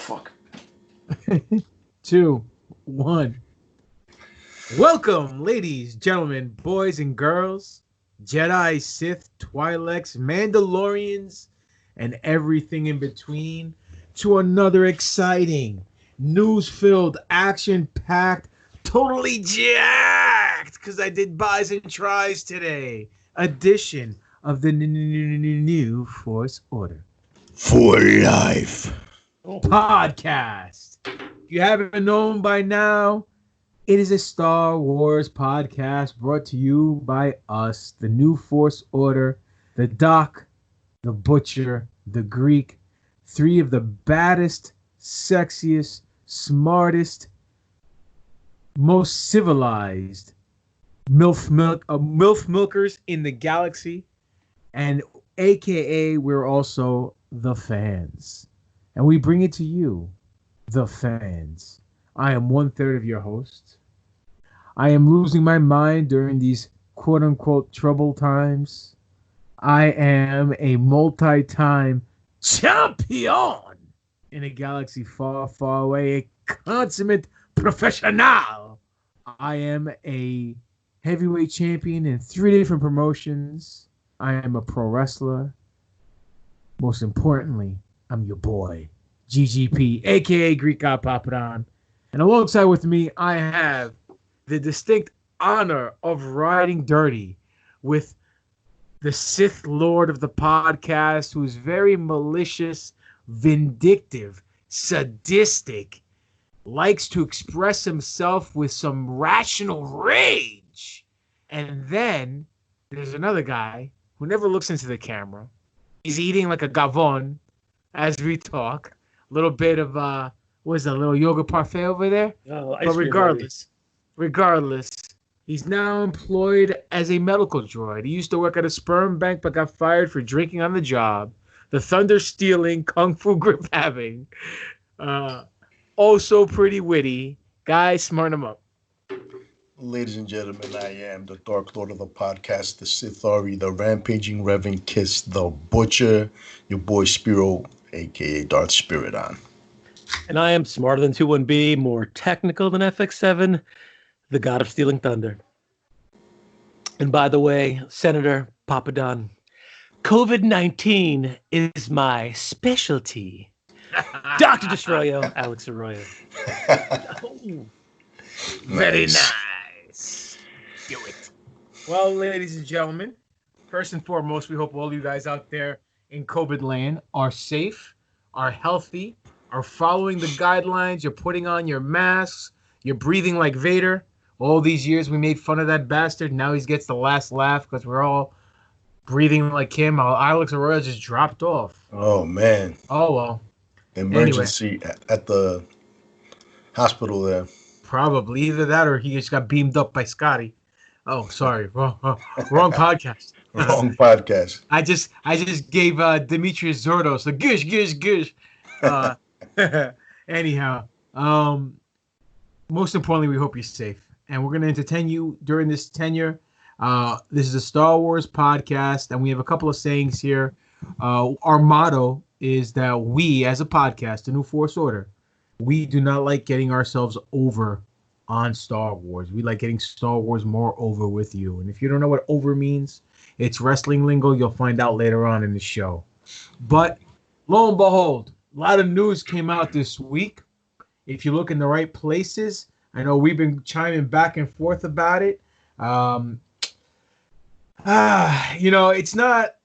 fuck. 2, 1. Welcome, ladies, gentlemen, boys and girls, Jedi, Sith, Twi'leks, Mandalorians, and everything in between, to another exciting, news-filled, action-packed, totally jacked, because I did buys and tries today, edition of the new Force Order For life. podcast. If you haven't known by now, it is a Star Wars podcast brought to you by us, the New Force Order, the Doc, the Butcher, the Greek, three of the baddest, sexiest, smartest, most civilized MILF milkers in the galaxy, and AKA we're also the fans. And we bring it to you, the fans. I am 1/3 of your host. I am losing my mind during these quote-unquote troubled times. I am a multi-time champion in a galaxy far, far away, a consummate professional. I am a heavyweight champion in 3 different promotions. I am a pro wrestler. Most importantly, I'm your boy, GGP, a.k.a. Greek God Papadon. And alongside with me, I have the distinct honor of riding dirty with the Sith Lord of the podcast, who's very malicious, vindictive, sadistic, likes to express himself with some rational rage. And then there's another guy who never looks into the camera. He's eating like a gavon as we talk. A little bit of, what is that, a little yoga parfait over there? Oh, but regardless, he's now employed as a medical droid. He used to work at a sperm bank but got fired for drinking on the job. The thunder stealing, kung fu grip having, also pretty witty. Guys, smart him up. Ladies and gentlemen, I am the Dark Lord of the podcast, the Sith Ari, the Rampaging Reverend Kiss, the Butcher, your boy Spiro, a.k.a. Darth Spiridon. And I am smarter than 21B, more technical than FX7, the god of stealing thunder. And by the way, Senator Papadon, COVID-19 is my specialty. Dr. Destroyo, Alex Arroyo. Very nice. Do it. Well, ladies and gentlemen, first and foremost, we hope all you guys out there in COVID land are safe, are healthy, are following the guidelines. You're putting on your masks. You're breathing like Vader. All these years we made fun of that bastard. Now he gets the last laugh because we're all breathing like him. Alex Arroyo just dropped off. Oh, man. Oh, well. Emergency at the hospital there. Probably either that or he just got beamed up by Scotty. Oh, sorry. Wrong podcast. Wrong podcast. I just gave Demetrius Zordos a gush. Anyhow, most importantly, we hope you're safe. And we're going to entertain you during this tenure. This is a Star Wars podcast, and we have a couple of sayings here. Our motto is that we, as a podcast, the New Force Order, we do not like getting ourselves over on Star Wars. We like getting Star Wars more over with you. And if you don't know what over means, it's wrestling lingo. You'll find out later on in the show. But lo and behold, a lot of news came out this week. If you look in the right places, I know we've been chiming back and forth about it. It's not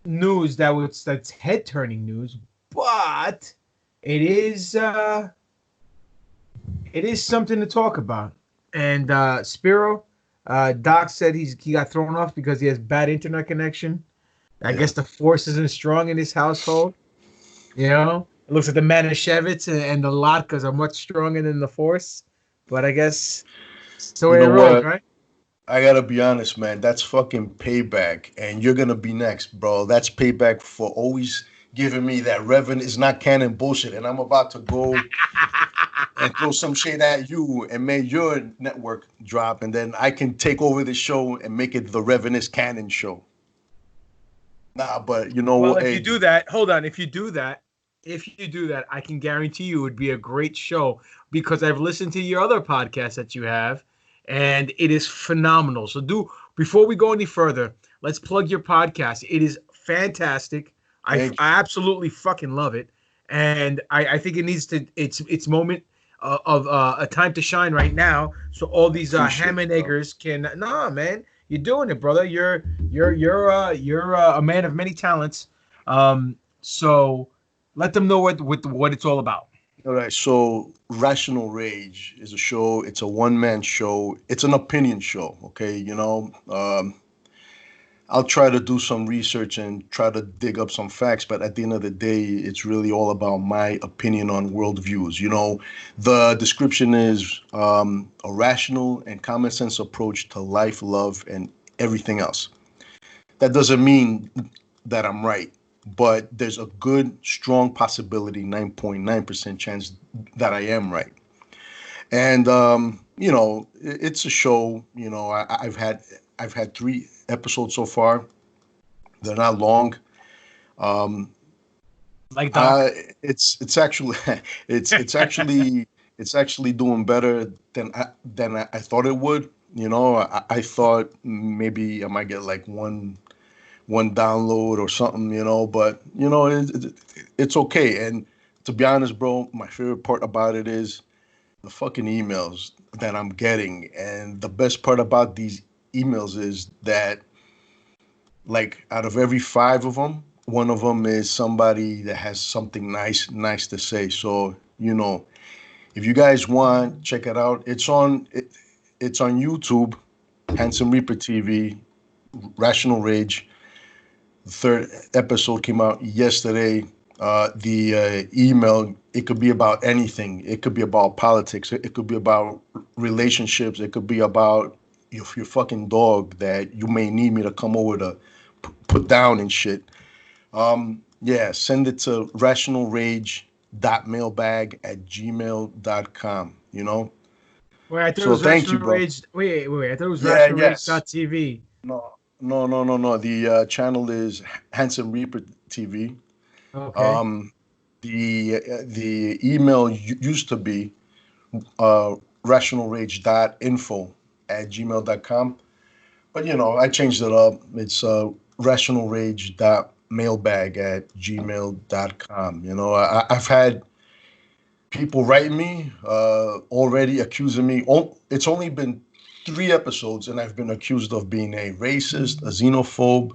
news that's head-turning news, but it is something to talk about. And Spiro, Doc said he got thrown off because he has bad internet connection. I guess the force isn't strong in his household. You know, it looks like the Manischewitz and the Latkas are much stronger than the force. But I guess so. It rolls, right? I gotta be honest, man. That's fucking payback, and you're gonna be next, bro. That's payback for always giving me that Revan is not canon bullshit, and I'm about to go and throw some shade at you and make your network drop, and then I can take over the show and make it the Revan is canon show. Nah, but you know well, what? If you do that, hold on. If you do that, if you do that, I can guarantee you it would be a great show because I've listened to your other podcasts that you have, and it is phenomenal. So before we go any further, let's plug your podcast. It is fantastic. Thank I absolutely fucking love it, and I think it needs to its moment of a time to shine right now. So all these Appreciate ham and it, bro. eggers can man. You're doing it, brother. You're a man of many talents. So let them know what it's all about. All right, so Rational Rage is a show. It's a one-man show. It's an opinion show, okay? I'll try to do some research and try to dig up some facts, but at the end of the day, it's really all about my opinion on worldviews. The description is a rational and common sense approach to life, love, and everything else. That doesn't mean that I'm right, but there's a good, strong possibility, 9.9% chance that I am right. And it's a show. I've had 3 episodes so far. They're not long. Like Doc. It's actually it's actually doing better than I thought it would. I thought maybe I might get like one download or something, but it's okay. And to be honest, bro, my favorite part about it is the fucking emails that I'm getting. And the best part about these emails is that, like, out of every 5 of them, one of them is somebody that has something nice to say. So, if you guys want, check it out. It's on YouTube, Handsome Reaper TV, Rational Rage. The 3rd episode came out yesterday. The email, it could be about anything. It could be about politics. It could be about relationships. It could be about your fucking dog that you may need me to come over to put down and shit. Send it to rationalrage.mailbag@gmail.com, Wait, I thought it So was thank you, Rational bro. Rage. Wait. I thought it was Yeah, yes. RationalRage.tv. No. The channel is Handsome Reaper TV. Okay. The email used to be rationalrage.info@gmail.com. But, I changed it up. It's rationalrage.mailbag@gmail.com. I've had people write me already accusing me. It's only been 3 episodes, and I've been accused of being a racist, a xenophobe,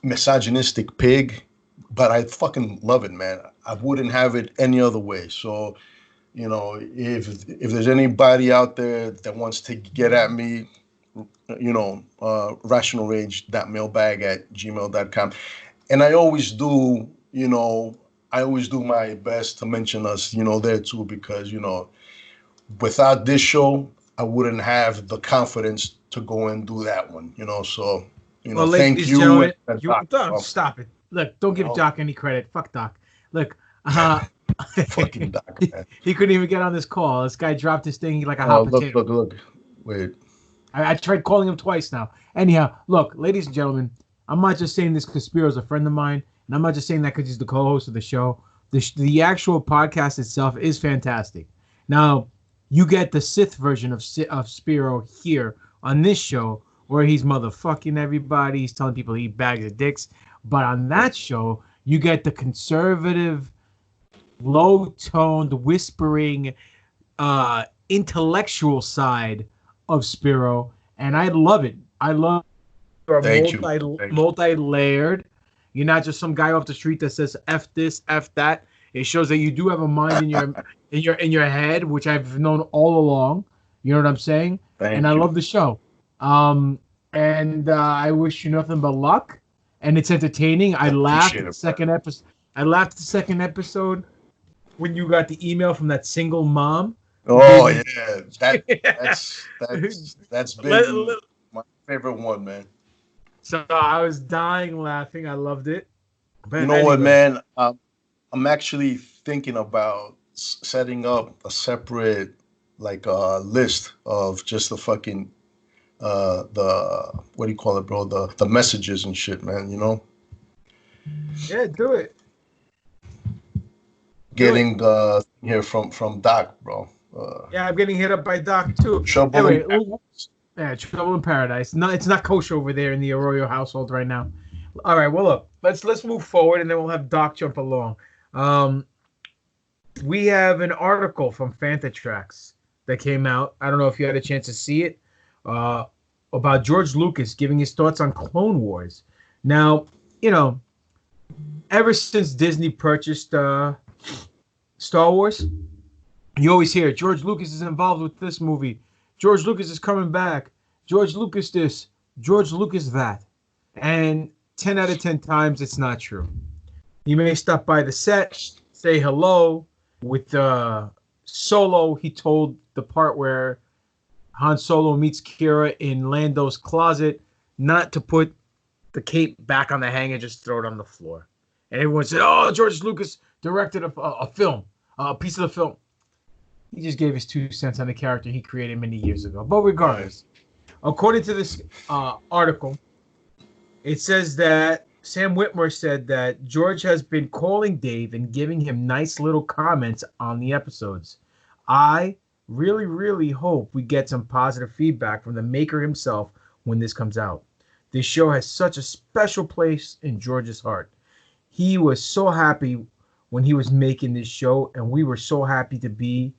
misogynistic pig. But I fucking love it, man. I wouldn't have it any other way. So, if there's anybody out there that wants to get at me, rationalrage.mailbag@gmail.com. And I always do, my best to mention us, there too, because, without this show, I wouldn't have the confidence to go and do that one, So, Well, thank ladies and you. gentlemen, And stop it. Look, don't give Doc any credit. Fuck Doc. Look, fucking Doc, man. he couldn't even get on this call. This guy dropped his thing like a Oh, hot potato. look. Wait. I tried calling him twice now. Anyhow, look, ladies and gentlemen, I'm not just saying this because Spiro's a friend of mine, and I'm not just saying that because he's the co-host of the show. The actual podcast itself is fantastic. Now, you get the Sith version of Spiro here on this show, where he's motherfucking everybody. He's telling people he eat bags of dicks. But on that show, you get the conservative, low-toned, whispering, intellectual side of Spiro, and I love it. I love multi-layered. You're not just some guy off the street that says F this, F that. It shows that you do have a mind in your head, which I've known all along. You know what I'm saying? Thank I you. love the show. I wish you nothing but luck. And it's entertaining. I laughed at the second episode. I laughed at the second episode when you got the email from that single mom. Oh yeah, that's been my favorite one, man. So I was dying laughing. I loved it. But you know what, man? I'm actually thinking about setting up a separate list of just the fucking the what do you call it, bro? The messages and shit, man. Yeah, do it. getting here from Doc, bro. Yeah, I'm getting hit up by Doc too. Trouble Anyway, in yeah, trouble in paradise. No, it's not kosher over there in the Arroyo household right now. All right, well look, let's move forward and then we'll have Doc jump along. We have an article from Fantatrax that came out. I don't know if you had a chance to see it. About George Lucas giving his thoughts on Clone Wars. Now, ever since Disney purchased Star Wars, you always hear George Lucas is involved with this movie. George Lucas is coming back. George Lucas this. George Lucas that. And 10 out of 10 times, it's not true. He may stop by the set, say hello. With Solo, he told the part where Han Solo meets Kira in Lando's closet not to put the cape back on the hanger, just throw it on the floor. And everyone said, oh, George Lucas directed a film, a piece of the film. He just gave his 2 cents on the character he created many years ago. But regardless, according to this article, it says that Sam Witwer said that George has been calling Dave and giving him nice little comments on the episodes. I really, really hope we get some positive feedback from the maker himself when this comes out. This show has such a special place in George's heart. He was so happy when he was making this show, and we were so happy to be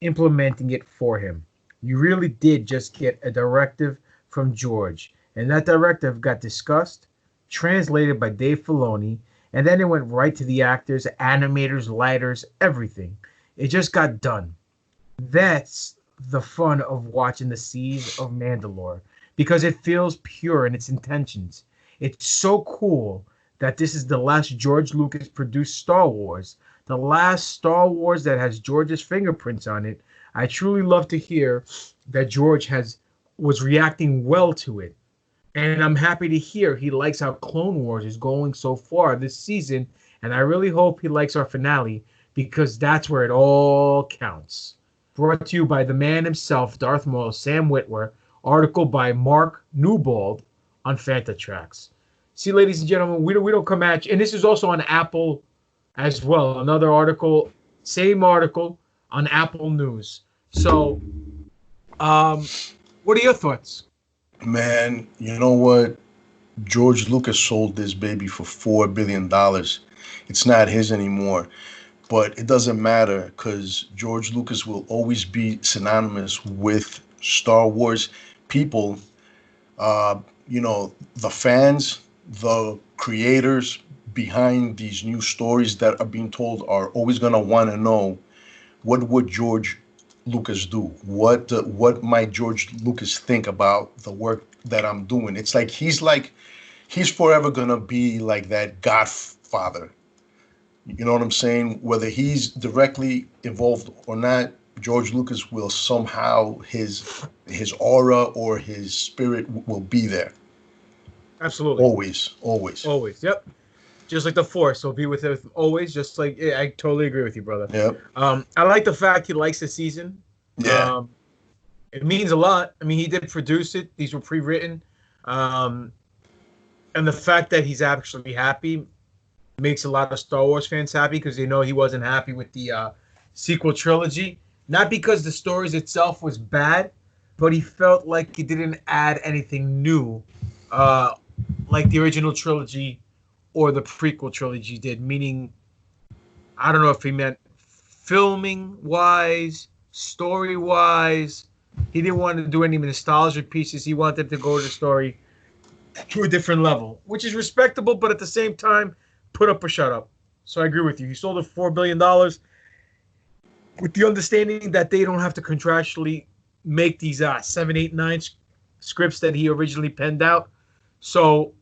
implementing it for him. You really did just get a directive from George, and that directive got discussed, translated by Dave Filoni, and then it went right to the actors, animators, lighters, everything. It just got done. That's the fun of watching the Seas of Mandalore, because it feels pure in its intentions. It's so cool that this is the last George Lucas produced Star Wars, the last Star Wars that has George's fingerprints on it. I truly love to hear that George was reacting well to it. And I'm happy to hear he likes how Clone Wars is going so far this season. And I really hope he likes our finale, because that's where it all counts. Brought to you by the man himself, Darth Maul, Sam Witwer. Article by Mark Newbold on Fantatrax. See, ladies and gentlemen, we don't come at you. And this is also on Apple as well. Another article, same article on Apple News. So, what are your thoughts? Man, you know what? George Lucas sold this baby for $4 billion. It's not his anymore. But it doesn't matter, because George Lucas will always be synonymous with Star Wars. People, the fans, the creators behind these new stories that are being told are always going to want to know, what would George Lucas do? What might George Lucas think about the work that I'm doing? It's like he's forever going to be like that godfather. You know what I'm saying? Whether he's directly involved or not, George Lucas will somehow, his aura or his spirit will be there. Absolutely. Always. Yep. Just like the Force will be with it always. Just like, yeah, I totally agree with you, brother. Yep. I like the fact he likes the season. Yeah. It means a lot. I mean, he did produce it. These were pre-written. And the fact that he's actually happy makes a lot of Star Wars fans happy, because they know he wasn't happy with the sequel trilogy. Not because the stories itself was bad, but he felt like he didn't add anything new, like the original trilogy or the prequel trilogy did. Meaning, I don't know if he meant filming-wise, story-wise. He didn't want to do any nostalgic pieces. He wanted to go to the story to a different level, which is respectable, but at the same time, put up or shut up. So I agree with you. He sold it for $4 billion with the understanding that they don't have to contractually make these 7, 8, 9 scripts that he originally penned out. So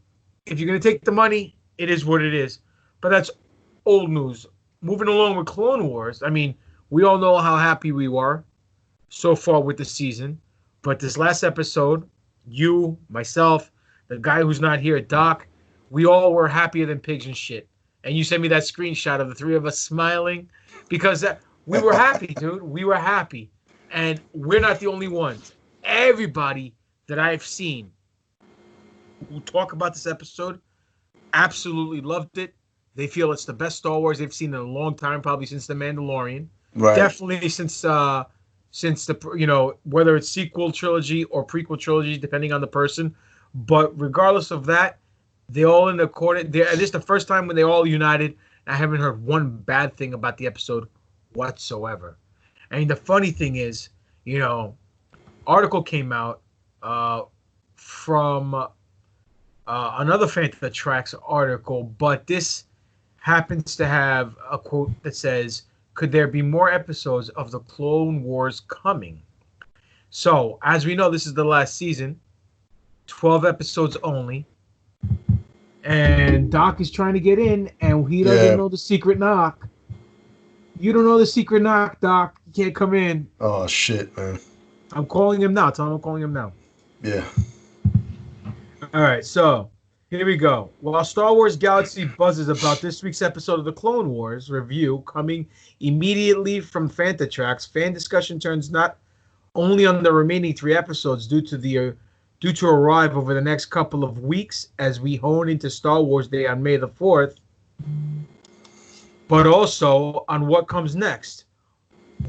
if you're going to take the money, it is what it is. But that's old news. Moving along with Clone Wars, I mean, we all know how happy we were so far with the season. But this last episode, you, myself, the guy who's not here, Doc, we all were happier than pigs and shit. And you sent me that screenshot of the three of us smiling, because we were happy, dude. We were happy. And we're not the only ones. Everybody that I've seen who talk about this episode absolutely loved it. They feel it's the best Star Wars they've seen in a long time, probably since The Mandalorian. Right. Definitely since the whether it's sequel trilogy or prequel trilogy, depending on the person. But regardless of that, they all in accord. This is the first time when they all united. I haven't heard one bad thing about the episode whatsoever. And the funny thing is, article came out from another Fandom Tracks article, but this happens to have a quote that says, "Could there be more episodes of the Clone Wars coming?" So, as we know, this is the last season, 12 episodes only, and Doc is trying to get in, and he doesn't know the secret knock. You don't know the secret knock, Doc. You can't come in. Oh, shit, man. I'm calling him now. Tell him I'm calling him now. Yeah. All right, so here we go. While Star Wars Galaxy buzzes about this week's episode of the Clone Wars review coming immediately from Fandom Tracks, fan discussion turns not only on the remaining 3 episodes due to arrive over the next couple of weeks as we hone into Star Wars Day on May the 4th, but also on what comes next.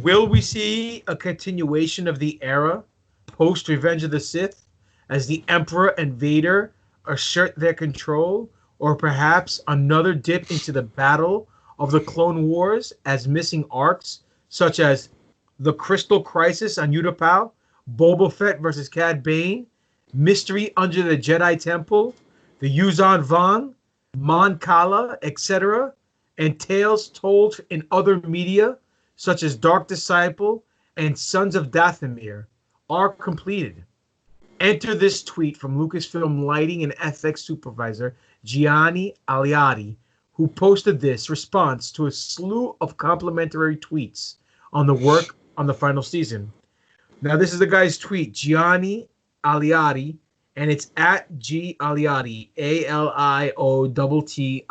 Will we see a continuation of the era post Revenge of the Sith as the Emperor and Vader assert their control, or perhaps another dip into the battle of the Clone Wars as missing arcs such as the Crystal Crisis on Utapau, Boba Fett versus Cad Bane, Mystery Under the Jedi Temple, the Yuuzhan Vong, Mon Cala, etc., and tales told in other media such as Dark Disciple and Sons of Dathomir are completed. Enter this tweet from Lucasfilm Lighting and FX supervisor Gianni Aliati, who posted this response to a slew of complimentary tweets on the work on the final season. Now, this is the guy's tweet, Gianni Aliati, and it's at G Aliati, ALIOTTI.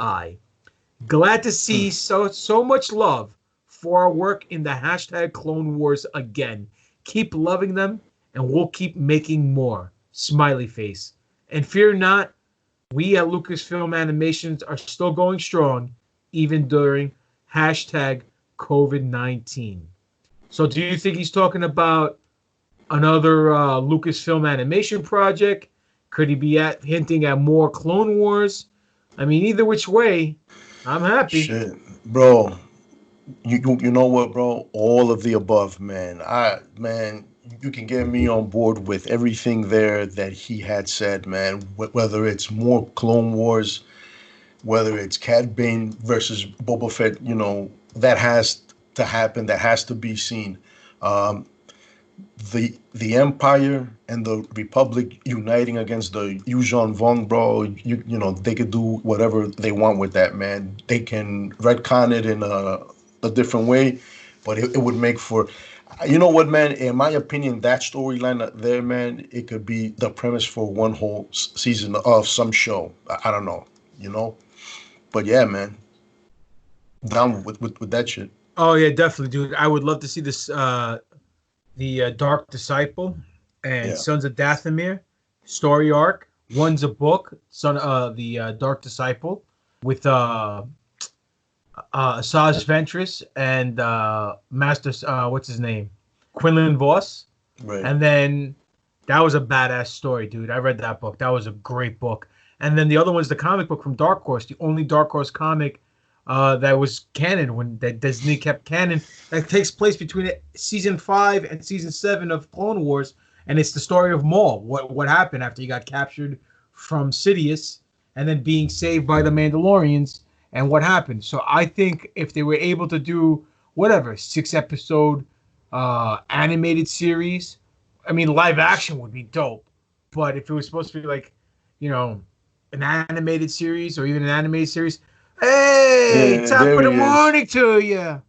Glad to see so much love for our work in the hashtag Clone Wars again. Keep loving them, and we'll keep making more. Smiley face. And fear not, we at Lucasfilm Animations are still going strong, even during hashtag COVID-19. So do you think he's talking about another Lucasfilm animation project? Could he be hinting at more Clone Wars? I mean, either which way, I'm happy. Shit, bro. You know what, bro? All of the above, man. You can get me on board with everything there that he had said, man. Whether it's more Clone Wars, whether it's Cad Bane versus Boba Fett, that has to happen. That has to be seen. The Empire and the Republic uniting against the Yuuzhan Vong, bro. They could do whatever they want with that, man. They can retcon it in a different way, but it would make for, you know what, man, in my opinion, that storyline there, man, it could be the premise for one whole season of some show. I don't know, but yeah, man, down with that shit. Oh yeah, definitely, dude. I would love to see this the Dark Disciple and Sons of Dathomir story arc. One's a book, the Dark Disciple, with Asajj Ventress and Master, what's his name? Quinlan Voss. Right. And then that was a badass story, dude. I read that book. That was a great book. And then the other one's the comic book from Dark Horse, the only Dark Horse comic that was canon that Disney kept canon. That takes place between season 5 and season 7 of Clone Wars, and it's the story of Maul. What happened after he got captured from Sidious and then being saved by the Mandalorians. And what happened? So I think if they were able to do 6-episode animated series, I mean, live action would be dope. But if it was supposed to be like, an animated series or even an animated series, hey, top of the morning to you.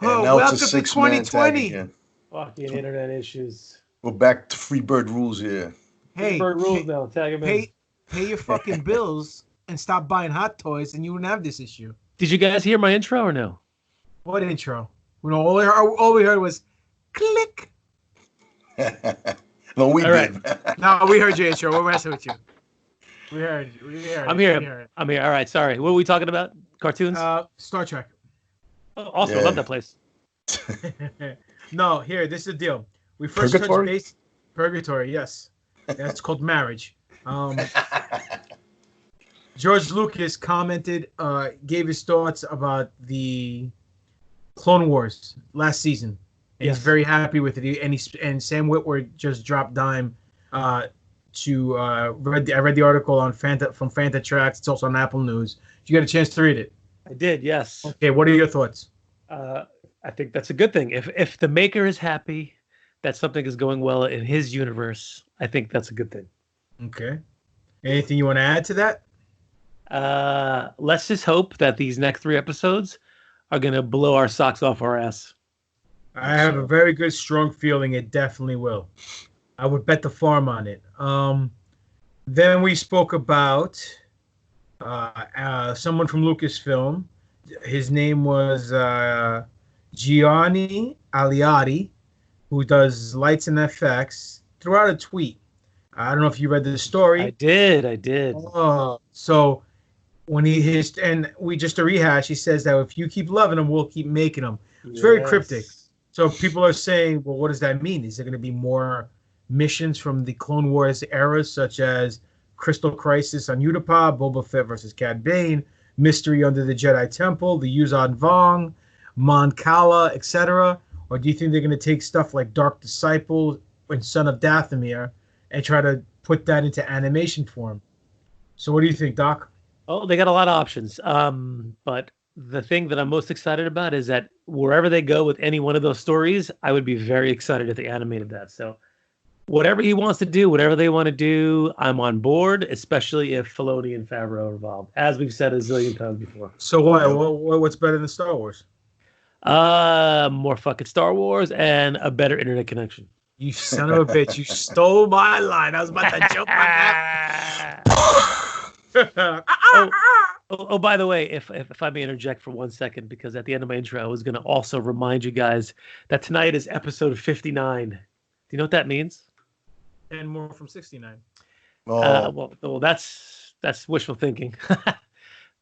Oh, welcome to 2020. Fucking internet issues. We're back to Freebird rules here. Hey, Freebird rules now. Tag him in. Pay your fucking bills and stop buying hot toys, and you wouldn't have this issue. Did you guys hear my intro or no? What intro? All we heard was click. No, we did. No, we heard your intro. We're messing with you. We heard you. We heard I'm it. here. We heard I'm here. All right. Sorry. What are we talking about? Cartoons? it. Star Trek. Oh, also, I love that place. No, here, this is the deal. We first touched Purgatory? base. Purgatory, yes. That's called marriage. George Lucas commented, gave his thoughts about the Clone Wars last season, and he's Yes. very happy with it. And Sam Witwer just dropped dime I read the article on from Fanta Tracks. It's also on Apple News. You got a chance to read it? I did. Yes. Okay, what are your thoughts? I think that's a good thing. If the maker is happy that something is going well in his universe, I think that's a good thing. Okay. Anything you want to add to that? Let's just hope that these next 3 episodes are gonna blow our socks off our ass. I have a very good, strong feeling it definitely will. I would bet the farm on it. Then we spoke about someone from Lucasfilm. His name was Gianni Aliati, who does lights and effects, threw out a tweet. I don't know if you read the story. I did. So when and we just a rehash, he says that if you keep loving them, we'll keep making them. It's very cryptic. So people are saying, well, what does that mean? Is there going to be more missions from the Clone Wars era, such as Crystal Crisis on Utapau, Boba Fett versus Cad Bane, Mystery Under the Jedi Temple, the Yuzan Vong, Mon Cala, etc.? Or do you think they're going to take stuff like Dark Disciple and Son of Dathomir and try to put that into animation form? So what do you think, Doc? Oh, they got a lot of options. But the thing that I'm most excited about is that wherever they go with any one of those stories, I would be very excited if they animated that. So whatever he wants to do, whatever they want to do, I'm on board, especially if Filoni and Favreau are involved, as we've said a zillion times before. So what's better than Star Wars? More fucking Star Wars and a better internet connection. You son of a bitch. You stole my line. I was about to jump on that. Oh, by the way, if I may interject for 1 second, because at the end of my intro, I was going to also remind you guys that tonight is episode 59. Do you know what that means? And more from 69. Well, that's wishful thinking.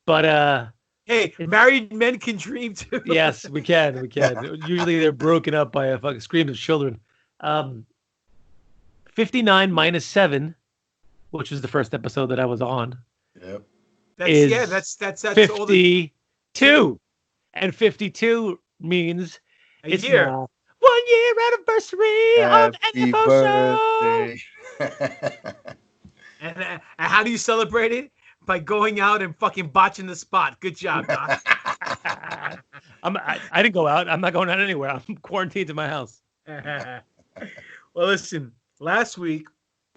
But hey, married men can dream too. Yes, we can. Usually they're broken up by a fucking scream of children. 59 minus 7, which was the first episode that I was on. Yep. That's 52. And 52 means a year. 1 year anniversary of Happy NFL birthday. And how do you celebrate it? By going out and fucking botching the spot. Good job, Doc. I didn't go out. I'm not going out anywhere. I'm quarantined in my house. Well, listen, last week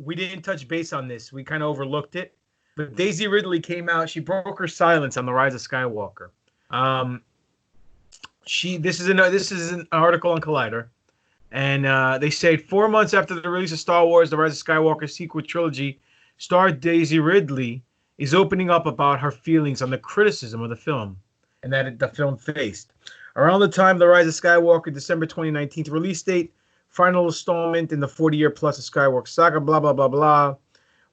we didn't touch base on this. We kind of overlooked it. But Daisy Ridley came out. She broke her silence on the Rise of Skywalker. This is an article on Collider, and they say 4 months after the release of Star Wars: The Rise of Skywalker sequel trilogy, star Daisy Ridley is opening up about her feelings on the criticism of the film and that the film faced. Around the time The Rise of Skywalker, December 2019 release date, final installment in the 40-year plus of Skywalker saga, blah, blah, blah, blah.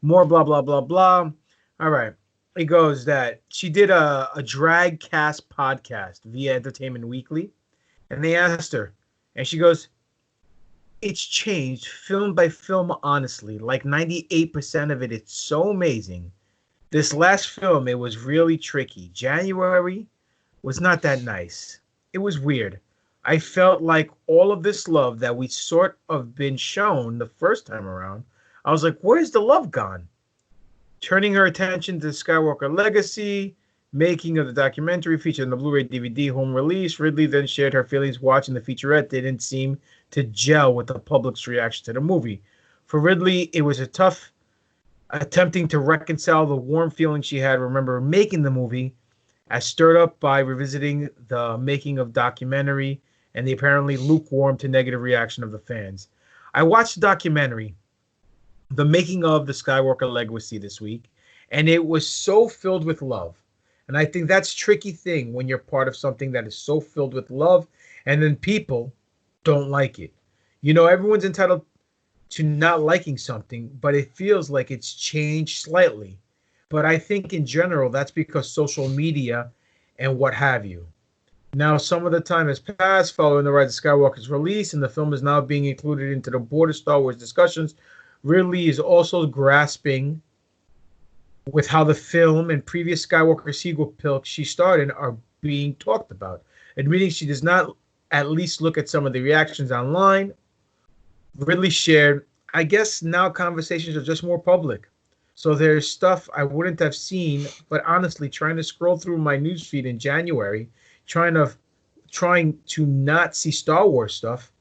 More blah, blah, blah, blah. All right. It goes that she did a drag cast podcast via Entertainment Weekly, and they asked her, and she goes, "It's changed film by film, honestly. Like 98% of it, it's so amazing. This last film, it was really tricky. January was not that nice. It was weird. I felt like all of this love that we sort of been shown the first time around, I was like, where's the love gone? Turning her attention to the Skywalker legacy, making of the documentary featured in the Blu-ray DVD home release, Ridley then shared her feelings watching the featurette. They didn't seem to gel with the public's reaction to the movie. For Ridley, it was a tough attempting to reconcile the warm feelings she had, remember making the movie, as stirred up by revisiting the making of documentary and the apparently lukewarm to negative reaction of the fans. I watched the documentary, The Making of the Skywalker Legacy, this week, and it was so filled with love. And I think that's a tricky thing when you're part of something that is so filled with love and then people don't like it. You know, everyone's entitled to not liking something, but it feels like it's changed slightly. But I think in general, that's because social media and what have you. Now, some of the time has passed following the Rise of Skywalker's release, and the film is now being included into the broader Star Wars discussions. Ridley is also grasping with how the film and previous Skywalker sequel pills she starred in are being talked about, admitting she does not at least look at some of the reactions online. Ridley shared, I guess now conversations are just more public. So there's stuff I wouldn't have seen, but honestly, trying to scroll through my newsfeed in January, trying to not see Star Wars stuff,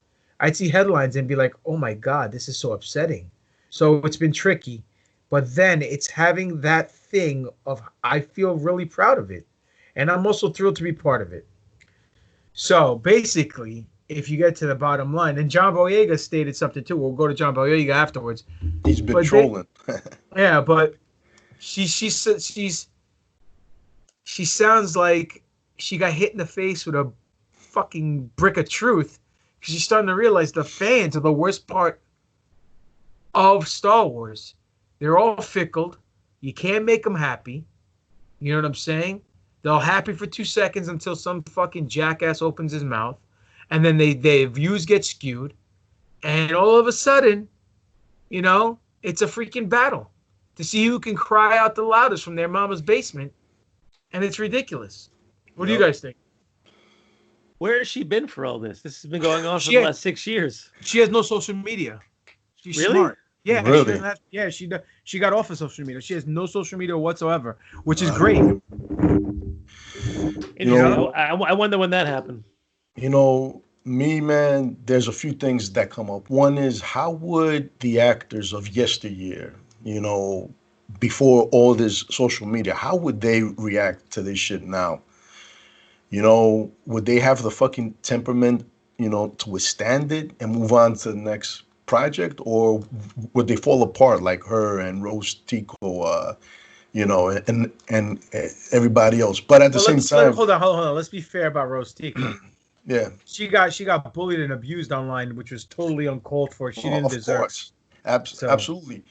I'd see headlines and be like, oh my God, this is so upsetting. So it's been tricky. But then it's having that thing of I feel really proud of it. And I'm also thrilled to be part of it. So basically, if you get to the bottom line, and John Boyega stated something too. We'll go to John Boyega afterwards. He's been trolling. Yeah, but she sounds like she got hit in the face with a fucking brick of truth, because she's starting to realize the fans are the worst part of Star Wars. They're all fickle. You can't make them happy. You know what I'm saying? They're happy for 2 seconds until some fucking jackass opens his mouth, and then their views get skewed, and all of a sudden, you know, it's a freaking battle to see who can cry out the loudest from their mama's basement, and it's ridiculous. What do you guys think? Where has she been for all this? This has been going on for the last 6 years. She has no social media. She's really smart. Yeah, really? She got off of social media. She has no social media whatsoever, which is great. I wonder when that happened. You know, me, man, there's a few things that come up. One is, how would the actors of yesteryear, you know, before all this social media, how would they react to this shit now? You know, would they have the fucking temperament, you know, to withstand it and move on to the next project, or would they fall apart like her and Rose Tico, you know, and everybody else? But at the same time, hold on. Let's be fair about Rose Tico. Yeah, she got bullied and abused online, which was totally uncalled for. She didn't deserve. Of course, absolutely.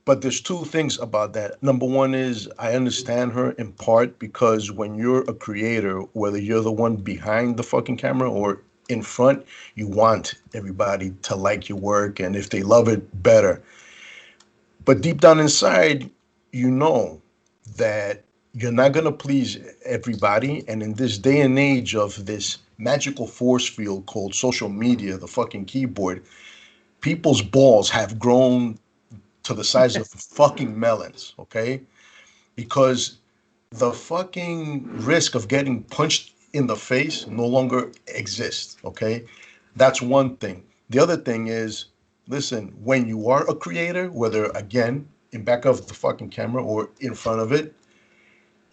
But there's two things about that. Number one is, I understand her in part because when you're a creator, whether you're the one behind the fucking camera or in front, you want everybody to like your work, and if they love it, better. But deep down inside, you know that you're not going to please everybody. And in this day and age of this magical force field called social media, the fucking keyboard, people's balls have grown to the size of fucking melons, okay? Because the fucking risk of getting punched in the face no longer exists, okay? That's one thing. The other thing is, listen, when you are a creator, whether, again, in back of the fucking camera or in front of it,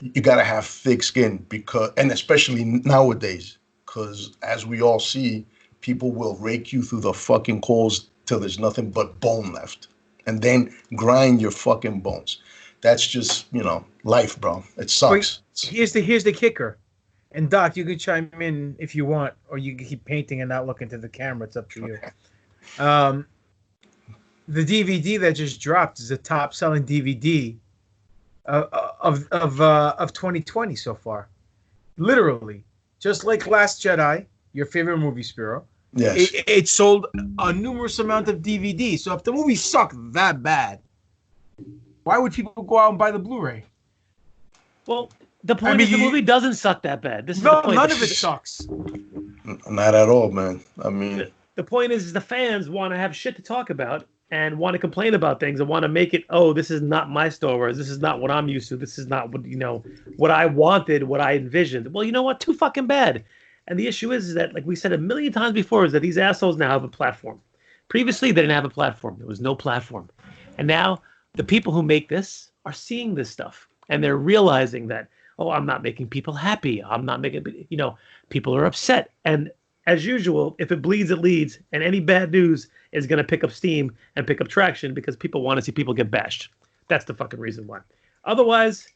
you gotta have thick skin, because, and especially nowadays, because as we all see, people will rake you through the fucking coals till there's nothing but bone left, and then grind your fucking bones. That's just, you know, life, bro. It sucks. But here's the kicker. And Doc, you can chime in if you want, or you can keep painting and not look into the camera. It's up to you. The DVD that just dropped is the top-selling DVD of 2020 so far. Literally, just like Last Jedi, your favorite movie, Spiro. Yes. It sold a numerous amount of DVDs. So if the movie sucked that bad, why would people go out and buy the Blu-ray? Well, the point is the movie doesn't suck that bad. This is the point. None of it sucks. Not at all, man. I mean, the point is the fans want to have shit to talk about and want to complain about things and want to make it, oh, this is not my Star Wars. This is not what I'm used to. This is not what, you know, what I wanted, what I envisioned. Well, you know what? Too fucking bad. And the issue is that, like we said a million times before, is that these assholes now have a platform. Previously, they didn't have a platform. There was no platform. And now the people who make this are seeing this stuff. And they're realizing that, oh, I'm not making people happy. I'm not making, you know, people are upset. And as usual, if it bleeds, it leads. And any bad news is going to pick up steam and pick up traction because people want to see people get bashed. That's the fucking reason why. Otherwise,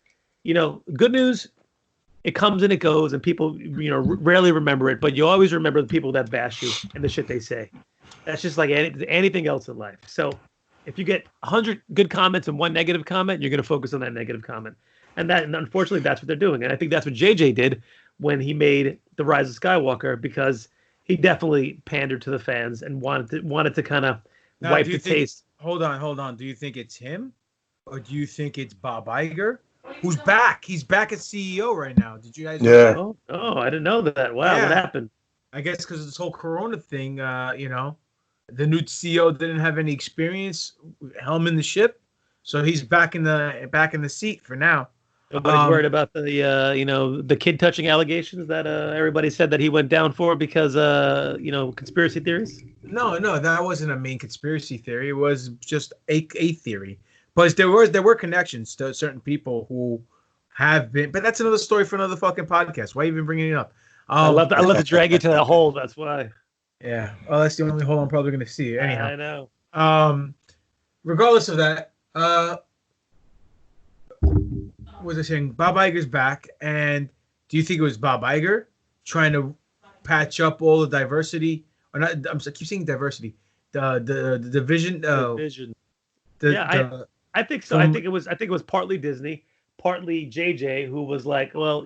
you know, good news, it comes and it goes, and people, you know, rarely remember it, but you always remember the people that bash you and the shit they say. That's just like anything else in life. So If you get 100 good comments and one negative comment, you're going to focus on that negative comment. And unfortunately, that's what they're doing. And I think that's what JJ did when he made The Rise of Skywalker, because he definitely pandered to the fans and wanted to kind of wipe the taste. Hold on. Do you think it's him, or do you think it's Bob Iger, who's back? He's back as CEO right now. Did you guys? Yeah. Oh, I didn't know that. Wow, Yeah. What happened? I guess because of this whole Corona thing, the new CEO didn't have any experience helming the ship, so he's back in the seat for now. Nobody's worried about the kid touching allegations that everybody said that he went down for because conspiracy theories. No, that wasn't a main conspiracy theory. It was just a theory. But there were connections to certain people who have been. But that's another story for another fucking podcast. Why even bringing it up? I love to drag you to that hole. That's why. Yeah. Well, that's the only hole I'm probably going to see. Anyhow. I know. Regardless of that, what was I saying? Bob Iger's back, and do you think it was Bob Iger trying to patch up all the diversity? Or not? I keep saying diversity. The division. I think so. I think it was partly Disney, partly JJ, who was like, well,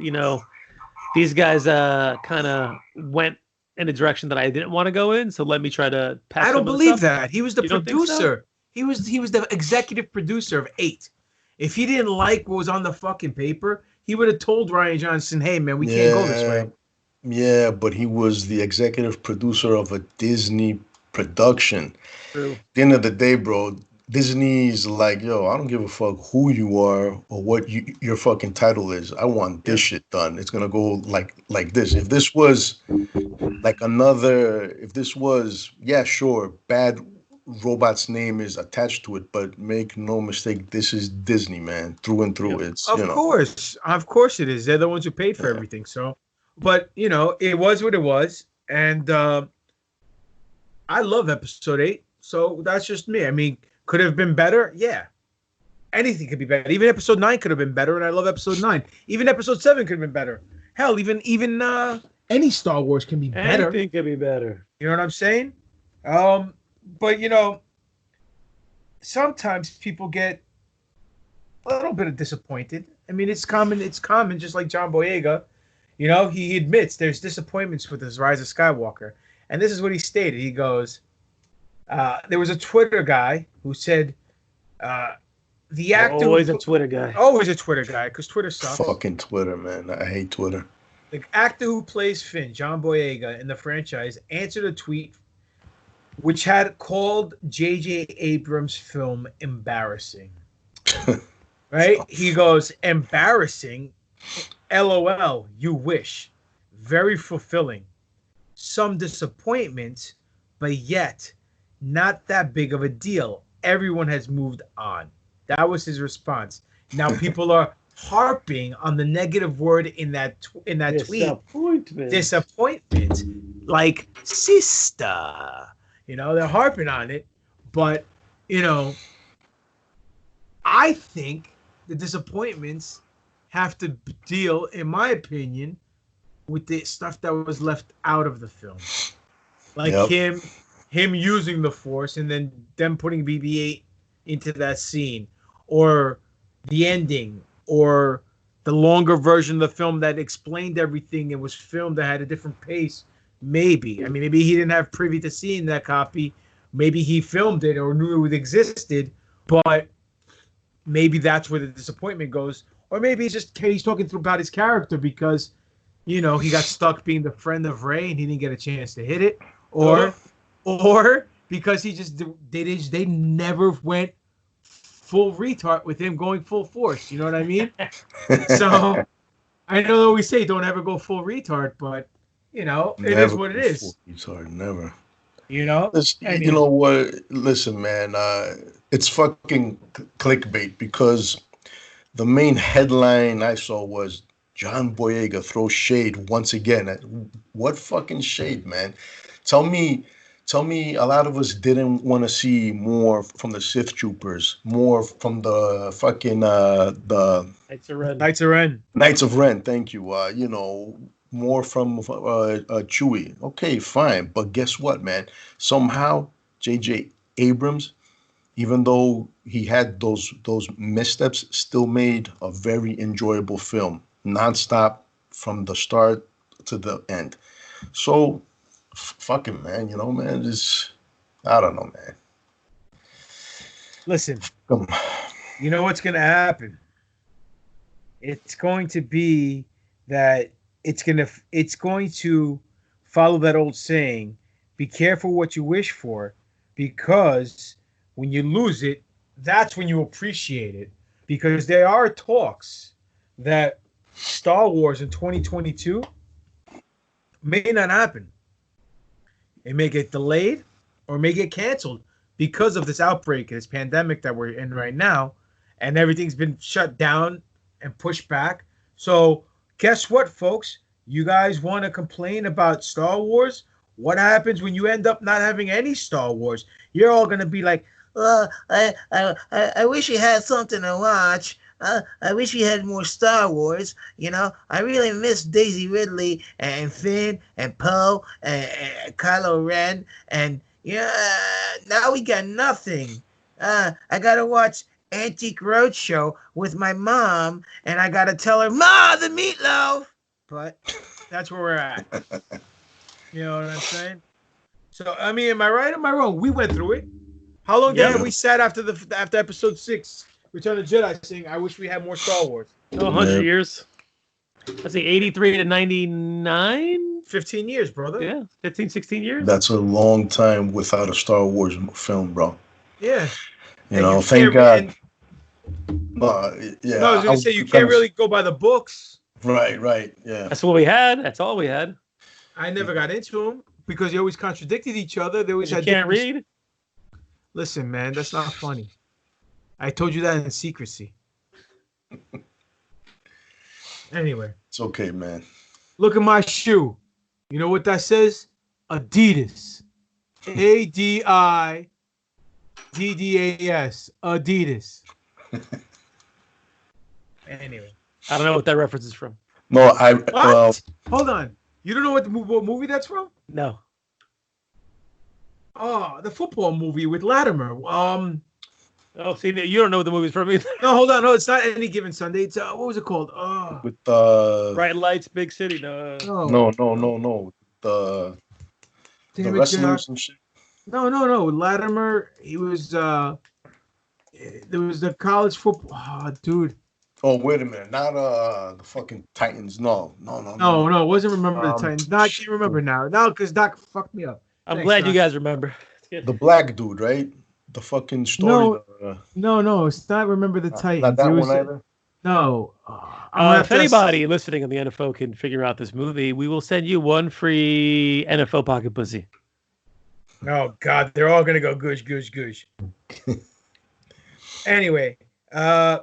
these guys kind of went in a direction that I didn't want to go in, so let me try to patch. I don't believe that. He was the producer. So? He was the executive producer of 8. If he didn't like what was on the fucking paper, he would have told Rian Johnson, "Hey, man, we can't go this way." Yeah, but he was the executive producer of a Disney production. True. At the end of the day, bro, Disney's like, yo, I don't give a fuck who you are or what your fucking title is. I want this shit done. It's gonna go like this. If this was sure, bad robot's name is attached to it, but make no mistake, this is Disney, man, through and through. It's of course it is. They're the ones who paid for everything. So, but it was what it was, and I love Episode 8. So that's just me. I mean, could it have been better? Yeah, anything could be better. Even Episode 9 could have been better, and I love Episode 9. Even Episode 7 could have been better. Hell, even any Star Wars can be better. Anything could be better. You know what I'm saying? But sometimes people get a little bit of disappointed. I mean, it's common. It's common, just like John Boyega. He admits there's disappointments with his Rise of Skywalker, and this is what he stated. He goes, "There was a Twitter guy who said the actor always a Twitter guy, because Twitter sucks. Fucking Twitter, man. I hate Twitter. The actor who plays Finn, John Boyega, in the franchise, answered a tweet which had called J.J. Abrams' film embarrassing." Right? He goes, "Embarrassing? LOL, you wish. Very fulfilling. Some disappointments, but yet not that big of a deal. Everyone has moved on." That was his response. Now people are harping on the negative word in that tweet. Disappointment. Like sister. They're harping on it, but I think the disappointments have to deal, in my opinion, with the stuff that was left out of the film, like him using the Force and then them putting BB-8 into that scene, or the ending, or the longer version of the film that explained everything and was filmed that had a different pace. Maybe he didn't have privy to seeing that copy. Maybe he filmed it or knew it existed, but maybe that's where the disappointment goes. Or maybe he's talking about his character because, he got stuck being the friend of Rey and he didn't get a chance to hit it, or because they never went full retard with him going full force. You know what I mean? So I know we say don't ever go full retard, but. It is what it is. Retard, never. Listen, you know what? Listen, man. It's fucking clickbait because the main headline I saw was John Boyega throws shade once again. What fucking shade, man? Tell me. A lot of us didn't want to see more from the Sith troopers, more from the fucking the Knights of Ren. Knights of Ren. Thank you. More from Chewie. Okay, fine. But guess what, man? Somehow, J.J. Abrams even though he had those missteps, still made a very enjoyable film, nonstop from the start to the end. So, fucking man, man, just I don't know, man. Listen, you know what's gonna happen? It's going to be that it's going to follow that old saying: be careful what you wish for, because when you lose it, that's when you appreciate it. Because there are talks that Star Wars in 2022 may not happen. It may get delayed or may get canceled because of this outbreak, this pandemic that we're in right now, and everything's been shut down and pushed back. So guess what, folks? You guys want to complain about Star Wars? What happens when you end up not having any Star Wars? You're all going to be like, I wish you had something to watch. I wish we had more Star Wars. I really miss Daisy Ridley and Finn and Poe and Kylo Ren. And now we got nothing. I got to watch Antique Roadshow with my mom, and I got to tell her, Ma, the meatloaf. But that's where we're at. You know what I'm saying? So, I mean, am I right or am I wrong? We went through it. How long have we sat after episode 6, Return of the Jedi, saying, I wish we had more Star Wars? 100 years. Let's see, 83 to 99? 15 years, brother. Yeah, 15, 16 years. That's a long time without a Star Wars film, bro. Yeah. Thank God. No, I was going to say, you can't really go by the books. Right, yeah. That's what we had. That's all we had. I never got into them because they always contradicted each other. They always can't read? Listen, man, that's not funny. I told you that in secrecy. Anyway. It's okay, man. Look at my shoe. You know what that says? Adidas. Adiddas. Adidas. Anyway. I don't know what that reference is from. No, Hold on. You don't know what movie that's from? No. Oh, the football movie with Latimer. Oh, see, you don't know what the movie's from either. No, hold on. No, it's not Any Given Sunday. It's what was it called? With Bright Lights, Big City. No. The wrestlers and shit. No. Latimer. He was. There was the college football. Oh, dude. Oh, wait a minute. Not the fucking Titans. No. It wasn't Remember the Titans. No, I can't remember now. No, because Doc fucked me up. I'm glad Doc. You guys remember. The black dude, right? The fucking story. No, it's not Remember the Titans. Not that one either? No. If anybody listening on the NFO can figure out this movie, we will send you one free NFO pocket pussy. Oh, God. They're all going to go goosh, goosh, goosh. Anyway. And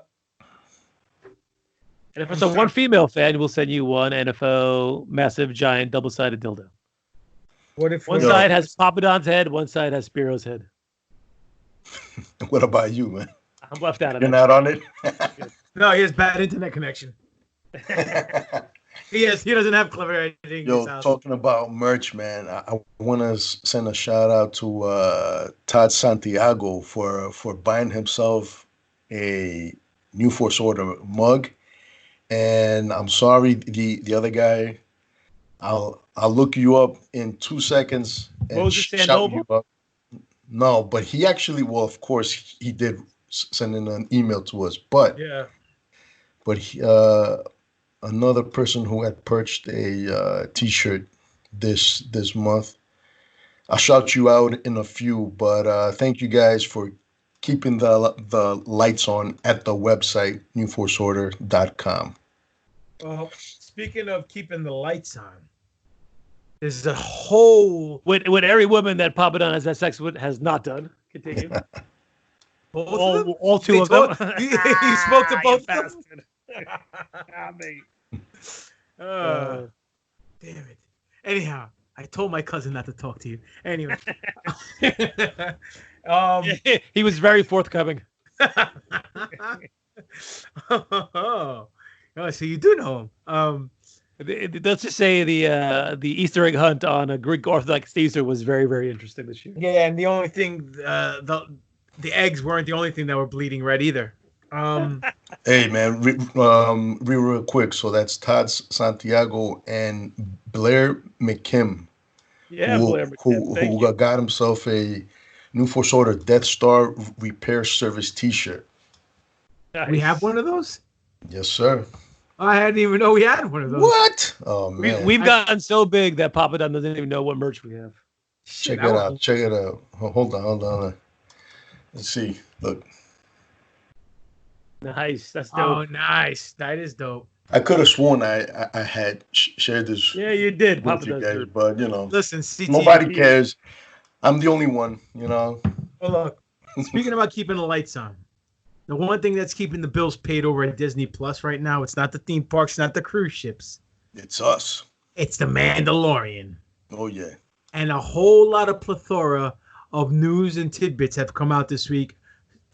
if it's a one female fan, we'll send you one NFO massive, giant, double-sided dildo. What if one side has Papa Don's head, one side has Spiro's head? What about you, man? I'm left out of it. You're not on it? No, he has bad internet connection. He doesn't have clever editing. Yo, talking about merch, man, I want to send a shout out to Todd Santiago for buying himself a New Force Order mug. And I'm sorry, the other guy. I'll look you up in 2 seconds and shout you up. No, but he actually, well, of course, he did send in an email to us. But another person who had purchased a T-shirt this month. I'll shout you out in a few. But thank you guys for keeping the lights on at the website newforceorder.com. Well, speaking of keeping the lights on, there's a whole... What every woman that Papa Don has had sex with has not done. Continue. all two of them. He spoke to both of them. Damn it. Anyhow, I told my cousin not to talk to you. Anyway. He was very forthcoming. Oh, so you do know him. Let's just say the Easter egg hunt on a Greek Orthodox Easter was very, very interesting this year. Yeah, and the only thing the eggs weren't the only thing that were bleeding red either. Hey man, real quick. So that's Todd Santiago and Blair McKim, Yeah, Blair McKim. Thank who you. got himself a new for shorter Death Star repair service T-shirt. Nice. We have one of those? Yes, sir. I didn't even know we had one of those. What? Oh man, We've gotten so big that Papa Don doesn't even know what merch we have. Check it out. Check it out. Hold on. Let's see. Look. Nice. That's dope. Oh, nice. That is dope. I could have sworn I had shared this. Yeah, you did. With you guys, but listen, nobody cares. I'm the only one. Well, look. Speaking about keeping the lights on, the one thing that's keeping the bills paid over at Disney Plus right now, it's not the theme parks, not the cruise ships. It's us. It's the Mandalorian. Oh yeah. And a whole lot of plethora of news and tidbits have come out this week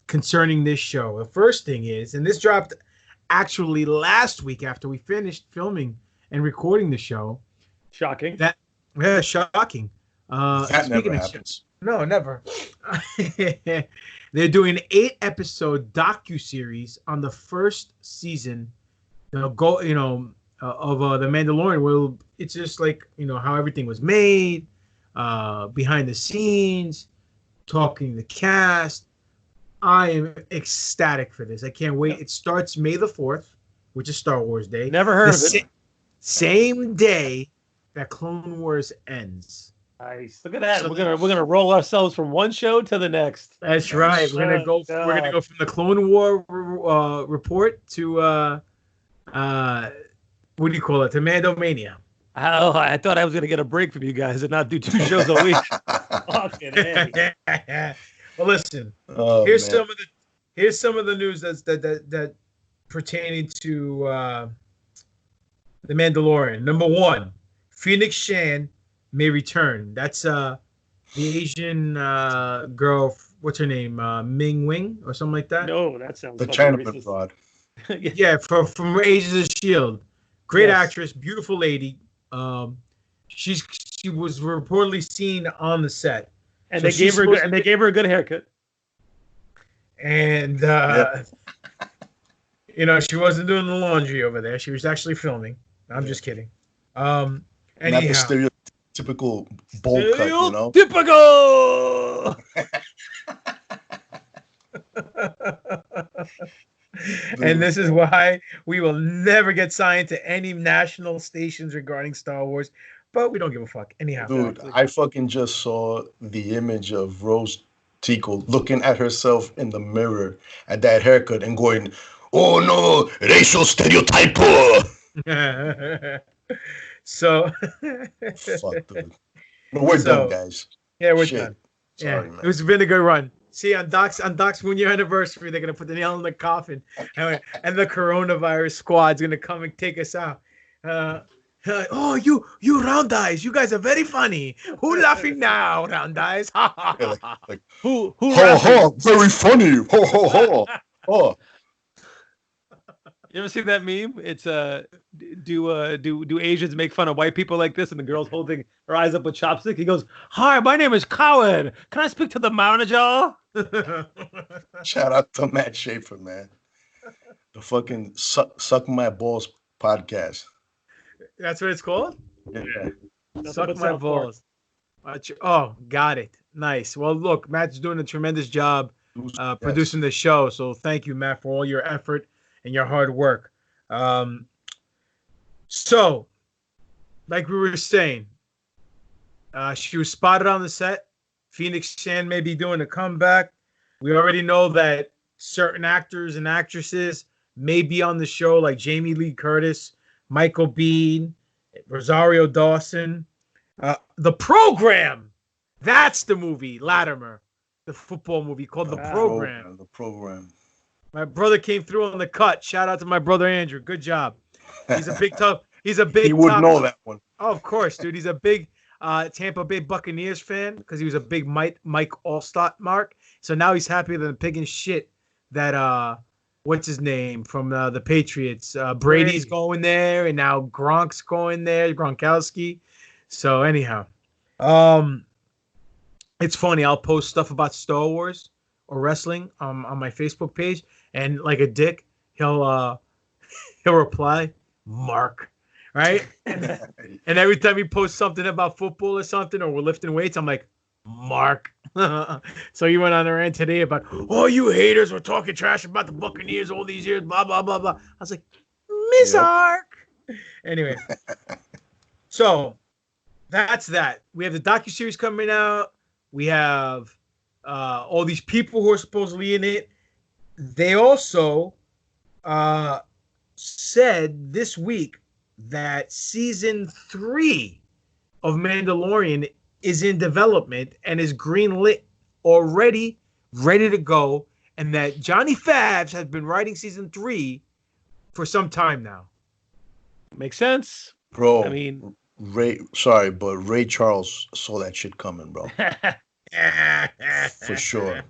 concerning this show. The first thing is, and this dropped actually last week after we finished filming and recording the show. Shocking. Shocking. That never happens. No, never. They're doing an 8-episode docuseries on the first season. They'll go, of The Mandalorian. Well, it's just like how everything was made, behind the scenes, talking the cast. I am ecstatic for this. I can't wait. Yeah. It starts May the 4th, which is Star Wars Day. Never heard of it. Same day that Clone Wars ends. Nice. Look at that. So we're gonna roll ourselves from one show to the next. That's right. We're gonna go from the Clone War report to what do you call it? To Mandomania. Oh, I thought I was gonna get a break from you guys and not do 2 shows a week. Fucking hey. Well, listen. Here's some of the news that pertaining to the Mandalorian. Number 1, Phoenix Shan may return. That's the Asian girl. What's her name? Ming Wing or something like that. No, that sounds the Chinaman fraud. Yeah, from Agents of Shield. Great actress, beautiful lady. She was reportedly seen on the set. And they gave her a good haircut. And she wasn't doing the laundry over there. She was actually filming. I'm just kidding. Not the stereotypical bowl cut, Typical. And this is why we will never get signed to any national stations regarding Star Wars. But we don't give a fuck. Anyhow. Dude, I fucking just saw the image of Rose Tico looking at herself in the mirror at that haircut and going, "Oh no, racial stereotype." So fuck, dude. We're done, guys. Yeah, we're done. Sorry, man. It's been a good run. See, on Doc's 1 year anniversary, they're gonna put the nail in the coffin, and the coronavirus squad's gonna come and take us out. Oh, you round eyes! You guys are very funny. Who laughing now, round eyes? like, who? Very funny. Ho ho ho. Oh. You ever seen that meme? It's do Asians make fun of white people like this? And the girl's holding her eyes up with chopstick. He goes, "Hi, my name is Cowan. Can I speak to the manager?" Shout out to Matt Schaefer, man. The fucking suck my balls podcast. That's what it's called? Yeah. Suck my balls. Oh, got it. Nice. Well, look, Matt's doing a tremendous job producing the show. So thank you, Matt, for all your effort and your hard work. So, like we were saying, she was spotted on the set. Phoenix Shan may be doing a comeback. We already know that certain actors and actresses may be on the show, like Jamie Lee Curtis, Michael Biehn, Rosario Dawson. The Program. That's the movie, Latimer. The football movie called The Program. The Program. My brother came through on the cut. Shout out to my brother Andrew. Good job. He's a big tough. He would know that one. Oh, of course, dude. He's a big Tampa Bay Buccaneers fan because he was a big Mike Allstott mark. So now he's happier than a pig in shit that what's his name from the Patriots? Brady's going there, and now Gronk's going there. Gronkowski. So anyhow, it's funny. I'll post stuff about Star Wars or wrestling on my Facebook page, and like a dick, he'll reply, Mark, right? And every time he posts something about football or something, or we're lifting weights, I'm like, Mark. So you went on a rant today about, oh, you haters were talking trash about the Buccaneers all these years, blah, blah, blah, blah. I was like, Miss Ark. Anyway, so that's that. We have the docuseries coming out. We have all these people who are supposedly in it. They also said this week that season 3 of Mandalorian is in development and is greenlit already, ready to go, and that Johnny Favs has been writing season 3 for some time now. Makes sense. Bro, I mean, Ray Charles saw that shit coming, bro. For sure.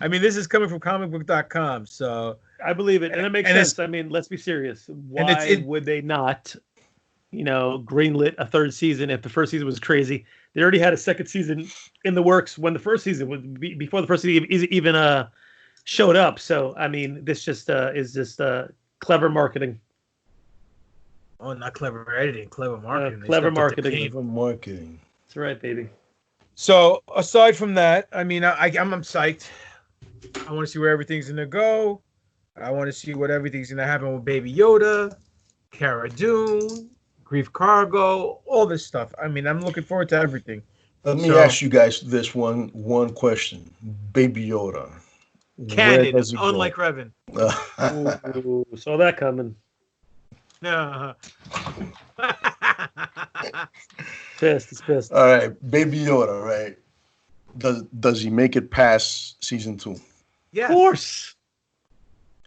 I mean, this is coming from comicbook.com, so I believe it, and it makes sense. I mean, let's be serious. Why would they not, greenlit a third season if the first season was crazy? They already had a second season in the works when the first season was before the first season even showed up. So, I mean, this just is just clever marketing. Oh, not clever editing, clever marketing. Clever marketing. Clever marketing. That's right, baby. So, aside from that, I mean, I'm psyched. I want to see where everything's going to go. I want to see what everything's going to happen with Baby Yoda, Cara Dune, Grief Cargo, all this stuff. I mean, I'm looking forward to everything. Let me ask you guys this one question. Baby Yoda. Canon, unlike Revan. Ooh, saw that coming. Pissed. It's pissed. All right, Baby Yoda, right? Does he make it past season 2? Yeah, of course.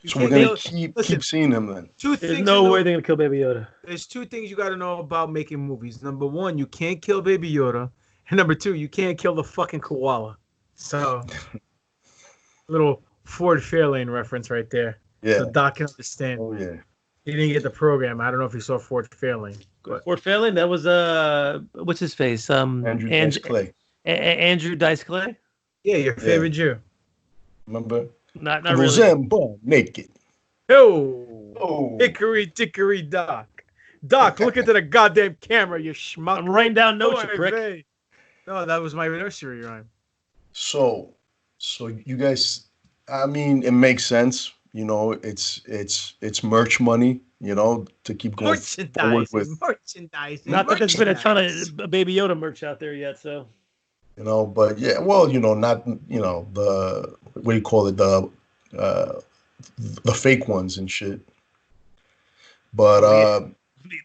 So we're gonna keep seeing him then. There's no way they're gonna kill Baby Yoda. There's 2 things you got to know about making movies. Number 1, you can't kill Baby Yoda, and number 2, you can't kill the fucking koala. So, little Ford Fairlane reference right there. Yeah. So Doc can understand. Oh yeah. He didn't get the program. I don't know if he saw Ford Fairlane. Ford Fairlane, that was what's his face? Andrew Dice Clay. Andrew Dice Clay. Yeah, your favorite Jew. Remember? Not really. Roseanne naked. Oh, hickory dickory Doc. Doc, look into the goddamn camera, you schmuck. I'm writing down notes, you prick. No, that was my nursery rhyme. So you guys, I mean, it makes sense. It's merch money, to keep going forward with. Merchandising. Not that there's been a ton of Baby Yoda merch out there yet, so. But yeah, well, not, the, what do you call it, the fake ones and shit. But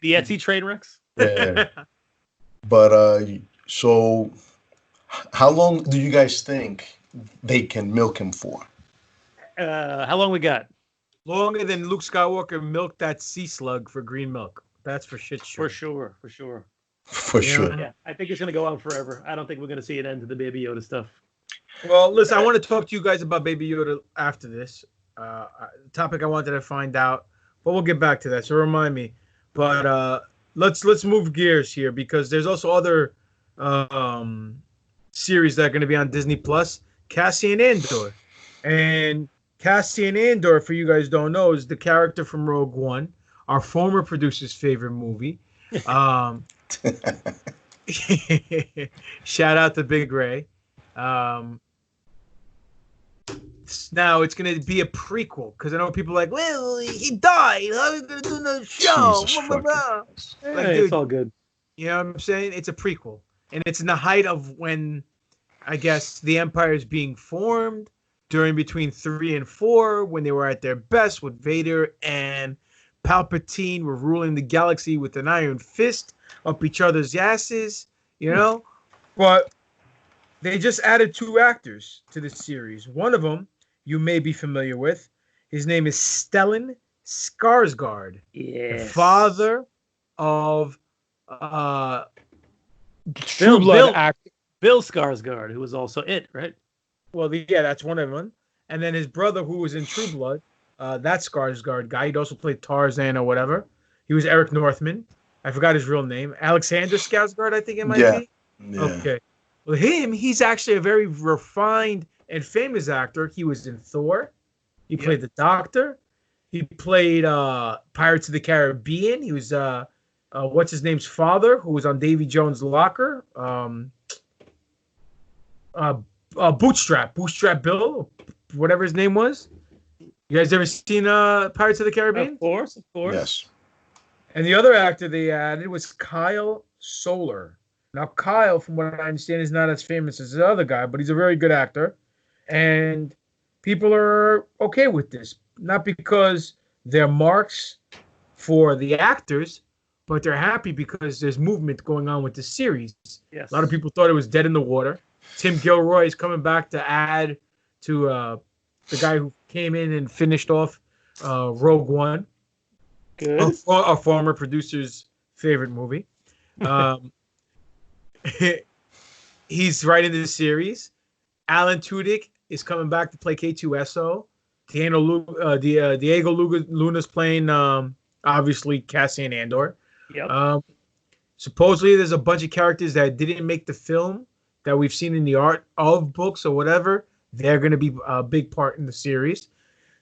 the Etsy train wrecks. Yeah. But so, how long do you guys think they can milk him for? How long we got? Longer than Luke Skywalker milked that sea slug for green milk. That's for shit sure. For sure. For sure. Yeah, I think it's going to go on forever. I don't think we're going to see an end to the Baby Yoda stuff. Well, listen, I want to talk to you guys about Baby Yoda after this topic. I wanted to find out, but we'll get back to that. So remind me. But let's move gears here because there's also other series that are going to be on Disney Plus. Cassian Andor, and Cassian Andor, for you guys don't know, is the character from Rogue One, our former producer's favorite movie. Shout out to Big Ray. Now it's going to be a prequel because I know people are like, well, he died. How are we going to do another show? Blah, blah, blah. Like, dude, it's all good. You know what I'm saying? It's a prequel. And it's in the height of when, I guess, the Empire is being formed during between 3 and 4 when they were at their best with Vader and Palpatine were ruling the galaxy with an iron fist up each other's asses, But they just added 2 actors to the series. One of them you may be familiar with. His name is Stellan Skarsgård, the father of True Blood actor Bill Skarsgård, who was also it, right? Well, yeah, that's one of them. And then his brother, who was in True Blood, that Skarsgård guy, he'd also played Tarzan or whatever. He was Eric Northman. I forgot his real name. Alexander Skarsgård, I think it might be. Yeah. Okay. Well, he's actually a very refined and famous actor. He was in Thor. He played the Doctor. He played Pirates of the Caribbean. He was what's his name's father, who was on Davy Jones' Locker. Bootstrap Bill, whatever his name was. You guys ever seen Pirates of the Caribbean? Of course. Yes. And the other actor they added was Kyle Soller. Now, Kyle, from what I understand, is not as famous as the other guy, but he's a very good actor. And people are okay with this. Not because they're marks for the actors, but they're happy because there's movement going on with the series. Yes. A lot of people thought it was dead in the water. Tim Gilroy is coming back to add to the guy who came in and finished off Rogue One. Good. A former producer's favorite movie. He's writing the series. Alan Tudyk is coming back to play K2SO. Diego Luna's playing, obviously, Cassian Andor. Yep. Supposedly, there's a bunch of characters that didn't make the film that we've seen in the art of books or whatever. They're going to be a big part in the series.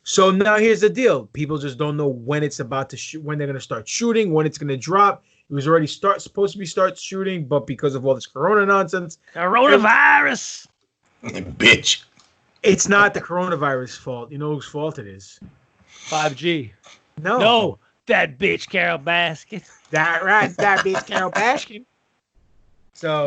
So now here's the deal. People just don't know when it's about to shoot, when they're going to start shooting, when it's going to drop. It was already supposed to start shooting, but because of all this corona nonsense. Coronavirus! Bitch. It's not the coronavirus fault. You know whose fault it is? 5G. No, that bitch Carol Baskin. That bitch Carol Baskin. So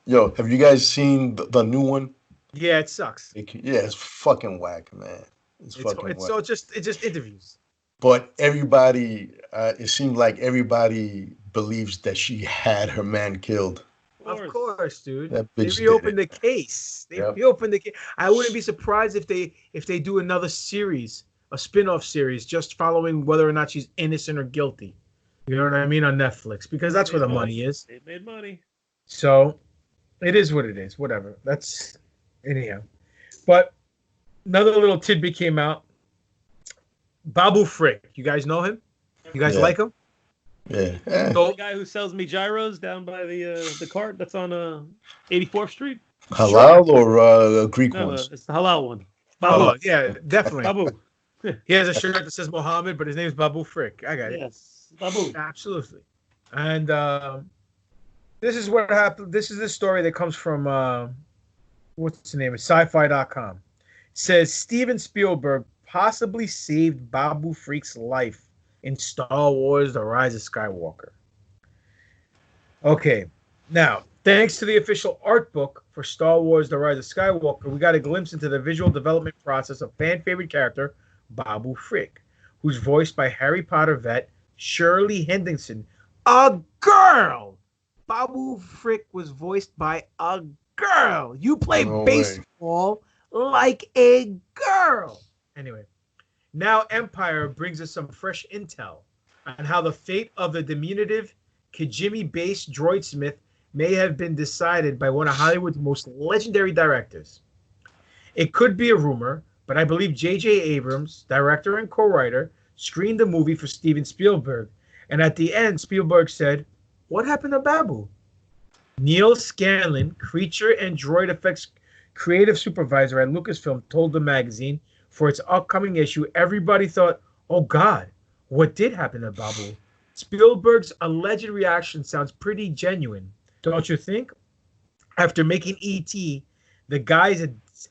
yo, have you guys seen the new one? Yeah, it sucks. It's fucking whack, man. It's fucking whack. So it's just interviews. But everybody, it seemed like everybody believes that she had her man killed. Of course, dude. That They bitch reopened the did it. case. They Yep. reopened the case. I wouldn't be surprised if they do another series, a spin-off series, just following whether or not she's innocent or guilty. You know what I mean? On Netflix, because that's where the money is. They made money. So it is what it is. Whatever. That's anyhow. But another little tidbit came out. Babu Frick. You guys know him? You guys like him? Yeah. The guy who sells me gyros down by the cart that's on 84th Street. Halal or Greek No, ones? it's the halal one. Oh, yeah, definitely. Babu. He has a shirt that says Mohammed, but his name is Babu Frick. I got it. Yes, Babu. Absolutely. And this is what happened. This is the story that comes from, what's the name? It's sci-fi.com. It says Steven Spielberg possibly saved Babu Frick's life in Star Wars The Rise of Skywalker. Okay. Now, thanks to the official art book for Star Wars The Rise of Skywalker, we got a glimpse into the visual development process of fan-favorite character Babu Frick, who's voiced by Harry Potter vet Shirley Henderson. A girl! Babu Frick was voiced by a girl. You play baseball like a girl. Anyway, now Empire brings us some fresh intel on how the fate of the diminutive Kijimi-based droidsmith may have been decided by one of Hollywood's most legendary directors. It could be a rumor, but I believe J.J. Abrams, director and co-writer, screened the movie for Steven Spielberg, and at the end, Spielberg said, "What happened to Babu?" Neil Scanlon, creature and droid effects creative supervisor at Lucasfilm, told the magazine for its upcoming issue, everybody thought, "Oh God, what did happen to Babu?" Spielberg's alleged reaction sounds pretty genuine, don't you think? After making E.T., the guy's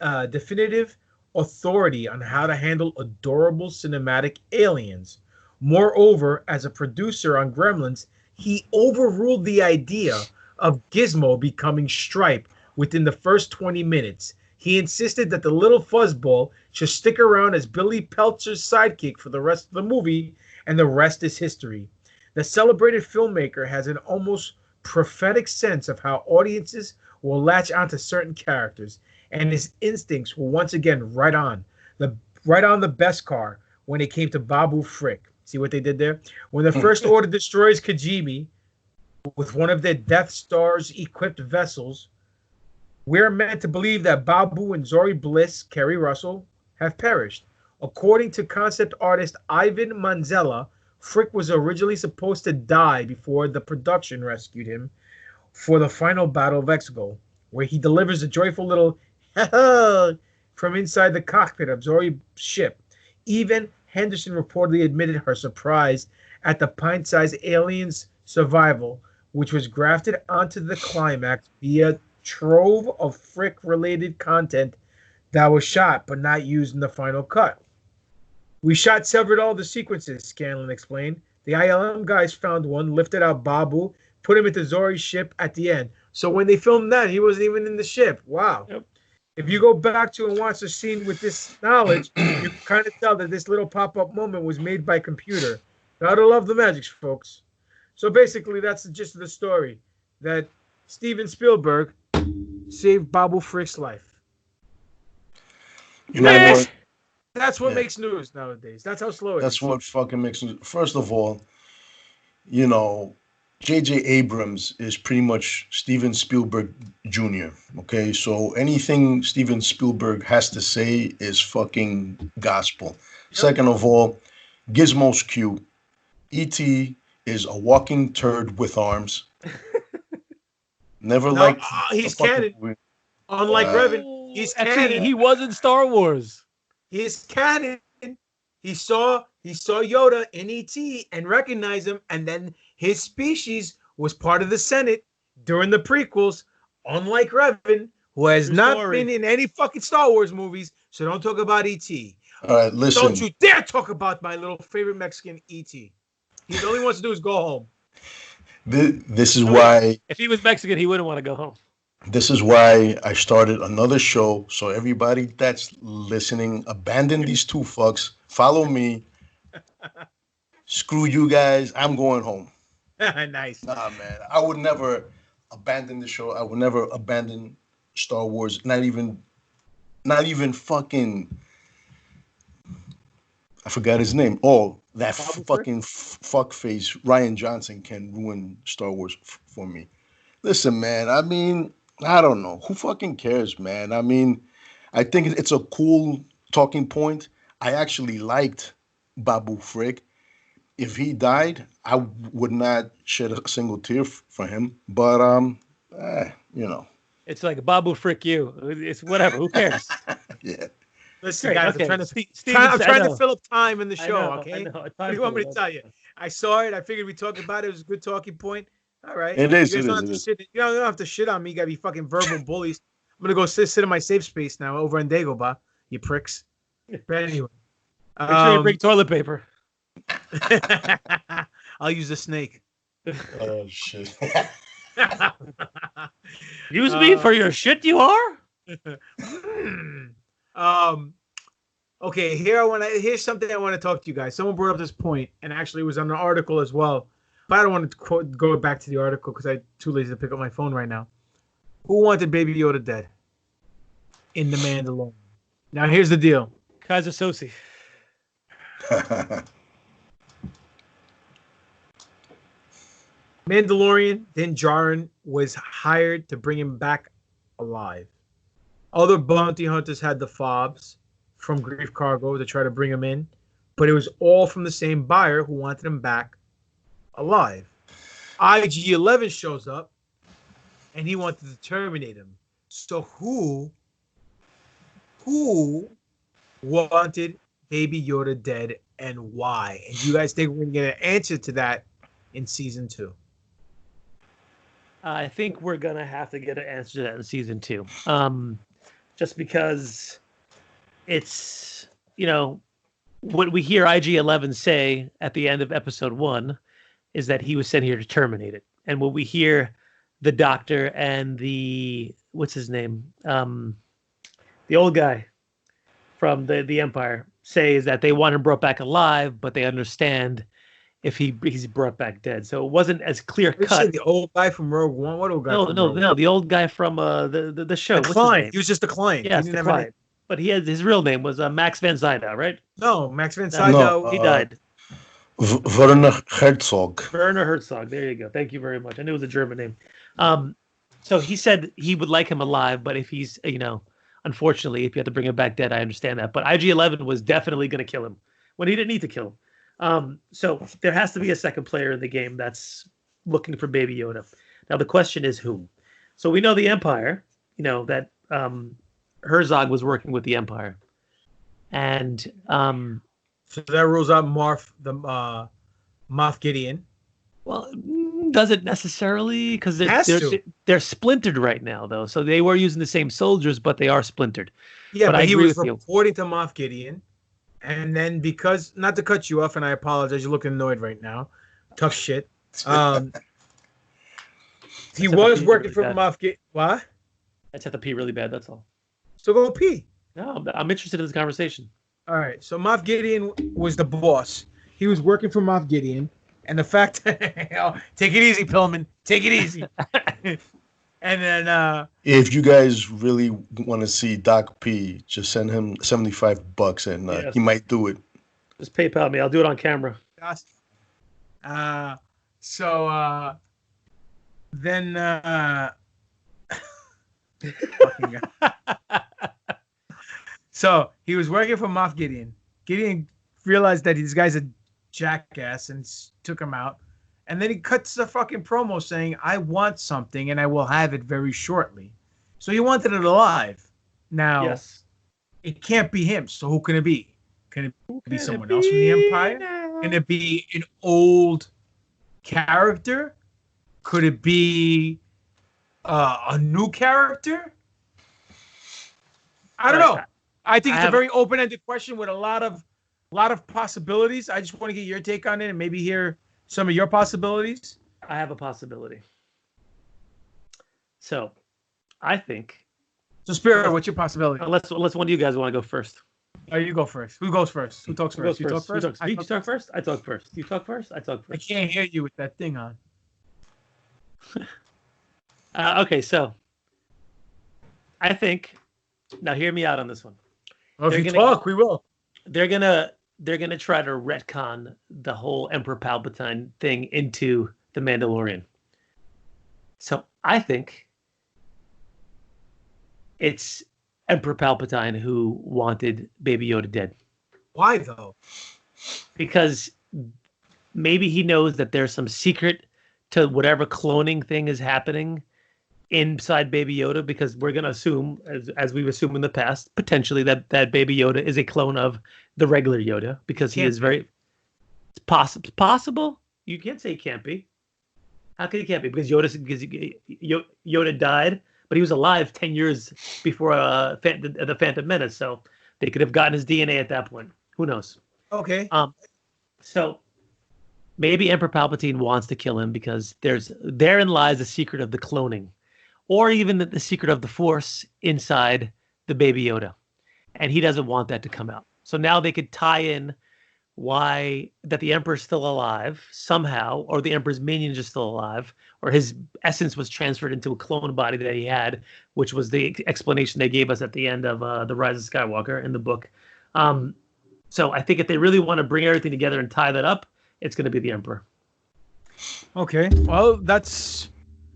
a definitive authority on how to handle adorable cinematic aliens. Moreover, as a producer on Gremlins, he overruled the idea of Gizmo becoming Stripe within the first 20 minutes. He insisted that the little fuzzball should stick around as Billy Peltzer's sidekick for the rest of the movie, and the rest is history. The celebrated filmmaker has an almost prophetic sense of how audiences will latch onto certain characters, and his instincts were once again right on the Beskar when it came to Babu Frick. See what they did there? When the First Order destroys Kijimi with one of their Death Stars equipped vessels, we're meant to believe that Babu and Zori Bliss, Kerry Russell, have perished. According to concept artist Ivan Manzella, Frick was originally supposed to die before the production rescued him for the final battle of Exegol. where he delivers a joyful little from inside the cockpit of Zori's ship. Even Henderson reportedly admitted her surprise at the pint-sized alien's survival, which was grafted onto the climax via trove of Frick-related content that was shot but not used in the final cut. We shot several of the sequences, Scanlon explained. The ILM guys found one, lifted out Babu, put him into Zori's ship at the end. So when they filmed that, he wasn't even in the ship. Wow. Yep. If you go back to and watch the scene with this knowledge, you can kind of tell that this little pop-up moment was made by computer. Gotta love the magic, folks. So basically, that's the gist of the story. That Steven Spielberg saved Babu Frick's life. You know what? That's what makes news nowadays. That's how slow it is. That's what fucking makes news. First of all, you know, J.J. Abrams is pretty much Steven Spielberg Jr., okay? So anything Steven Spielberg has to say is fucking gospel. Yep. Second of all, Gizmo's cute. E.T. is a walking turd with arms. Never liked... he's canon. Unlike Revan, he's canon. He was in Star Wars. He's canon. He saw Yoda in E.T. and recognized him, and then his species was part of the Senate during the prequels, unlike Revan, who has not been in any fucking Star Wars movies, so don't talk about E.T. All right, listen. Don't you dare talk about my little favorite Mexican E.T. He's the only wants to do is go home. This is why... If he was Mexican, he wouldn't want to go home. This is why I started another show, so everybody that's listening, abandon these two fucks, follow me. Screw you guys, I'm going home. Nice. Nah, man. I would never abandon the show. I would never abandon Star Wars. Not even fucking... I forgot his name. Oh, that fucking fuckface Ryan Johnson can ruin Star Wars for me. Listen, man, I mean, I don't know. Who fucking cares, man? I mean, I think it's a cool talking point. I actually liked Babu Frick. If he died, I would not shed a single tear for him. But you know, it's like Babu Frick you. It's whatever. Who cares? Yeah. Listen, guys, okay. I'm trying to fill up time in the show. Okay. What do you want me to tell you? I saw it. I figured we talk about it. It was a good talking point. All right. It is. You don't have to shit on me. You gotta be fucking verbal bullies. I'm gonna go sit in my safe space now over in Dagobah, you pricks. But anyway. Make sure you bring toilet paper. I'll use a snake. Oh shit. Use me for your shit, you are? Okay, here's something I want to talk to you guys. Someone brought up this point, and actually it was on an article as well. But I don't want to go back to the article because I'm too lazy to pick up my phone right now. Who wanted Baby Yoda dead in The Mandalorian? Now here's the deal. Kaiser Sosi. Mandalorian, Din Djarin was hired to bring him back alive. Other bounty hunters had the fobs from Grief Cargo to try to bring him in, but it was all from the same buyer who wanted him back alive. IG-11 shows up, and he wanted to terminate him. So who wanted Baby Yoda dead and why? And you guys think we're going to get an answer to that in season 2? I think we're going to have to get an answer to that in season 2. Just because it's, you know, what we hear IG-11 say at the end of episode 1 is that he was sent here to terminate it. And what we hear the doctor and the, what's his name? The old guy from the Empire say is that they want him brought back alive, but they understand if he's brought back dead. So it wasn't as clear cut. The old guy from Rogue One? What old guy? No, the old guy from the show. The client. He was just a client. Yeah, the client. But his real name was Max von Sydow, right? No, Max von Sydow. He died. Werner Herzog. Werner Herzog. There you go. Thank you very much. I knew it was a German name. So he said he would like him alive, but if he's, you know, unfortunately, if you have to bring him back dead, I understand that. But IG-11 was definitely going to kill him when he didn't need to kill him. So there has to be a second player in the game that's looking for Baby Yoda. Now the question is who? So we know the Empire that Herzog was working with the Empire, and So that rules out Moff Gideon. well, does it necessarily? Because Has to. they're splintered right now, though. So they were using the same soldiers, but they are splintered. Yeah, but I he agree was with you. reporting to Moff Gideon, and then because not to cut you off, and I apologize, you're looking annoyed right now. Tough shit. He was working for Moff Gideon. What? I just have to pee really bad. That's all. So go pee. No, I'm interested in this conversation. All right. So Moff Gideon was the boss. He was working for Moff Gideon, and the fact take it easy, Pillman. Take it easy. And then if you guys really want to see Doc P, just send him $75 and he might do it. Just PayPal me. I'll do it on camera. Then so he was working for Moff Gideon. Gideon realized that this guy's a jackass and took him out. And then he cuts the fucking promo saying, I want something and I will have it very shortly. So he wanted it alive. Now, yes. It can't be him. So who can it be? Can it be someone else from the Empire? Can it be an old character? Could it be a new character? I don't know. I think it's a very open-ended question with a lot of possibilities. I just want to get your take on it and maybe hear some of your possibilities. I have a possibility. So, I think. So, Spirit, what's your possibility? Let's one of you guys want to go first. Oh, you go first. Who goes first? Who talks first? You talk first? You talk first? I talk first. You talk first? I talk first. I can't hear you with that thing on. Okay, so I think now hear me out on this one. Well, if you talk, we will. They're gonna try to retcon the whole Emperor Palpatine thing into the Mandalorian. So I think it's Emperor Palpatine who wanted Baby Yoda dead. Why though? Because maybe he knows that there's some secret to whatever cloning thing is happening inside Baby Yoda, because we're going to assume, as we've assumed in the past, potentially that Baby Yoda is a clone of the regular Yoda, because he is very... It's possible? You can't say it can't be. How can it can't be? Because Yoda died, but he was alive 10 years before the Phantom Menace, so they could have gotten his DNA at that point. Who knows? Okay. So maybe Emperor Palpatine wants to kill him because therein lies the secret of the cloning, or even the secret of the Force inside the Baby Yoda, and he doesn't want that to come out. So now they could tie in why that the Emperor's still alive somehow, or the Emperor's minions are still alive, or his essence was transferred into a clone body that he had, which was the explanation they gave us at the end of The Rise of Skywalker in the book. So I think if they really want to bring everything together and tie that up, it's going to be the Emperor. Okay. Well, that's...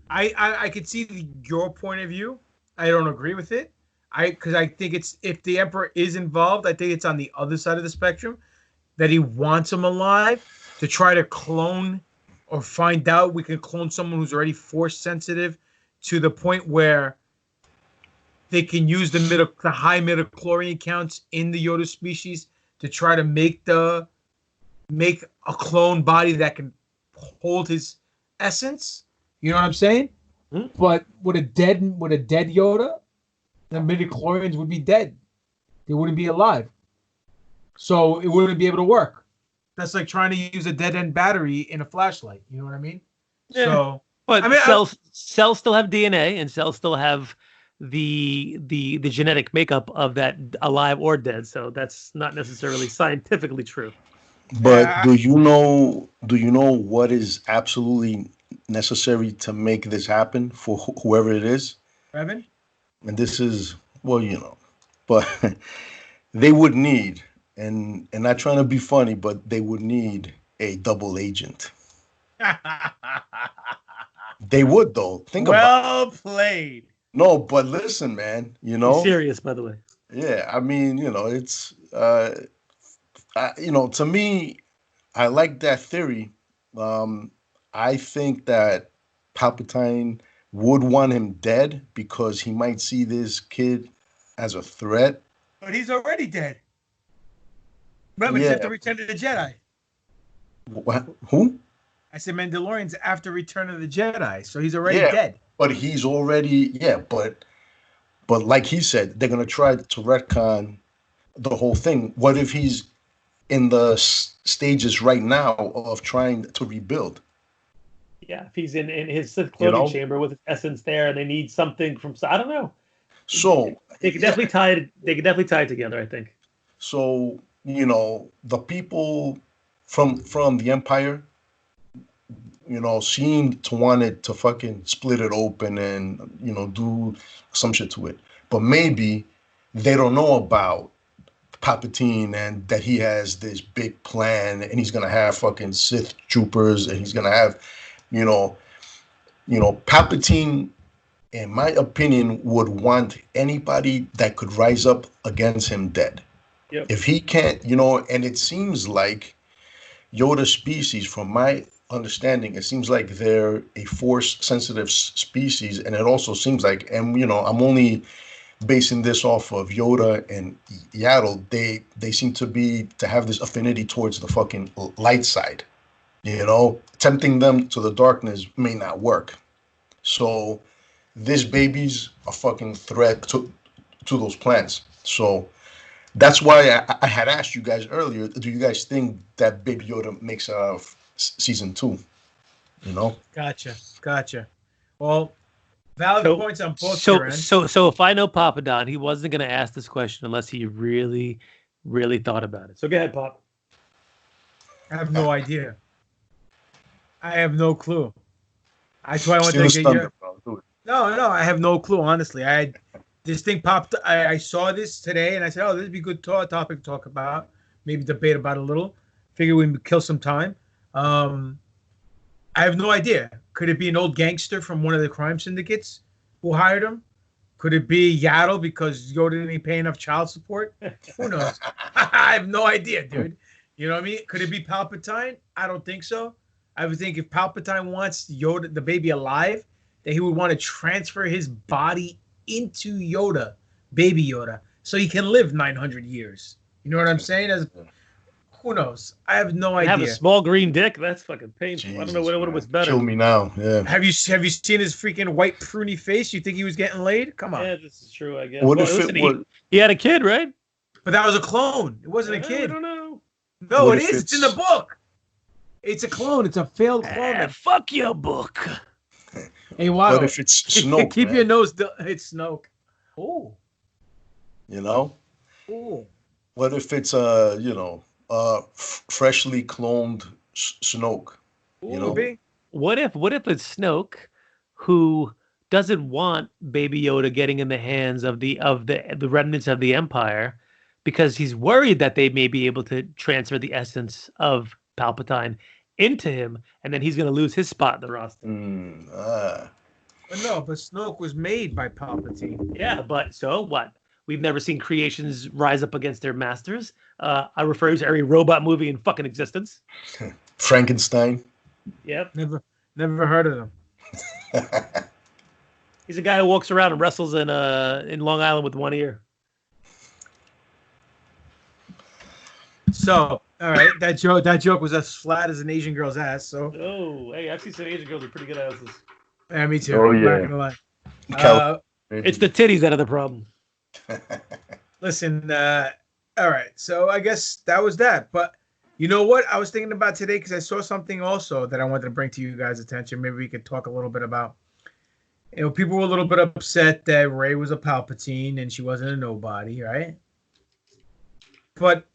I could see your point of view. I don't agree with it. Because I think it's... If the Emperor is involved, I think it's on the other side of the spectrum, that he wants him alive to try to clone or find out we can clone someone who's already Force sensitive to the point where they can use the high midichlorian counts in the Yoda species to try to make a clone body that can hold his essence. You know what I'm saying? Mm-hmm. But with a dead Yoda, the midichlorians would be dead. They wouldn't be alive. So it wouldn't be able to work. That's like trying to use a dead end battery in a flashlight. You know what I mean? Yeah. So, but cells still have DNA, and cells still have the genetic makeup of that alive or dead. So that's not necessarily scientifically true. But do you know what is absolutely necessary to make this happen for whoever it is? Evan? And this is, but they would need, and not trying to be funny, but they would need a double agent. They would, though. Think about it. Well played. No, but listen, man, He's serious, by the way. Yeah, I mean, it's to me, I like that theory. I think that Palpatine would want him dead because he might see this kid as a threat. But he's already dead. Remember, Yeah. it's after Return of the Jedi. What? Who? I said Mandalorian's after Return of the Jedi, so he's already dead. But he's already but like he said, they're gonna try to retcon the whole thing. What if he's in the stages right now of trying to rebuild? Yeah, if he's in his Sith cloning chamber with his essence there, and they need something from, I don't know. So they could definitely tie it. They could definitely tie it together, I think. So the people from the Empire, seem to want it to fucking split it open and do some shit to it. But maybe they don't know about Palpatine and that he has this big plan and he's gonna have fucking Sith troopers and he's gonna have, Palpatine, in my opinion, would want anybody that could rise up against him dead. Yep. If he can't, and it seems like Yoda species, from my understanding, it seems like they're a force-sensitive species, and it also seems like, and I'm only basing this off of Yoda and Yaddle, they seem to have this affinity towards the fucking light side. Tempting them to the darkness may not work. So this baby's a fucking threat to those plans. So that's why I had asked you guys earlier, do you guys think that Baby Yoda makes it out of season 2? Gotcha. Well, valid points on both. So if I know Papa Don, he wasn't going to ask this question unless he really, really thought about it. So go ahead, Pop. I have no idea. I have no clue. That's why I want to get your... No, I have no clue, honestly. This thing popped. I saw this today, and I said, "Oh, this would be a good topic to talk about. Maybe debate about a little. Figure we kill some time." I have no idea. Could it be an old gangster from one of the crime syndicates who hired him? Could it be Yaddle because Yoda didn't pay enough child support? Who knows? I have no idea, dude. You know what I mean? Could it be Palpatine? I don't think so. I would think if Palpatine wants Yoda, the baby, alive, that he would want to transfer his body into Yoda, Baby Yoda, so he can live 900 years. You know what I'm saying? Who knows? I have no idea. Have a small green dick? That's fucking painful. Jesus, I don't know what was better. Kill me now. Yeah. Have you seen his freaking white pruny face? You think he was getting laid? Come on. Yeah, this is true, I guess. What if he had a kid, right? But that was a clone. It wasn't a kid. I don't know. No, it is. It's in the book. It's a clone. It's a failed clone. Fuck your book. Hey, wow. What if it's Snoke? Keep your nose. It's Snoke. Oh. Oh. What if it's freshly cloned Snoke? What if it's Snoke, who doesn't want Baby Yoda getting in the hands of the remnants of the Empire, because he's worried that they may be able to transfer the essence of Palpatine into him, and then he's going to lose his spot in the roster. But no, but Snoke was made by Palpatine. Yeah, but so what? We've never seen creations rise up against their masters. I refer to every robot movie in fucking existence. Frankenstein. Yep. Never heard of them. He's a guy who walks around and wrestles in Long Island with one ear. So, all right, that joke was as flat as an Asian girl's ass. So. Oh, hey, I've seen some Asian girls with pretty good asses. Yeah, me too. Oh, I'm yeah. not gonna lie. It's the titties that are the problem. Listen, all right. So I guess that was that. But you know what I was thinking about today, because I saw something also that I wanted to bring to you guys' attention. Maybe we could talk a little bit about. People were a little bit upset that Rey was a Palpatine and she wasn't a nobody, right? But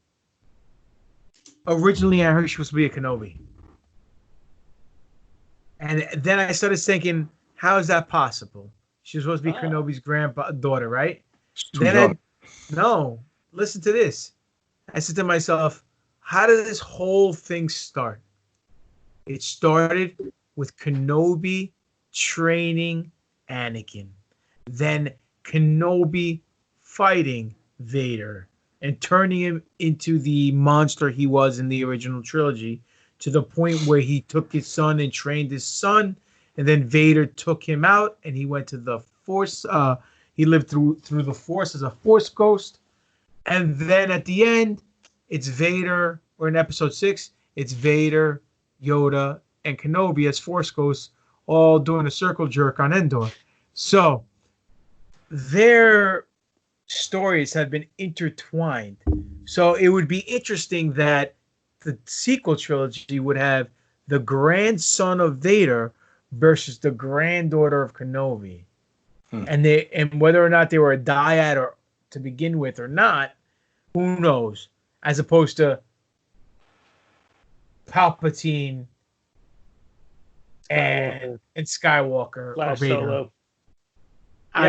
originally I heard she was supposed to be a Kenobi. And then I started thinking, how is that possible? She was supposed to be Kenobi's granddaughter, right? No, listen to this. I said to myself, how did this whole thing start? It started with Kenobi training Anakin. Then Kenobi fighting Vader and turning him into the monster he was in the original trilogy, to the point where he took his son and trained his son and then Vader took him out, and he went to the Force. He lived through the Force as a Force ghost, and then at the end, it's Vader, or in Episode 6, it's Vader, Yoda, and Kenobi as Force ghosts, all doing a circle jerk on Endor. So their stories have been intertwined. So it would be interesting that the sequel trilogy would have the grandson of Vader versus the granddaughter of Kenobi. And whether or not they were a dyad or to begin with or not, who knows? As opposed to Palpatine and Skywalker or Vader.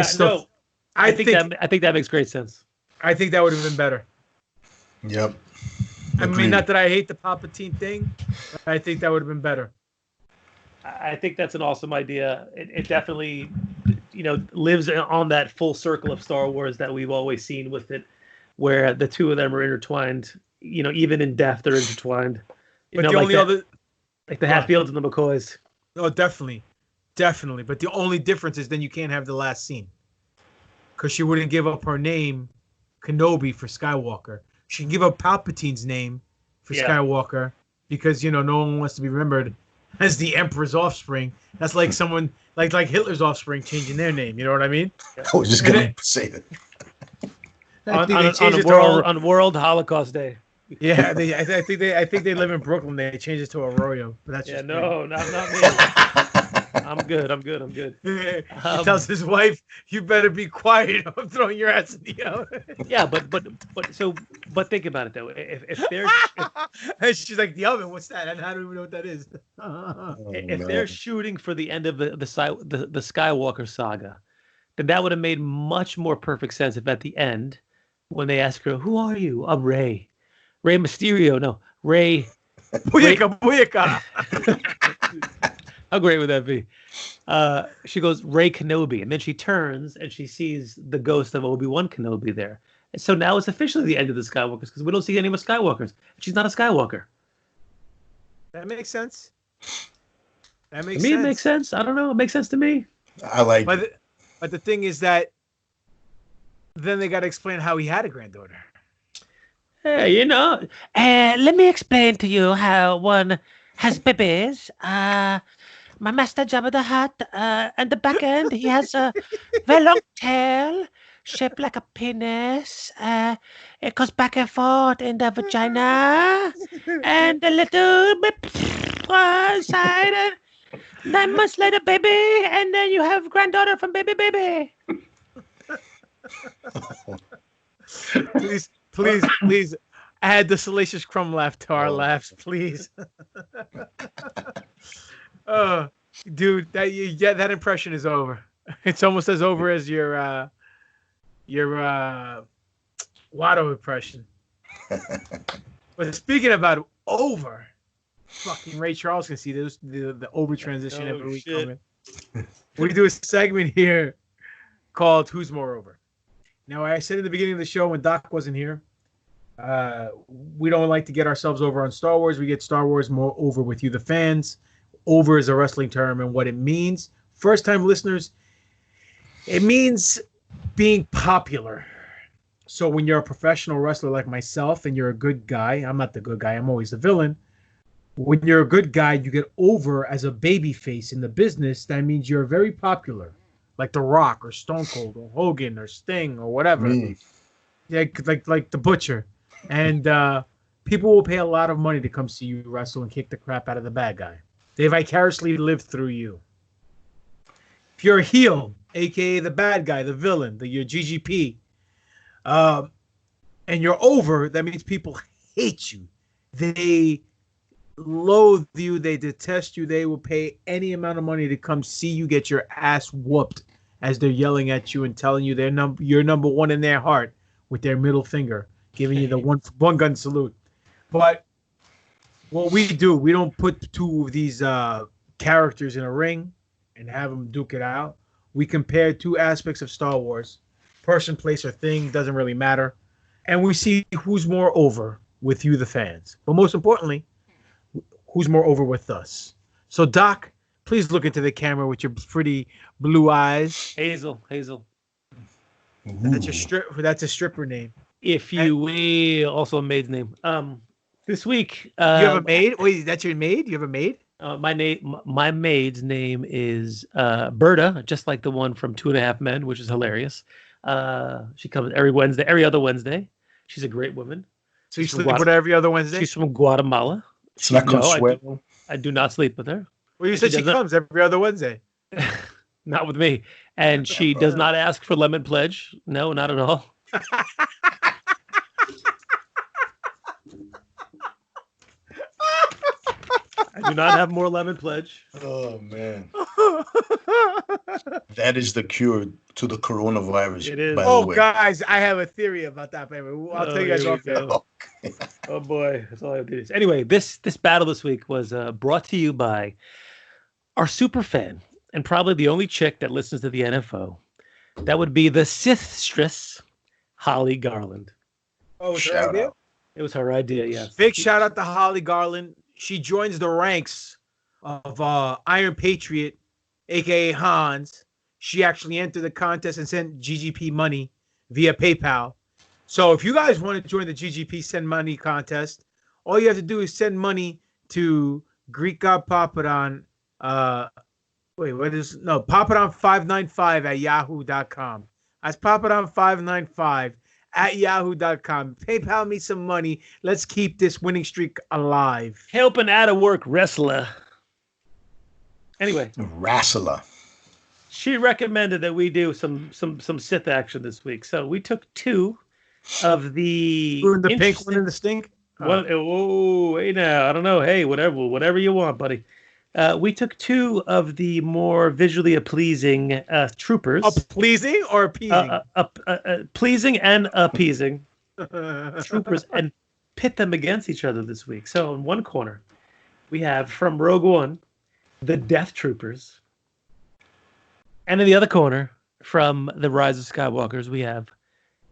Solo. I think that makes great sense. I think that would have been better. Yep. I mean, not that I hate the Palpatine thing, but I think that would have been better. I think that's an awesome idea. It definitely, lives on that full circle of Star Wars that we've always seen with it, where the two of them are intertwined. Even in death, they're intertwined. But the only other, like the Hatfields and the McCoys. Oh, definitely. But the only difference is then you can't have the last scene, because she wouldn't give up her name, Kenobi, for Skywalker. She can give up Palpatine's name for Skywalker, because no one wants to be remembered as the Emperor's offspring. That's like someone like Hitler's offspring changing their name. You know what I mean? I was just gonna say that. on World Holocaust Day. Yeah, I think they live in Brooklyn. They changed it to Arroyo, but that's just not me. I'm good. He tells his wife, "You better be quiet. I'm throwing your ass in the oven." Yeah, but think about it though. If they're she's like, the oven. What's that? And I don't even know what that is. If they're shooting for the end of the Skywalker saga, then that would have made much more perfect sense if at the end, when they ask her, "Who are you?" I'm Rey Mysterio. No, Rey. Booyaka. How great would that be? She goes, Rey Kenobi. And then she turns and she sees the ghost of Obi-Wan Kenobi there. And so now it's officially the end of the Skywalkers, because we don't see any more Skywalkers. She's not a Skywalker. That makes sense. It makes sense. I don't know. It makes sense to me. I like it. But the thing is that then they got to explain how he had a granddaughter. Hey, let me explain to you how one has babies. My master Jabba the Hutt, and the back end, he has a very long tail shaped like a penis. It goes back and forth in the vagina, and a little bit inside, and 9 months later, baby, and then you have granddaughter from baby. Please. Add the Salacious Crumb laugh to our laughs, please. Dude, that impression is over. It's almost as over as your Watto impression. But speaking about over, fucking Ray Charles can see the over transition every week coming. We do a segment here called "Who's More Over." Now, I said in the beginning of the show when Doc wasn't here, we don't like to get ourselves over on Star Wars. We get Star Wars more over with you, the fans. Over is a wrestling term, and what it means, first-time listeners, it means being popular. So when you're a professional wrestler like myself and you're a good guy, I'm not the good guy, I'm always the villain. When you're a good guy, you get over as a baby face in the business. That means you're very popular, like The Rock or Stone Cold or Hogan or Sting or whatever. Yeah, like the Butcher. And people will pay a lot of money to come see you wrestle and kick the crap out of the bad guy. They vicariously live through you. If you're a heel, a.k.a. the bad guy, the villain, your GGP, and you're over, that means people hate you. They loathe you. They detest you. They will pay any amount of money to come see you get your ass whooped as they're yelling at you and telling you you're number one in their heart with their middle finger, giving you the one gun salute. But what we do, we don't put two of these characters in a ring and have them duke it out. We compare two aspects of Star Wars. Person, place, or thing, doesn't really matter. And we see who's more over with you, the fans. But most importantly, who's more over with us. So, Doc, Please look into the camera with your pretty blue eyes. Hazel. That's a stripper name. If you will, also a maid's name. This week, You have a maid? Wait, that's your maid? You have a maid? my maid's name is Berta, just like the one from 2.5 Men, which is hilarious. She comes every other Wednesday. She's a great woman. So you sleep with her every other Wednesday? She's from Guatemala. It's not Consuelo. I do not sleep with her. Well, you said she comes every other Wednesday. Not with me. And she does not ask for lemon pledge. No, not at all. I do not have more lemon pledge. Oh, man. That is the cure to the coronavirus. It is. By the way. Guys, I have a theory about that, baby. I'll tell you guys off there. Oh, boy. That's all I have to do. Anyway, this battle this week was brought to you by our super fan and probably the only chick that listens to the NFO. That would be the Sithstress, Holly Garland. Oh, was her idea? It was her idea, yes. Big shout out to Holly Garland. She joins the ranks of Iron Patriot, a.k.a. Hans. She actually entered the contest and sent GGP money via PayPal. So if you guys want to join the GGP Send Money contest, all you have to do is send money to Greek God Papadon. Papadon595 at yahoo.com. That's Papadon595 at yahoo.com. PayPal me some money. Let's keep this winning streak alive. Help an out-of-work wrestler. Anyway. Wrestler. She recommended that we do some Sith action this week. So we took 2 of the... The pink one and the stink? Oh, hey now. I don't know. Hey, whatever you want, buddy. We took 2 of the more visually pleasing troopers. Pleasing or appeasing? Pleasing and appeasing troopers and pit them against each other this week. So in one corner, we have from Rogue One, the Death Troopers. And in the other corner, from The Rise of Skywalkers, we have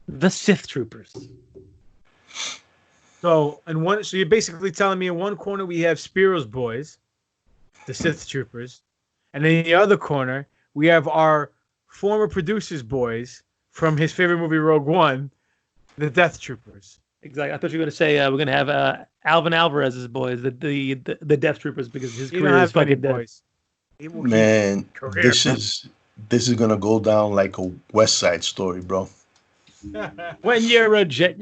the Sith Troopers. So you're basically telling me in one corner we have Spiro's boys, the Sith Troopers, and in the other corner we have our former producer's boys from his favorite movie Rogue One, the Death Troopers. Exactly. I thought you were going to say we're going to have Alvin Alvarez's boys, the Death Troopers, because his career is fucking dead. Man, this is going to go down like a West Side Story, bro. When you're a jet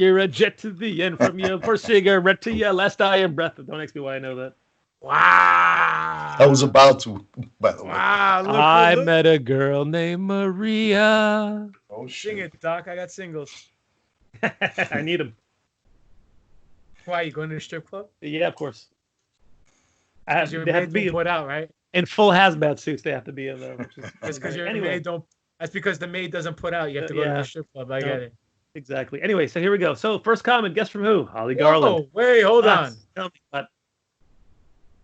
to the end, from your first cigarette to your last dying breath. Don't ask me why I know that. Wow. I was about to, by the way. Wow. I met a girl named Maria. Oh, sing it, Doc. I got singles. I need them. Why, you going to the strip club? Yeah, of course. They have to be put out, right? In full hazmat suits, they have to be in there. That's because That's because the maid doesn't put out. You have to go to the strip club. I get it. Exactly. Anyway, so here we go. So first comment, guess from who? Holly Garland. Oh, wait, hold on. Tell me what.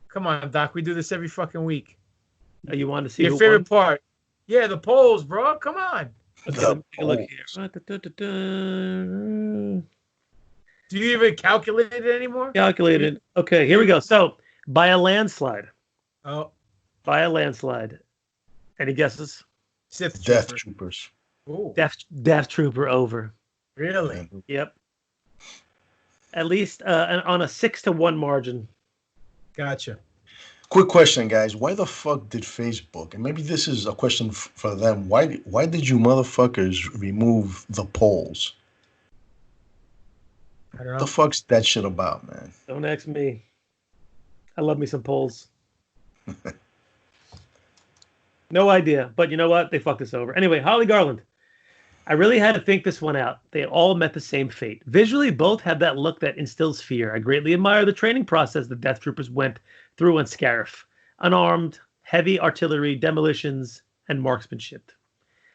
Come on, Doc. We do this every fucking week. Oh, you want to see your favorite part? Yeah, the polls, bro. Come on. Okay, let me take a look here. Do you even calculate it anymore? Calculated. Okay, here we go. So by a landslide. Oh. By a landslide. Any guesses? Sith Death Troopers. Ooh. Death Trooper over. Really? Yep. At least on a 6-1 margin. Gotcha. Quick question, guys. Why the fuck did Facebook, and maybe this is a question for them, why did you motherfuckers remove the polls? I don't know. What the fuck's that shit about, man? Don't ask me. I love me some polls. No idea. But you know what? They fucked us over. Anyway, Holly Garland. I really had to think this one out. They all met the same fate. Visually, both have that look that instills fear. I greatly admire the training process the Death Troopers went through on Scarif. Unarmed, heavy artillery, demolitions, and marksmanship.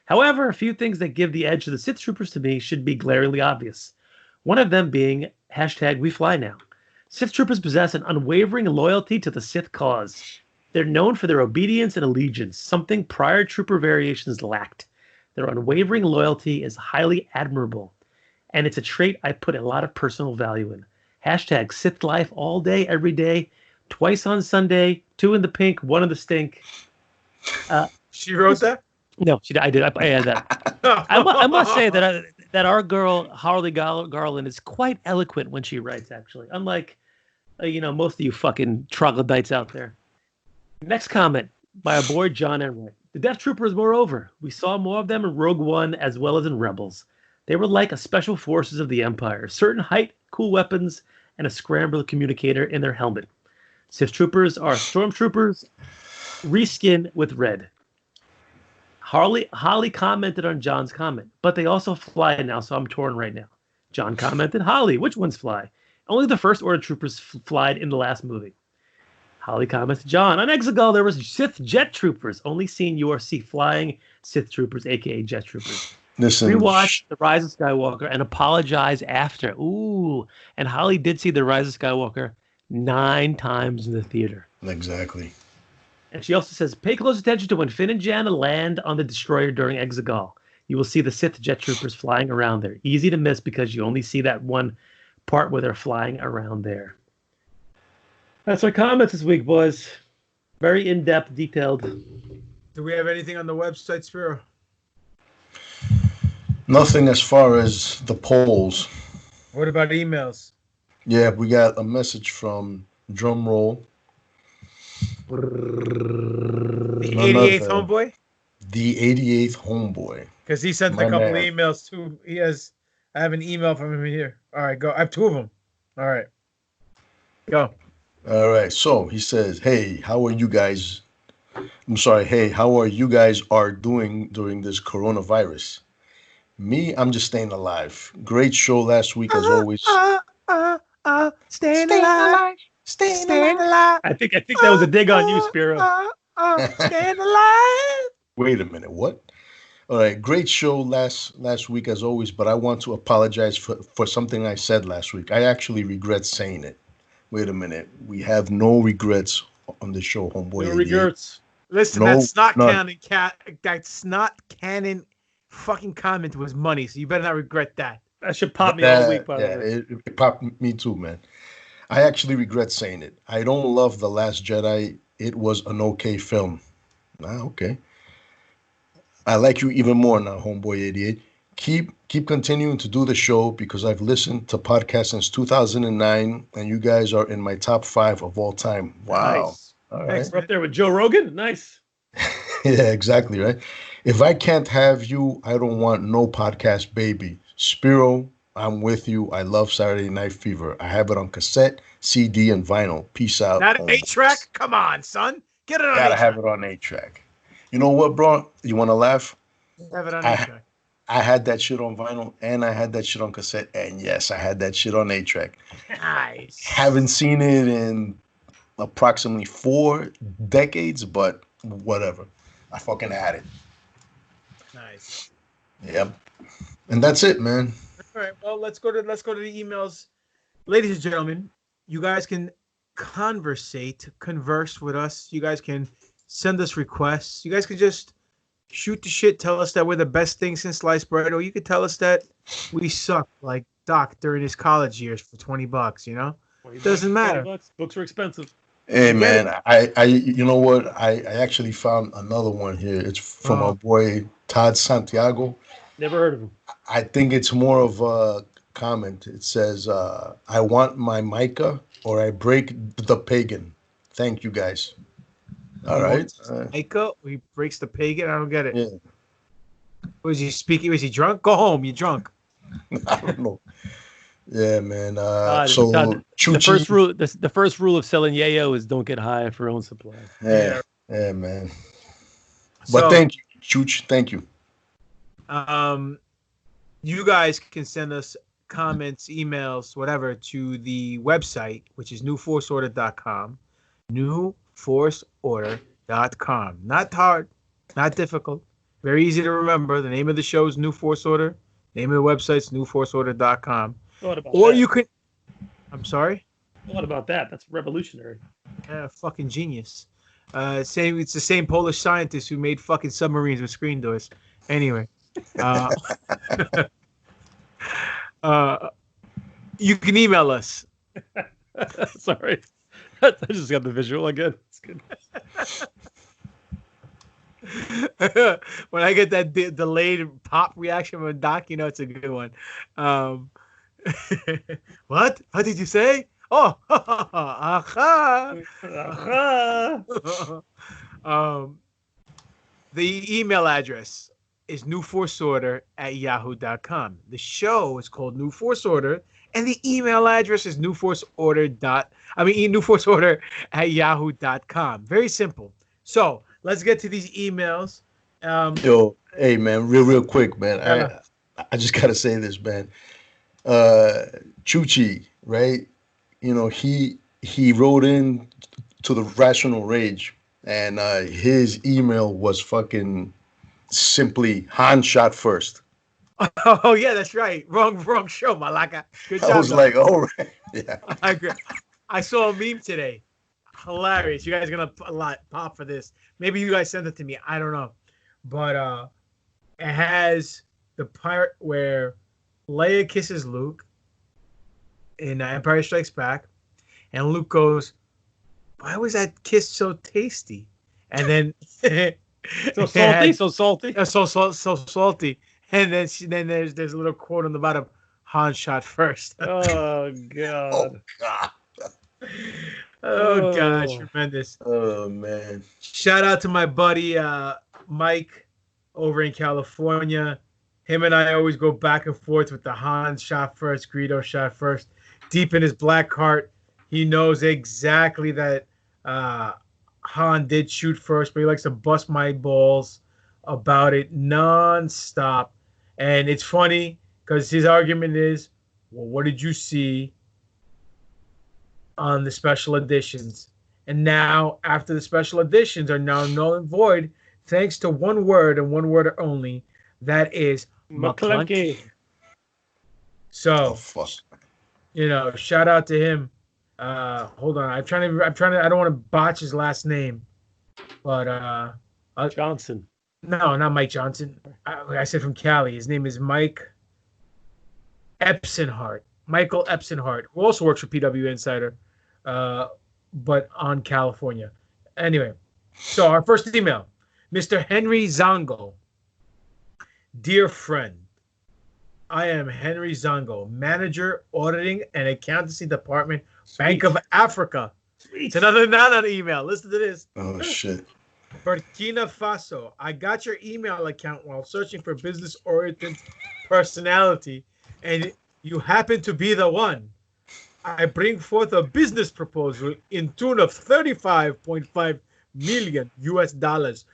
However, a few things that give the edge to the Sith Troopers to me should be glaringly obvious. One of them being #WeFlyNow. Sith Troopers possess an unwavering loyalty to the Sith cause. They're known for their obedience and allegiance, something prior trooper variations lacked. Their unwavering loyalty is highly admirable, and it's a trait I put a lot of personal value in. #Sith life all day, every day, twice on Sunday, 2 in the pink, 1 in the stink. She wrote that? No, I did. I had that. I must say that our girl Harley Garland is quite eloquent when she writes. Actually, unlike most of you fucking troglodytes out there. Next comment by our boy John Enright. The Death Troopers, moreover, we saw more of them in Rogue One as well as in Rebels. They were like a special forces of the Empire, certain height, cool weapons, and a scrambler communicator in their helmet. Sith Troopers are stormtroopers, reskin with red. Holly commented on John's comment, but they also fly now, so I'm torn right now. John commented, Holly, which ones fly? Only the First Order troopers flied in the last movie. Holly comments, John, on Exegol there was Sith jet troopers. Only seen URC flying Sith troopers, aka jet troopers. Listen, rewatch The Rise of Skywalker and apologize after. Ooh, and Holly did see The Rise of Skywalker 9 times in the theater. Exactly. And she also says, pay close attention to when Finn and Janna land on the destroyer during Exegol. You will see the Sith jet troopers flying around there. Easy to miss because you only see that one part where they're flying around there. That's our comments this week, boys. Very in-depth, detailed. Do we have anything on the website, Spiro? Nothing as far as the polls. What about emails? Yeah, we got a message from Drumroll. The 88th homeboy? The 88th homeboy. Because he sent a couple of emails too. I have an email from him here. All right, go. I have 2 of them. All right. Go. All right. So he says, hey, how are you guys? Hey, how are you guys doing during this coronavirus? Me, I'm just staying alive. Great show last week as always. Staying alive. Staying alive. I think that was a dig on you, Spiro. Staying alive. Wait a minute, what? All right, great show last week as always, but I want to apologize for something I said last week. I actually regret saying it. Wait a minute. We have no regrets on the show, homeboy. No regrets. Listen, that's not canon. That's not canon. Fucking comment was money, so you better not regret that. That should pop me all week, by the way. It popped me too, man. I actually regret saying it. I don't love The Last Jedi. It was an okay film. Okay. I like you even more now, homeboy 88. Keep continuing to do the show because I've listened to podcasts since 2009, and you guys are in my top 5 of all time. Wow. Nice. All right. We're up there with Joe Rogan. Nice. Yeah, exactly, right? If I can't have you, I don't want no podcast, baby. Spiro, I'm with you. I love Saturday Night Fever. I have it on cassette, CD, and vinyl. Peace out. Not an 8-track? Come on, son. Get it on 8-track. Gotta have it on 8-track. You know what, bro? You want to laugh? Have it on 8-track. I had that shit on vinyl, and I had that shit on cassette, and yes, I had that shit on 8-track. Nice. Haven't seen it in approximately 4 decades, but whatever. I fucking had it. Nice. Yep. And that's it, man. All right. Well, let's go to the emails. Ladies and gentlemen, you guys can converse with us. You guys can send us requests. You guys can just shoot the shit, tell us that we're the best thing since sliced bread, or you could tell us that we suck like Doc during his college years for $20, you know? It doesn't matter. Books are expensive. Hey man, I you know what? I actually found another one here. It's from our boy Todd Santiago. Never heard of him. I think it's more of a comment. It says, I want my Micah or I break the pagan. Thank you guys. All right. Micah, he breaks the pagan. I don't get it. Yeah. Was he speaking? Was he drunk? Go home. You're drunk. I don't know. Yeah, man. The first rule of selling yayo is don't get high for own supply. Yeah, man. But thank you, Chooch. Thank you. You guys can send us comments, emails, whatever, to the website, which is newforceorder.com. Newforceorder.com. Not hard, not difficult. Very easy to remember. The name of the show is New Force Order. Name of the website is newforceorder.com. You could. I'm sorry? What about that? That's revolutionary. Yeah, fucking genius. It's the same Polish scientist who made fucking submarines with screen doors. Anyway. You can email us. Sorry. I just got the visual again. It's good. When I get that delayed pop reaction from Doc, you know it's a good one. What? What did you say? Oh, aha. The email address is newforceorder@yahoo.com. The show is called New Force Order, and the email address is newforceorder@yahoo.com. Very simple. So let's get to these emails. Yo, hey man, real quick, man. I just gotta say this, man. Chuchi, right? You know, he wrote in to the Rational Rage, and his email was fucking simply Han shot first. Oh yeah, that's right. Wrong show, Malaka. Good job. I was like, all right, yeah. I agree. I saw a meme today. Hilarious. You guys are gonna pop for this. Maybe you guys sent it to me. I don't know, but it has the part where Leia kisses Luke in Empire Strikes Back, and Luke goes, "Why was that kiss so tasty?" And then so salty. so salty. And then there's a little quote on the bottom: "Han shot first." Oh god. Oh god, tremendous. Oh man. Shout out to my buddy Mike over in California. Him and I always go back and forth with the Han shot first, Greedo shot first. Deep in his black heart, he knows exactly that Han did shoot first, but he likes to bust my balls about it nonstop. And it's funny because his argument is, well, what did you see on the special editions? And now, after the special editions are now null and void, thanks to one word and one word only, that is McClunky. So, you know, shout out to him. Hold on, I'm trying to. I don't want to botch his last name, but Johnson. No, not Mike Johnson. I said from Cali. His name is Mike Epsenhart. Michael Epsenhart, who also works for PW Insider, but on California. Anyway, so our first email, Mr. Henry Zongo. Dear friend, I am Henry Zongo, manager, auditing, and accountancy department, Bank of Africa. It's another email. Listen to this. Oh, shit. Burkina Faso. I got your email account while searching for business-oriented personality, and you happen to be the one. I bring forth a business proposal in tune of $35.5 million US dollars.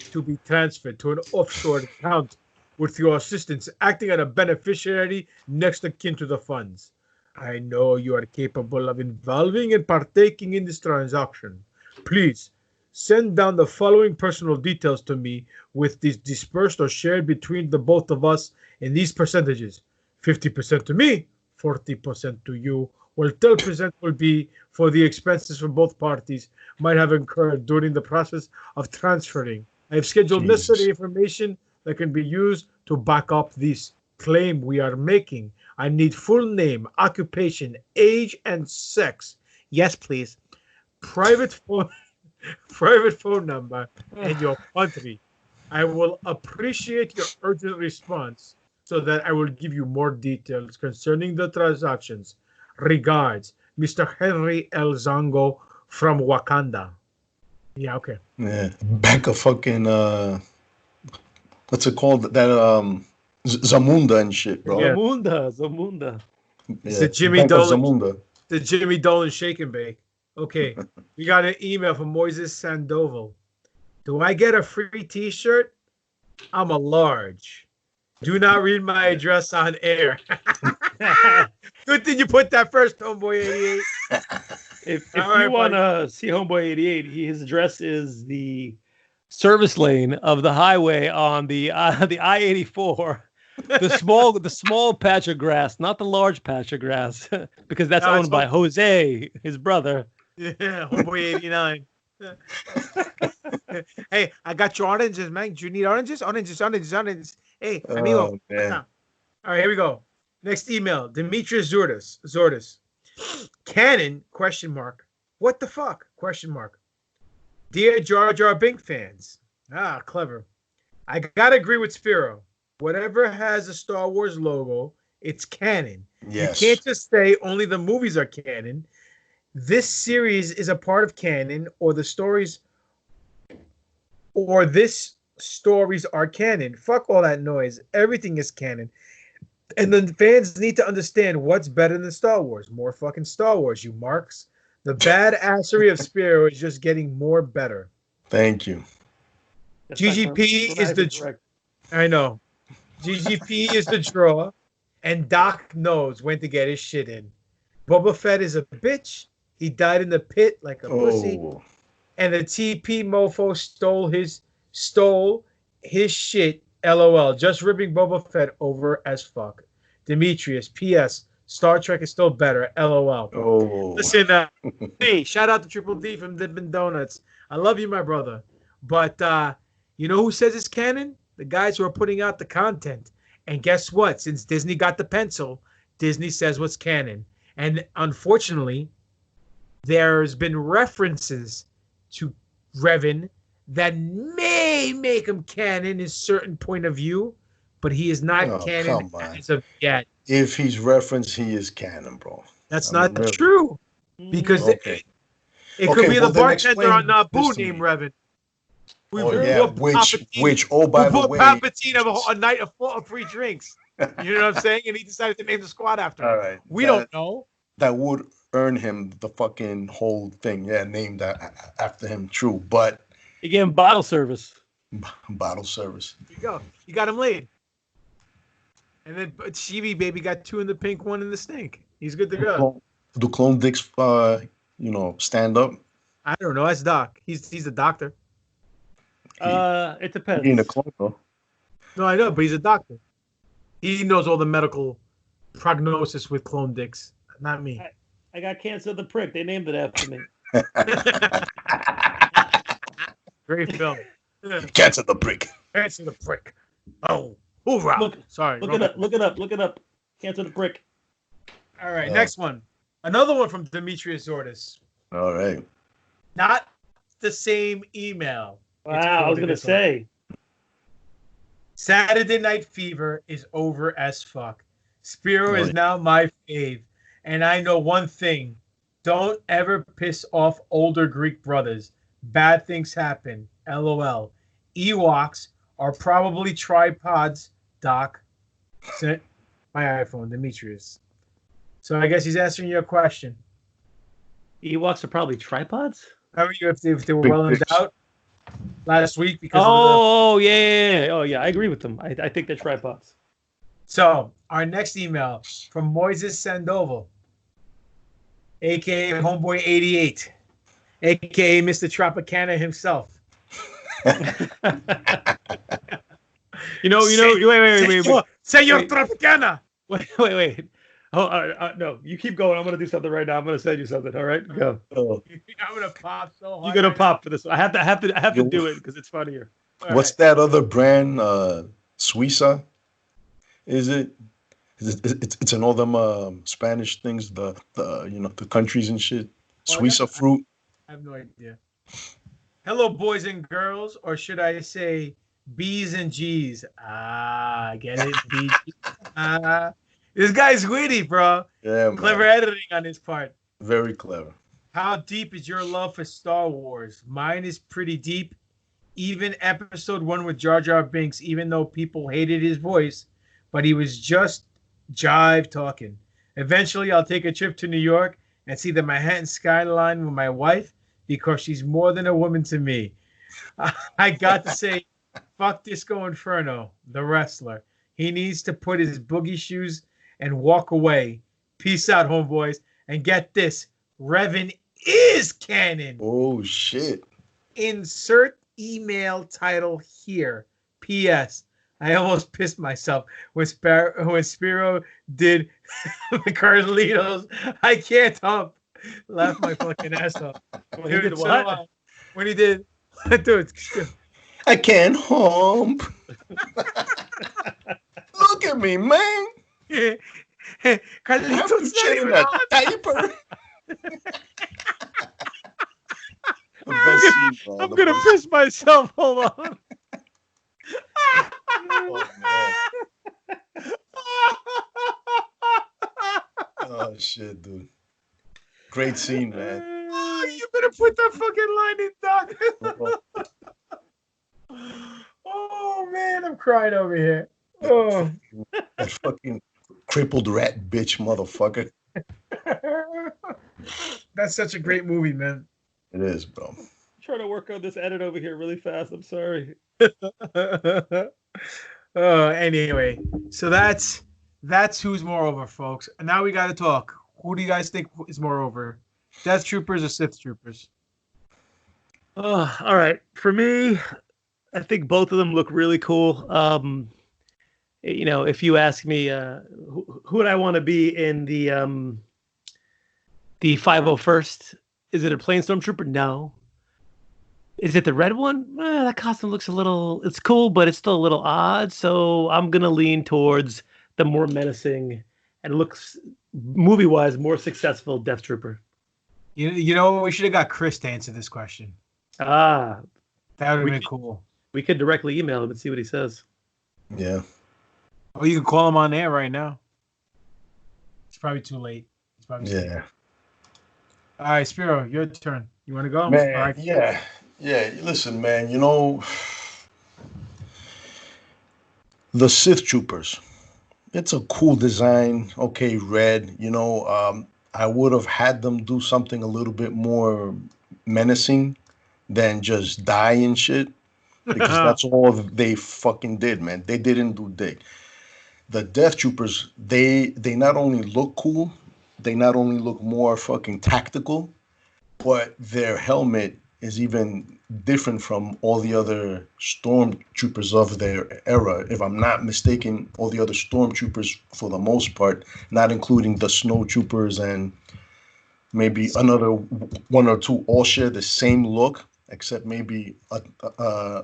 To be transferred to an offshore account with your assistance acting as a beneficiary next of kin to the funds. I know you are capable of involving and partaking in this transaction. Please send down the following personal details to me with this dispersed or shared between the both of us in these percentages. 50% to me, 40% to you, while 10% will be for the expenses from both parties might have incurred during the process of transferring. I have scheduled necessary information that can be used to back up this claim we are making. I need full name, occupation, age, and sex. Yes, please. Private phone number, and your country. I will appreciate your urgent response so that I will give you more details concerning the transactions. Regards, Mr. Henry L. Zongo from Wakanda. Yeah, okay. Yeah, Bank of fucking what's it called? That Zamunda and shit, bro. Yeah. Zamunda. It's the Jimmy Dolan. The Jimmy Dolan shake and bake. Okay, we got an email from Moises Sandoval. Do I get a free T-shirt? I'm a large. Do not read my address on air. Good thing you put that first, Homeboy 88. If you want to see Homeboy 88, his address is the service lane of the highway on the I-84. The small patch of grass, not the large patch of grass, because that's owned by Jose, his brother. Yeah, Homeboy 89. Hey, I got your oranges, man. Do you need oranges? Oranges. Hey, amigo. All right, here we go. Next email, Demetrius Zordis. Canon, question mark. What the fuck? Question mark. Dear Jar Jar Binks fans. Ah, clever. I gotta agree with Spiro. Whatever has a Star Wars logo, it's canon. Yes. You can't just say only the movies are canon. This series is a part of canon, or this stories are canon. Fuck all that noise. Everything is canon. And the fans need to understand what's better than Star Wars. More fucking Star Wars, you marks. The badassery of Spiro is just getting more better. Thank you. GGP is the... I know. GGP is the draw, and Doc knows when to get his shit in. Boba Fett is a bitch. He died in the pit like a pussy. And the TP mofo stole his shit. LOL. Just ripping Boba Fett over as fuck. Demetrius. P.S. Star Trek is still better. LOL. Oh. Listen, hey, shout out to Triple D from Dippin' Donuts. I love you, my brother. But you know who says it's canon? The guys who are putting out the content. And guess what? Since Disney got the pencil, Disney says what's canon. And unfortunately, there's been references to Revan that may make him canon in a certain point of view, but he is not canon as of yet. If he's referenced, he is canon, bro. That's not true. Because it could be the bartender on Naboo named Revan. By the way, Palpatine a night of free drinks. You know what I'm saying? And he decided to name the squad after him. All right. We don't know. That would earn him the fucking whole thing. Yeah, named after him. True, but you gave him bottle service. Bottle service. There you go. You got him laid. And then Chibi baby got 2 in the pink, 1 in the stink. He's good to go. Do clone dicks, stand up? I don't know. That's Doc. He's a doctor. It depends. Being a clone, though. No, I know, but he's a doctor. He knows all the medical prognosis with clone dicks. Not me. I got cancer of the prick. They named it after me. Great film. Cancer of the prick. Cancer of the prick. Oh, hoorah. Sorry. Look it up. Cancer of the prick. All right, next one. Another one from Demetrius Ordis. All right. Not the same email. Wow, I was going to say. Saturday Night Fever is over as fuck. Spiro is now my fave. And I know one thing. Don't ever piss off older Greek brothers. Bad things happen. LOL. Ewoks are probably tripods, Doc. My iPhone, Demetrius. So I guess he's answering your question. Ewoks are probably tripods? How are you if they were well endowed last week? Because yeah. Oh, yeah. I agree with them. I think they're tripods. So our next email from Moises Sandoval, a.k.a. Homeboy 88, a.k.a. Mr. Tropicana himself. Wait. Señor Tropicana. Wait. Oh, no, you keep going. I'm going to do something right now. I'm going to send you something. All right, go. I'm going to pop so hard. You're going to pop for this one. I have to do it because it's funnier. What's that other brand? Suiza? Is it? It's in all them Spanish things. The countries and shit. Suiza fruit. I have no idea. Hello, boys and girls, or should I say B's and G's? Get it? B. This guy's witty, bro. Yeah, man. Clever editing on his part. Very clever. How deep is your love for Star Wars? Mine is pretty deep. Even episode 1 with Jar Jar Binks, even though people hated his voice, but he was just jive talking. Eventually, I'll take a trip to New York and see the Manhattan skyline with my wife because she's more than a woman to me. I got to say, fuck Disco Inferno, the wrestler. He needs to put his boogie shoes and walk away. Peace out, homeboys. And get this, Revan is canon. Oh, shit. Insert email title here. P.S. I almost pissed myself when Spiro did the Carlitos. I can't help. Laugh my fucking ass off. When he did what? When he did. Dude, I can't hump. Look at me, man. Have Carlito's to not change even that on. diaper. The best scene, bro. I'm The gonna best. piss myself. Hold on. Oh man. Oh shit, dude. Great scene, man. Oh, you better put that fucking line in, Doc. Oh man, I'm crying over here. Oh. That fucking crippled rat bitch motherfucker. That's such a great movie, man. It is, bro. I'm trying to work on this edit over here really fast. I'm sorry. Anyway, so that's who's moreover, folks. And now we got to talk. Who do you guys think is moreover? Death Troopers or Sith Troopers? All right. For me, I think both of them look really cool. If you ask me, who would I want to be in the 501st? Is it a plain stormtrooper? No. Is it the red one? That costume looks it's cool, but it's still a little odd. So I'm going to lean towards the more menacing and looks movie-wise more successful Death Trooper. You know, we should have got Chris to answer this question. That would have been cool. We could directly email him and see what he says. Yeah. Or you can call him on air right now. It's probably too late. Yeah. All right, Spiro, your turn. You want to go? Man, All right. yeah. Listen, man, the Sith Troopers. It's a cool design. Okay, red. I would have had them do something a little bit more menacing than just die and shit, because that's all they fucking did, man. They didn't do dick. The Death Troopers, they not only look cool, they not only look more fucking tactical, but their helmet is even different from all the other stormtroopers of their era. If I'm not mistaken, all the other stormtroopers, for the most part, not including the snow troopers and maybe another one or two, all share the same look, except maybe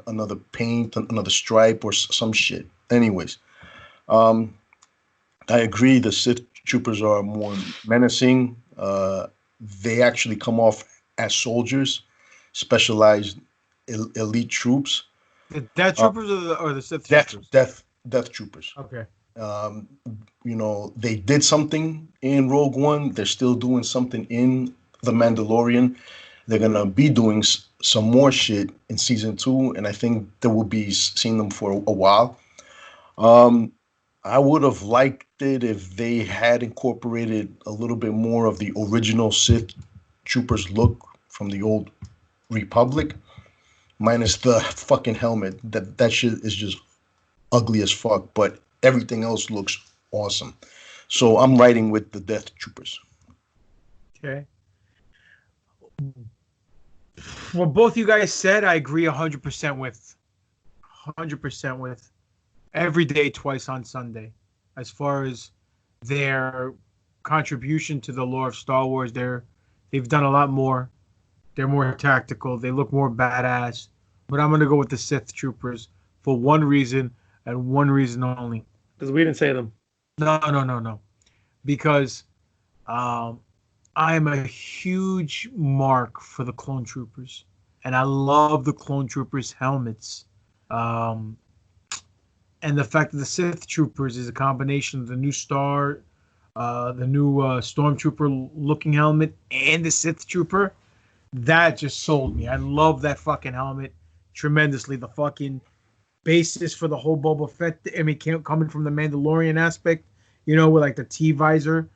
another paint, another stripe, or some shit. Anyways, I agree. The Sith troopers are more menacing. They actually come off as soldiers, specialized elite troops. The Death Troopers or the Sith Troopers? Death Troopers. Okay. They did something in Rogue One. They're still doing something in The Mandalorian. They're gonna be doing some more shit in season 2, and I think they will be seeing them for a while. I would have liked it if they had incorporated a little bit more of the original Sith Troopers look from the old Republic, minus the fucking helmet. That shit is just ugly as fuck, but everything else looks awesome. So I'm riding with the Death Troopers. Okay. What both you guys said, I agree 100% with. 100% with. Every day, twice on Sunday. As far as their contribution to the lore of Star Wars, they've done a lot more. They're more tactical. They look more badass. But I'm going to go with the Sith Troopers for one reason and one reason only. Because we didn't say them. No. Because I'm a huge mark for the Clone Troopers. And I love the Clone Troopers helmets. And the fact that the Sith Troopers is a combination of the new Star, the new Stormtrooper looking helmet, and the Sith Trooper, that just sold me. I love that fucking helmet tremendously. The fucking basis for the whole Boba Fett, coming from the Mandalorian aspect, with like the T-visor,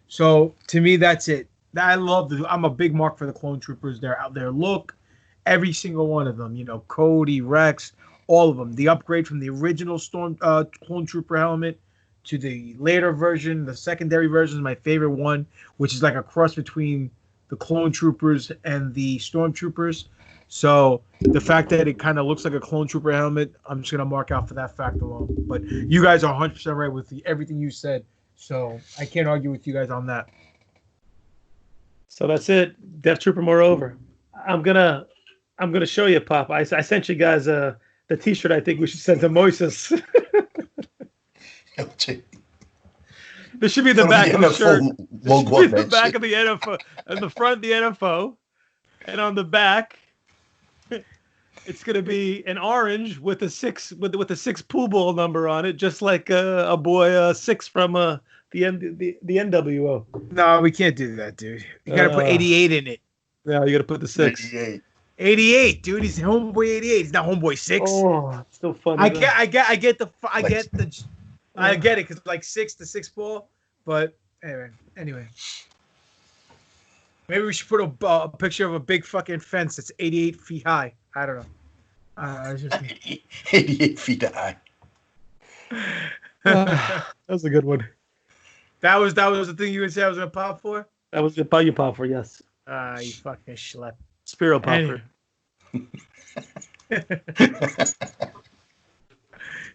So to me, that's it. I'm a big mark for the Clone Troopers. They're out there. Look, every single one of them, Cody, Rex, all of them. The upgrade from the original Clone Trooper helmet to the later version, the secondary version is my favorite one, which is like a cross between the Clone Troopers and the Stormtroopers. So the fact that it kind of looks like a Clone Trooper helmet, I'm just going to mark out for that fact alone. But you guys are 100% right with everything you said. So I can't argue with you guys on that. So that's it. Death Trooper moreover. I'm gonna show you, Pop. I sent you guys the T-shirt. I think we should send to Moises. This should be the back of the shirt. This should be the back shit. of the NFO. And the front, the NFO. And on the back, it's gonna be an orange with a 6 with a 6 pool ball number on it, just like a boy 6 from the NWO. No, we can't do that, dude. You gotta put 88 in it. Yeah, you gotta put the 6. 88, dude. He's homeboy 88. He's not homeboy 6. Oh, it's still funny. I get it because like 6 to 6 ball. But anyway. Maybe we should put a picture of a big fucking fence that's 88 feet high. I don't know. 88 feet high. That was a good one. That was the thing you would say I was gonna pop for? That was the you pop for, yes. You fucking schlep. Spiro popper.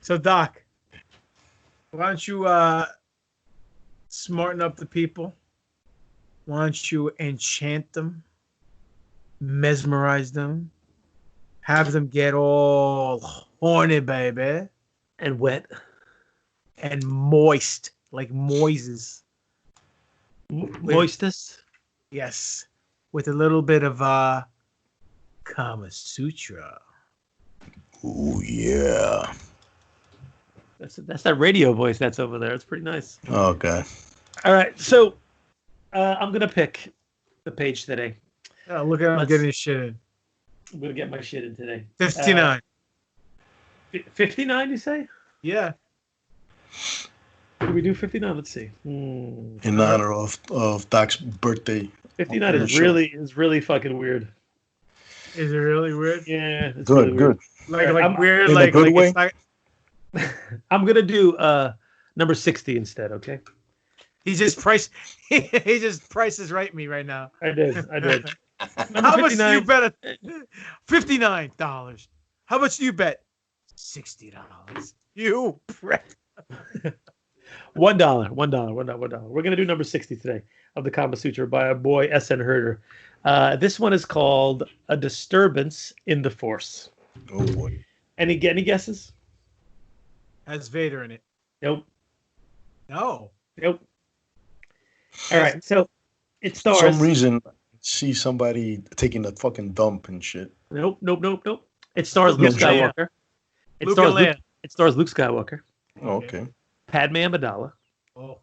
So Doc, why don't you smarten up the people? Why don't you enchant them, mesmerize them, have them get all horny, baby, and wet, and moist like moises. Moistus? Yes, with a little bit of Kama Sutra. Oh yeah. That's that radio voice that's over there. It's pretty nice. Oh god. All right, so I'm gonna pick the page today. Oh, look at him getting his shit in. I'm gonna get my shit in today. 59. 59, you say? Yeah. Did we do 59? Let's see. In honor of Doc's birthday. 59 is really fucking weird. Is it really weird? Yeah. It's Good, really good. Weird, in like a good way? It's not... I'm gonna do number 60 instead, okay? He just prices right me right now. I did. How much do you bet? $59. How much do you bet? $60. You prick. $1. We're gonna do number 60 today of the Kama Sutra by our boy S.N. Herder. This one is called A Disturbance in the Force. Oh boy. Any guesses? Has Vader in it? Nope. No. Nope. All right, so it stars. For some reason, I see somebody taking a fucking dump and shit. Nope. It stars Luke Skywalker. It stars Luke Skywalker. Oh, okay. Padme Amidala. Oh.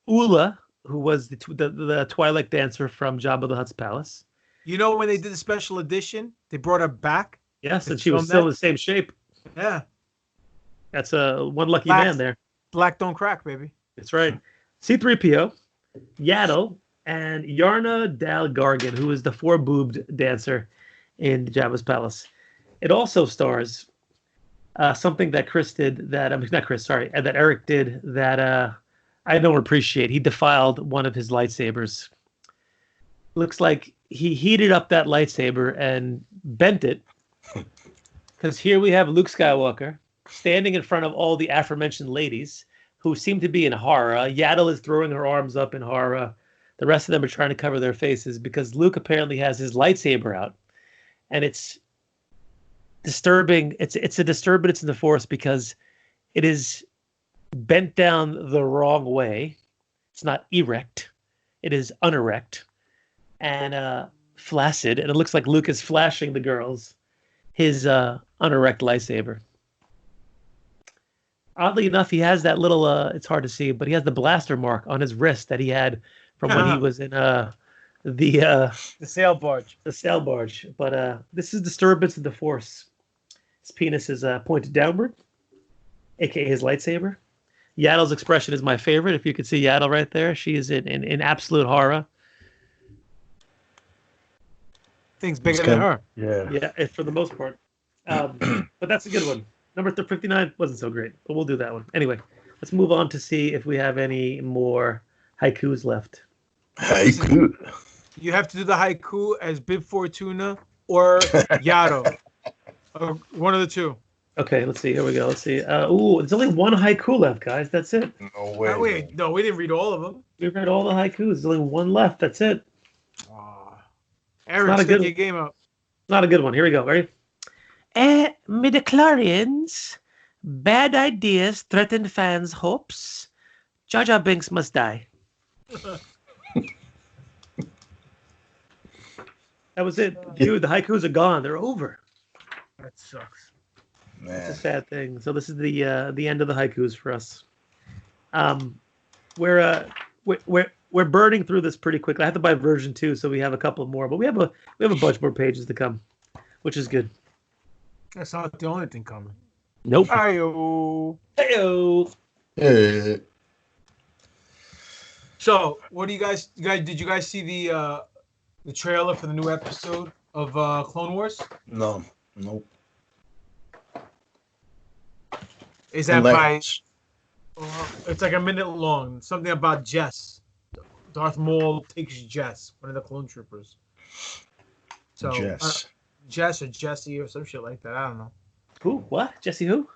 Ula, who was the Twilight dancer from Jabba the Hutt's palace. You know when they did the special edition, they brought her back. Yes, and she was still in the same shape. Yeah. That's one lucky man there. Black don't crack, baby. That's right. C-3PO, Yaddle, and Yarna Dal Gargan, who is the four-boobed dancer in Jabba's palace. It also stars something that that Eric did that I don't appreciate. He defiled one of his lightsabers. Looks like he heated up that lightsaber and bent it. Because here we have Luke Skywalker standing in front of all the aforementioned ladies who seem to be in horror. Yaddle is throwing her arms up in horror. The rest of them are trying to cover their faces because Luke apparently has his lightsaber out. And it's disturbing. It's a disturbance in the Force because it is bent down the wrong way. It's not erect. It is unerect and flaccid. And it looks like Luke is flashing the girls his unerect lightsaber. Oddly enough, he has that little, it's hard to see, but he has the blaster mark on his wrist that he had from when he was in the sail barge. The sail barge. But this is disturbance in the Force. His penis is pointed downward, aka his lightsaber. Yaddle's expression is my favorite. If you could see Yaddle right there, she is in absolute horror. Things bigger than her. Yeah, for the most part. But that's a good one. Number 59 wasn't so great, but we'll do that one. Anyway, let's move on to see if we have any more haikus left. Haiku. You have to do the haiku as Bib Fortuna or Yaddle. Or one of the two. Okay, let's see. Here we go. Let's see. There's only one haiku left, guys. That's it. No way. No, we didn't read all of them. We read all the haikus. There's only one left. That's it. Eric, take your game up. Not a good one. Here we go. Ready? Midichlorians, bad ideas threaten fans' hopes. Jar Jar Binks must die. That was it. Dude, the haikus are gone. They're over. That sucks. Man. It's a sad thing. So this is the end of the haikus for us. We're burning through this pretty quickly. I have to buy version 2, so we have a couple more, but we have a bunch more pages to come, which is good. That's not the only thing coming. Nope. Ayo. Heyo. Yeah. So, what do you guys? Did you guys see the trailer for the new episode of Clone Wars? No. Nope. Is that by? Unless- It's like a minute long. Something about Jess. Darth Maul takes Jess, one of the clone troopers. So Jess. Jess or Jesse or some shit like that. I don't know. Who? What? Jesse who?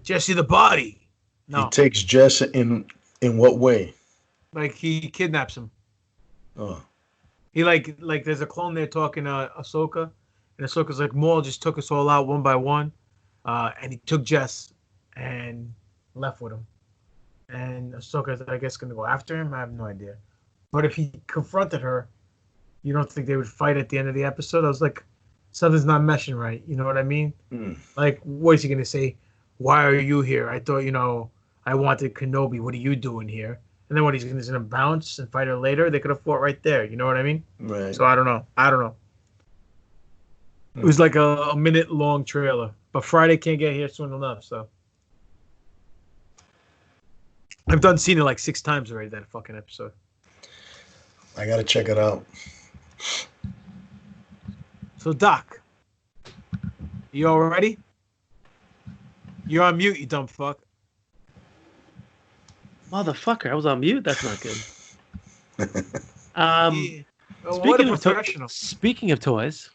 Jesse the body. No, He takes Jess in what way? like he kidnaps him. Oh. He like there's a clone there talking to Ahsoka, and Ahsoka's like, Maul just took us all out one by one, and he took Jess and left with him. And Ahsoka's, I guess, gonna go after him. I have no idea. But if he confronted her, you don't think they would fight at the end of the episode? I was like, something's not meshing right. You know what I mean? Mm. Like, what is he gonna say? Why are you here? I thought, I wanted Kenobi. What are you doing here? And then what, he's gonna bounce and fight her later? They could have fought right there. You know what I mean? Right. So I don't know. It was like a minute long trailer, but Friday can't get here soon enough. So I've seen it like 6 times already. That fucking episode. I gotta check it out. So Doc, you all ready? You're on mute, you dumb fuck. Motherfucker, I was on mute. That's not good. Yeah. Well, what a professional. Speaking of toys,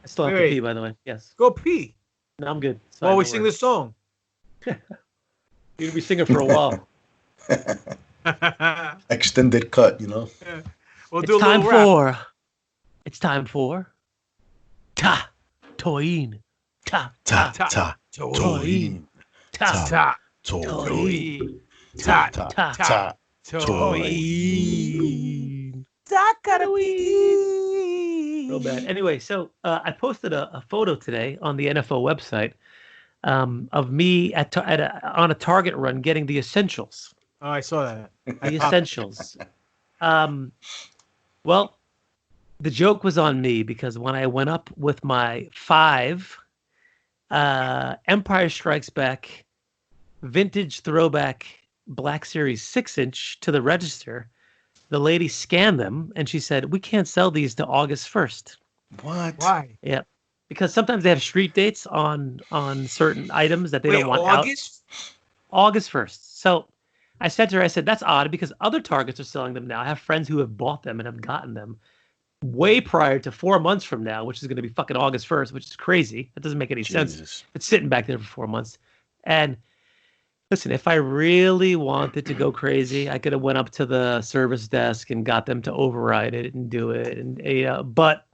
I still have to Wait. pee, by the way. Yes. Go pee. No, I'm good. It's While fine, we don't sing worry. this song. You're gonna be singing for a while. Extended cut, We'll It's do a time little rap. for TaTOYine. TaTOYine. Ta TaTOYine. Ta ta ta TaTOYine. Real bad. Anyway, so I posted a photo today on the NFL website of me on a Target run getting the essentials. Oh, I saw that. The essentials. Well, the joke was on me because when I went up with my 5 Empire Strikes Back vintage throwback Black Series 6-inch to the register, the lady scanned them and she said, "We can't sell these to August 1st." What? Why? Yeah, because sometimes they have street dates on certain items that they don't want August? out. August 1st. So I said to her, I said, that's odd because other Targets are selling them now. I have friends who have bought them and have gotten them way prior to 4 months from now, which is going to be fucking August 1st, which is crazy. That doesn't make any sense. Jesus. It's sitting back there for 4 months. And listen, if I really wanted to go crazy, I could have went up to the service desk and got them to override it and do it. And but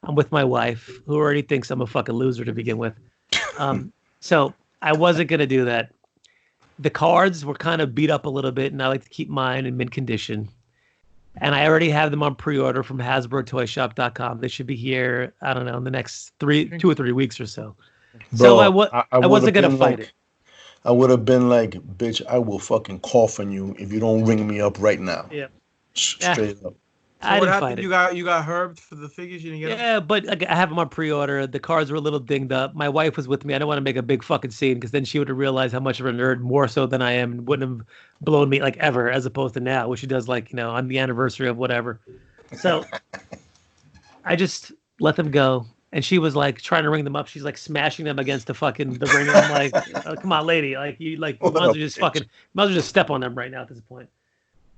I'm with my wife, who already thinks I'm a fucking loser to begin with. So I wasn't going to do that. The cards were kind of beat up a little bit, and I like to keep mine in mint condition. And I already have them on pre-order from HasbroToyShop.com. They should be here, I don't know, in the next 2 or 3 weeks or so. Bro, So I wasn't going to fight it. I would have been like, bitch, I will fucking cough on you if you don't ring me up right now. Yeah. Straight up. So I what didn't fight happened? it. You got herbed for the figures? You didn't get them? Yeah, but like, I have them on pre-order. The cards were a little dinged up. My wife was with me. I don't want to make a big fucking scene because then she would have realized how much of a nerd, more so than I am, and wouldn't have blown me like ever, as opposed to now, which she does like, on the anniversary of whatever. So I just let them go. And she was like trying to ring them up. She's like smashing them against the ring. I'm like, oh, come on, lady. Like you might as well just step on them right now at this point.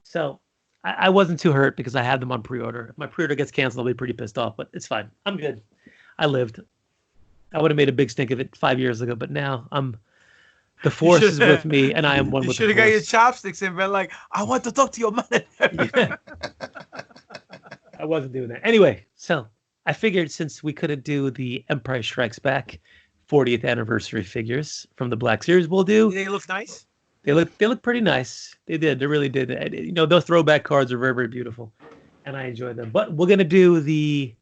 So I wasn't too hurt because I had them on pre-order. If my pre-order gets canceled, I'll be pretty pissed off, but it's fine. I'm good. I lived. I would have made a big stink of it 5 years ago, but now the force is with me, and I am one You with the should have got your force. chopsticks and been like, I want to talk to your manager. Yeah. I wasn't doing that. Anyway, so I figured since we couldn't do the Empire Strikes Back 40th anniversary figures from the Black Series, we'll do. They look nice. They look pretty nice. They did. They really did. You know, those throwback cards are very, very beautiful, and I enjoy them. But we're gonna do the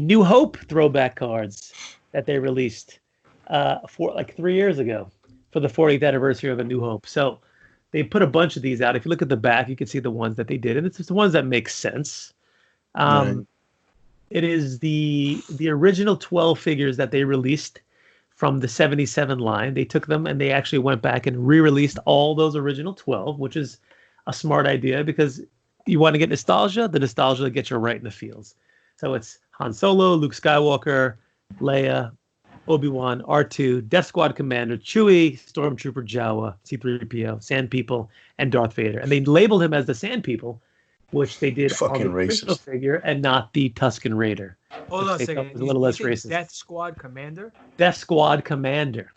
New Hope throwback cards that they released for like 3 years ago for the 40th anniversary of A New Hope. So they put a bunch of these out. If you look at the back, you can see the ones that they did, and it's just the ones that make sense. Right. It is the original 12 figures that they released from the 77 line. They took them and they actually went back and re-released all those original 12, which is a smart idea because you want to get nostalgia. The nostalgia gets you right in the feels. So it's Han Solo, Luke Skywalker, Leia, Obi-Wan, R2, Death Squad Commander, Chewie, Stormtrooper, Jawa, C-3PO, Sand People, and Darth Vader. And they labeled him as the Sand People, which they did Fucking on the original racist. figure and not the Tusken Raider. Hold on a second. Was a little less You think racist. Death Squad Commander? Death Squad Commander.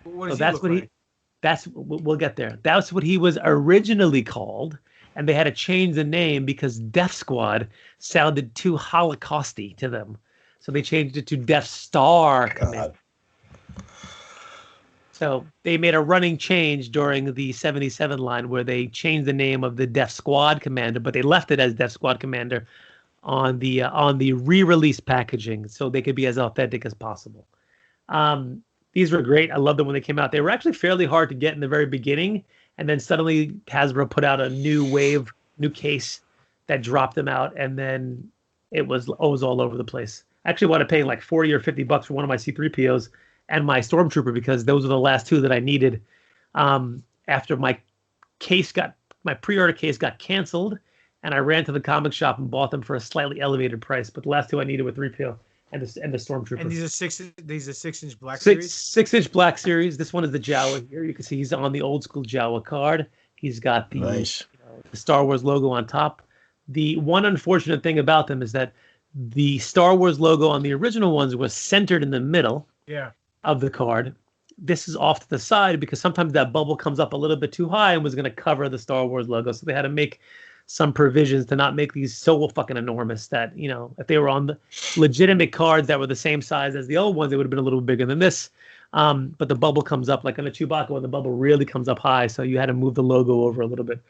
What So does that's he what look like? we'll get there. That's what he was originally called, and they had to change the name because Death Squad sounded too Holocausty to them. So they changed it to Death Star Commander. So they made a running change during the 77 line where they changed the name of the Death Squad Commander, but they left it as Death Squad Commander on the re-release packaging so they could be as authentic as possible. These were great. I loved them when they came out. They were actually fairly hard to get in the very beginning, and then suddenly Hasbro put out a new case that dropped them out, and then it was all over the place. I actually wound up paying like $40 or $50 for one of my C-3POs and my Stormtrooper because those were the last two that I needed after my pre-order case got canceled, and I ran to the comic shop and bought them for a slightly elevated price. But the last two I needed were 3PO and the Stormtrooper. And these are 6-inch black series? 6-inch black series. This one is the Jawa here. You can see he's on the old school Jawa card. He's got the, Nice. the Star Wars logo on top. The one unfortunate thing about them is that the Star Wars logo on the original ones was centered in the middle of the card. This is off to the side because sometimes that bubble comes up a little bit too high and was going to cover the Star Wars logo. So they had to make some provisions to not make these so fucking enormous that, you know, if they were on the legitimate cards that were the same size as the old ones, they would have been a little bigger than this. But the bubble comes up like on a Chewbacca when the bubble really comes up high. So you had to move the logo over a little bit.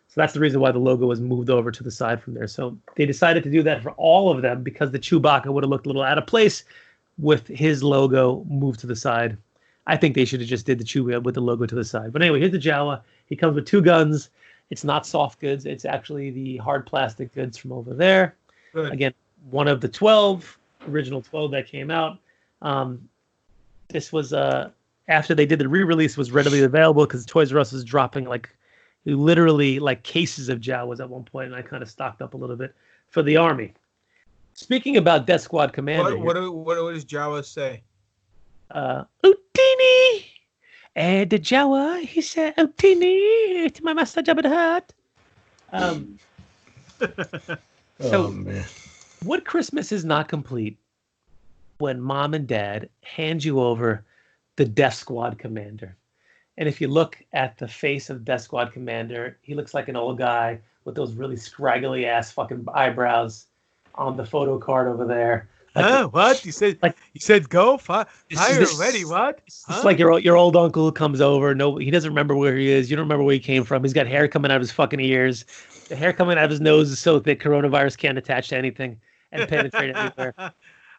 So that's the reason why the logo was moved over to the side from there. So they decided to do that for all of them because the Chewbacca would have looked a little out of place with his logo moved to the side. I think they should have just did the Chewie with the logo to the side. But anyway, here's the Jawa. He comes with two guns. It's not soft goods. It's actually the hard plastic goods from over there. Good. Again, one of the original 12 that came out. This was after they did the re-release, was readily available because Toys R Us was dropping literally like cases of Jawas at one point, and I kind of stocked up a little bit for the army. Speaking about Death Squad Commander, What does Jawa say? Utini, and the Jawa, he said, Utini, to my master Jabba the Hutt. So, Man. what Christmas is not complete when mom and dad hand you over the Death Squad Commander? And if you look at the face of Death Squad Commander, he looks like an old guy with those really scraggly ass fucking eyebrows on the photo card over there. What? You said go? Fire already, what? It's like your old uncle who comes over. No, he doesn't remember where he is. You don't remember where he came from. He's got hair coming out of his fucking ears. The hair coming out of his nose is so thick coronavirus can't attach to anything and penetrate anywhere.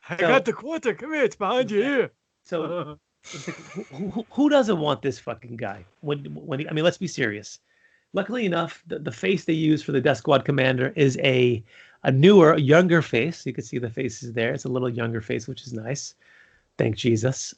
I got the quarter. Come here, it's behind you here. So who doesn't want this fucking guy? I mean, let's be serious. Luckily enough, the face they use for the Death Squad Commander is a newer, younger face. You can see the faces there. It's a little younger face, which is nice. Thank Jesus.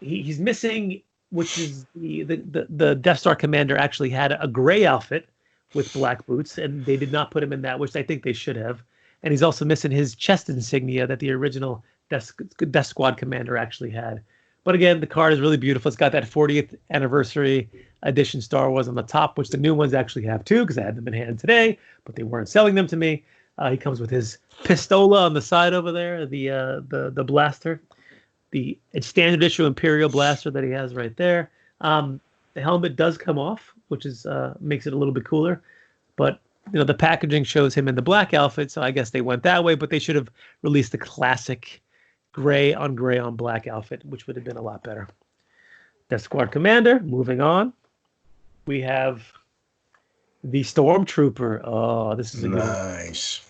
He's missing, which is the Death Star Commander actually had a gray outfit with black boots, and they did not put him in that, which I think they should have. And he's also missing his chest insignia that the original Death Squad Commander actually had. But again, the card is really beautiful. It's got that 40th anniversary edition Star Wars on the top, which the new ones actually have too, because I had them in hand today, but they weren't selling them to me. He comes with his pistola on the side over there, the blaster, the standard issue Imperial blaster that he has right there. The helmet does come off, which is makes it a little bit cooler, but you know the packaging shows him in the black outfit, so I guess they went that way. But they should have released the classic gray on black outfit, which would have been a lot better. Death Squad Commander. Moving on, we have the Stormtrooper. Oh, this is a good one. Nice.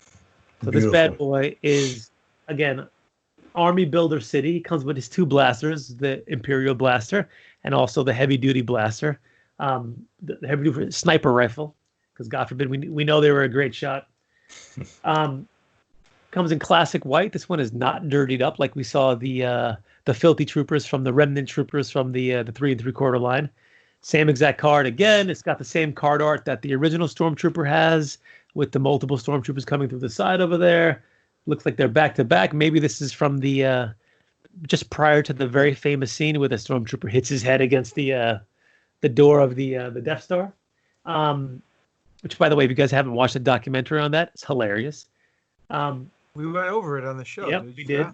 So Beautiful. this bad boy is, again, Army Builder City. He comes with his two blasters, the Imperial Blaster and also the Heavy Duty Blaster. The Heavy Duty Sniper Rifle, because God forbid, we know they were a great shot. Comes in classic white. This one is not dirtied up like we saw the filthy troopers from the remnant troopers from the 3 3/4 line. Same exact card again. It's got the same card art that the original Stormtrooper has, with the multiple Stormtroopers coming through the side over there. Looks like they're back to back. Maybe this is from the just prior to the very famous scene where the Stormtrooper hits his head against the door of the Death Star. Which, by the way, if you guys haven't watched the documentary on that, it's hilarious. We went over it on the show. Yep, we did.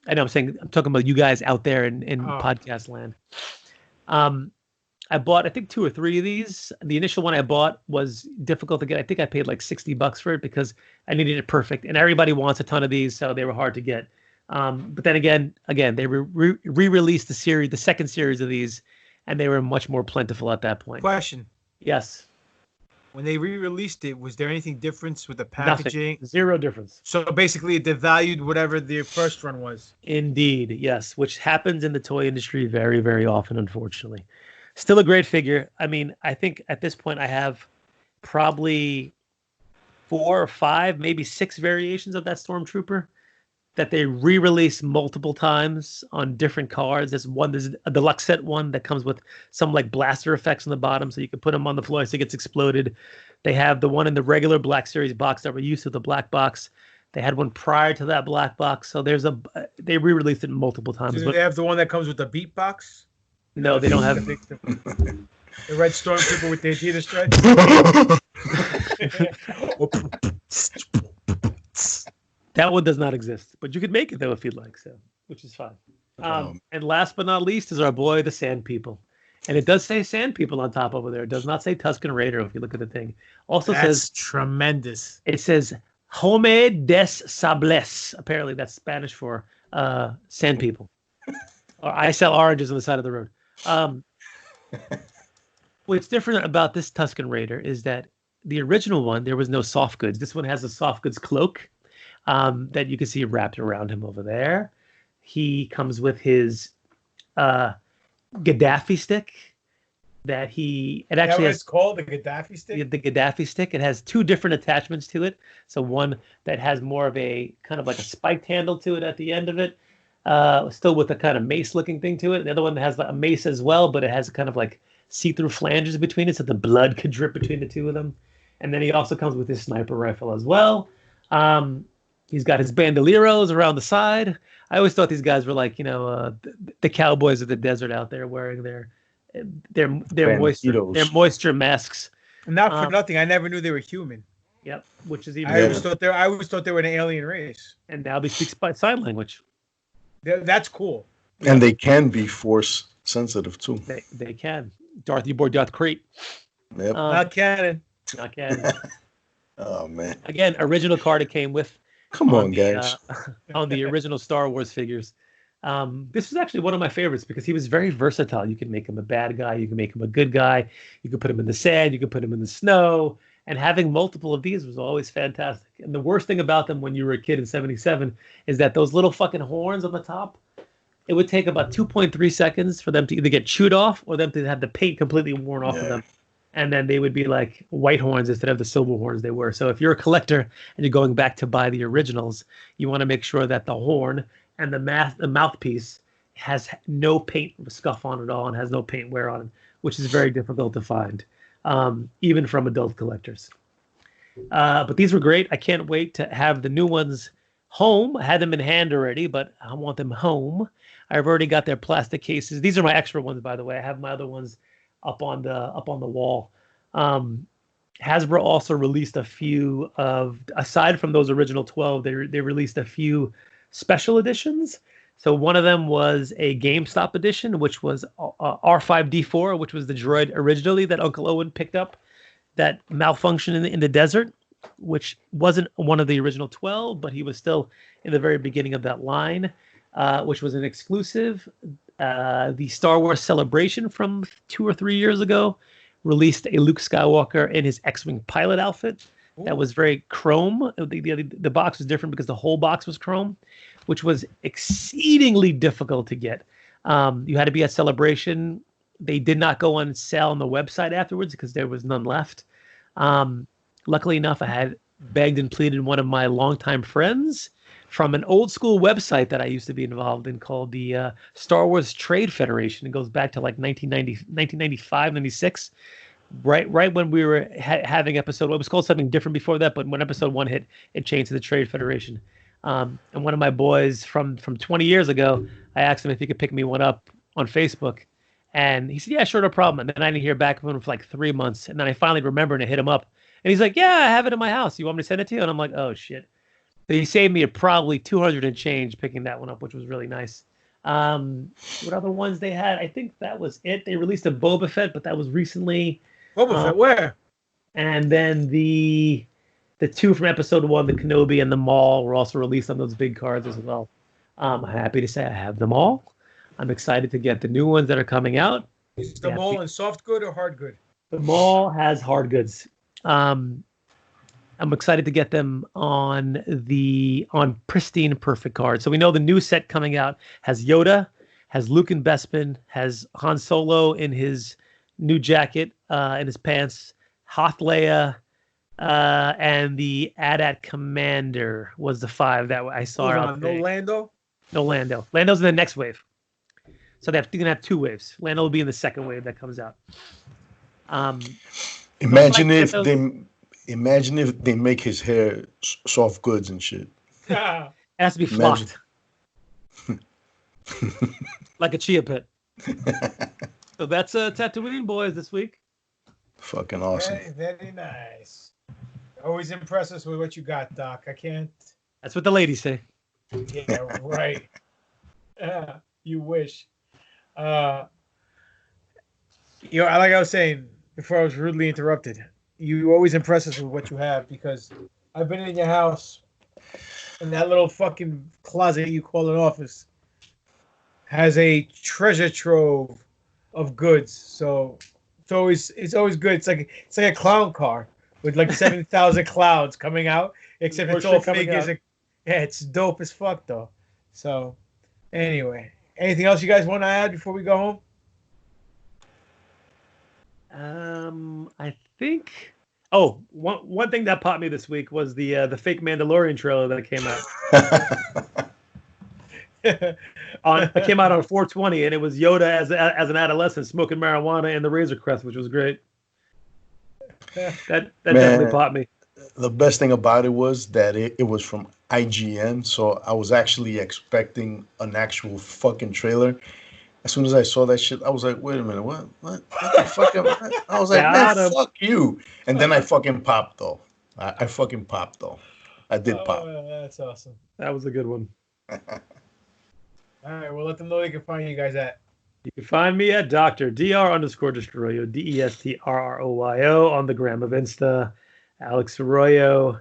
I know. I'm talking about you guys out there in podcast land. I bought, I think, 2 or 3 of these. The initial one I bought was difficult to get. I think I paid like $60 for it because I needed it perfect. And everybody wants a ton of these, so they were hard to get. But then again, they re-released the second series of these, and they were much more plentiful at that point. Question. Yes. When they re-released it, was there anything difference with the packaging? Nothing. Zero difference. So basically, it devalued whatever the first run was. Indeed, yes, which happens in the toy industry very, very often, unfortunately. Still a great figure. I mean, I think at this point I have probably 4 or 5, maybe 6 variations of that Stormtrooper that they re-release multiple times on different cards. There's a deluxe set one that comes with some like blaster effects on the bottom, so you can put them on the floor so it gets exploded. They have the one in the regular Black Series box that we're used to, the black box. They had one prior to that black box, so they re-released it multiple times. Do they have the one that comes with the beat box? No, they don't have the red Stormtrooper with the Adidas stripe. That one does not exist, but you could make it though if you'd like, so, which is fine. And last but not least is our boy, the Sand People. And it does say Sand People on top over there. It does not say Tusken Raider if you look at the thing. Also says tremendous. It says Home des Sables. Apparently that's Spanish for Sand People. Or I sell oranges on the side of the road. What's different about this Tusken Raider is that the original one, there was no soft goods. This one has a soft goods cloak that you can see wrapped around him over there. He comes with his Gaddafi stick that it actually has called the Gaddafi stick. The Gaddafi stick. It has 2 different attachments to it. So one that has more of a kind of like a spiked handle to it at the end of it, still with a kind of mace-looking thing to it. The other one has a mace as well, but it has kind of like see-through flanges between it, so the blood could drip between the 2 of them. And then he also comes with his sniper rifle as well. He's got his bandoleros around the side. I always thought these guys were like, the cowboys of the desert out there wearing their moisture masks. Not for nothing, I never knew they were human. Yep, which is even. I always thought they were an alien race. And now they speak sign language. That's cool. And they can be force sensitive too. They can. Dorothy Board Crate. Yep. Not canon. Not canon. Oh man. Again, original card it came with. Come on, guys. On the original Star Wars figures. This was actually one of my favorites because he was very versatile. You can make him a bad guy. You can make him a good guy. You can put him in the sand. You can put him in the snow. And having multiple of these was always fantastic. And the worst thing about them when you were a kid in 77 is that those little fucking horns on the top, it would take about 2.3 seconds for them to either get chewed off or them to have the paint completely worn off of them. And then they would be like white horns instead of the silver horns they were. So if you're a collector and you're going back to buy the originals, you want to make sure that the horn and the mouthpiece has no paint scuff on it all and has no paint wear on it, which is very difficult to find, even from adult collectors. But these were great. I can't wait to have the new ones home. I had them in hand already, but I want them home. I've already got their plastic cases. These are my extra ones, by the way. I have my other ones up on the wall. Hasbro also released a few aside from those original 12, they released a few special editions. So one of them was a GameStop edition, which was R5D4, which was the droid originally that Uncle Owen picked up that malfunctioned in the desert, which wasn't one of the original 12, but he was still in the very beginning of that line. which was an exclusive. The Star Wars Celebration from 2 or 3 years ago released a Luke Skywalker in his X-Wing pilot outfit. Ooh. That was very chrome. The box was different because the whole box was chrome, which was exceedingly difficult to get. You had to be at Celebration. They did not go on sale on the website afterwards because there was none left. Luckily enough, I had begged and pleaded one of my longtime friends from an old school website that I used to be involved in called the Star Wars Trade Federation. It goes back to like 1995, 96. Right when we were having episode 1. It was called something different before that, but when episode 1 hit, it changed to the Trade Federation. And one of my boys from 20 years ago, I asked him if he could pick me one up on Facebook. And he said, yeah, sure, no problem. And then I didn't hear back from him for like 3 months. And then I finally remembered and hit him up. And he's like, yeah, I have it in my house. You want me to send it to you? And I'm like, oh, shit. So he saved me probably 200 and change picking that one up, which was really nice. What other ones they had? I think that was it. They released a Boba Fett, but that was recently. Boba Fett, where? And then the 2 from episode 1, the Kenobi and the Maul, were also released on those big cards as well. I'm happy to say I have them all. I'm excited to get the new ones that are coming out. Is the Maul in soft good or hard good? The Maul has hard goods. I'm excited to get them on pristine, perfect cards. So we know the new set coming out has Yoda, has Luke and Bespin, has Han Solo in his new jacket and his pants, Hoth Leia, and the AT-AT Commander was the 5 that I saw out there. No Lando? No Lando. Lando's in the next wave. So they're going to have 2 waves. Lando will be in the second wave that comes out. Imagine if they make his hair soft goods and shit. It has to be flocked. Like a chia pet. So that's Tatooine Boys this week. Fucking awesome. Very, very nice. Always impress us with what you got, Doc. I can't. That's what the ladies say. Yeah, right. You wish. Like I was saying before I was rudely interrupted, you always impress us with what you have because I've been in your house and that little fucking closet you call an office has a treasure trove of goods. So it's always good. It's like a clown car with like 7,000 clouds coming out, except it's all figures. Yeah, it's dope as fuck though. So anyway, anything else you guys want to add before we go home? I think. Oh, one thing that popped me this week was the fake Mandalorian trailer that came out. It came out on 4/20, and it was Yoda as an adolescent smoking marijuana in the Razor Crest, which was great. That definitely popped me. The best thing about it was that it was from IGN, so I was actually expecting an actual fucking trailer. As soon as I saw that shit, I was like, wait a minute, what the fuck? I was like, man, fuck you. And then I fucking popped, though. I fucking popped, though. I did pop. That's awesome. That was a good one. All right, well, let them know they can find you guys at. You can find me at Dr. DESTROYO on the gram of Insta, Alex Arroyo,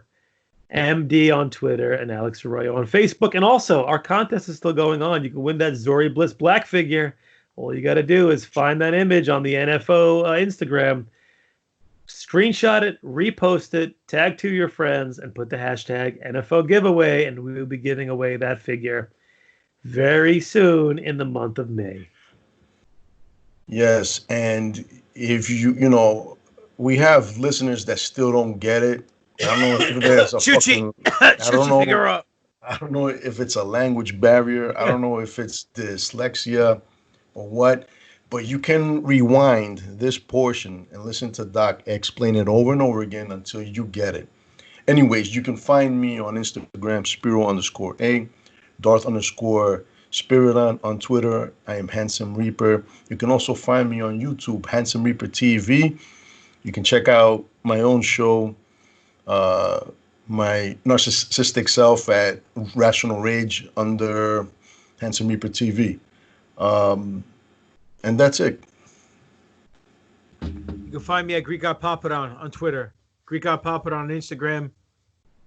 MD on Twitter, and Alex Arroyo on Facebook. And also, our contest is still going on. You can win that Zori Bliss Black figure. All you got to do is find that image on the NFO Instagram, screenshot it, repost it, tag 2 your friends, and put the hashtag NFO giveaway, and we will be giving away that figure very soon in the month of May. Yes, and if we have listeners that still don't get it. I don't know if there's a fucking. I don't know if it's a language barrier. I don't know if it's dyslexia or what. But you can rewind this portion and listen to Doc explain it over and over again until you get it. Anyways, you can find me on Instagram, Spiro_A, Darth_Spirit on Twitter. I am Handsome Reaper. You can also find me on YouTube, Handsome Reaper TV. You can check out my own show, my narcissistic self at Rational Rage under Handsome Reaper TV. And that's it. You can find me at Greek God Papadon on Twitter, Greek God Papadon on Instagram,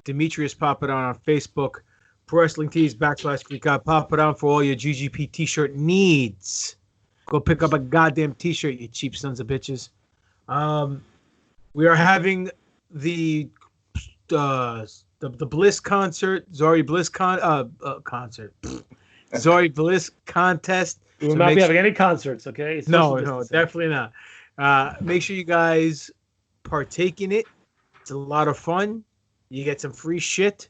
Demetrius Papadon on Facebook. Pro Wrestling Tees / Greek God. Pop it on for all your GGP t-shirt needs. Go pick up a goddamn t-shirt, you cheap sons of bitches. We are having the Bliss concert, Zori Bliss concert, Zori Bliss contest. We will not be having any concerts, okay? It's social No, distancing. definitely not. Make sure you guys partake in it. It's a lot of fun. You get some free shit.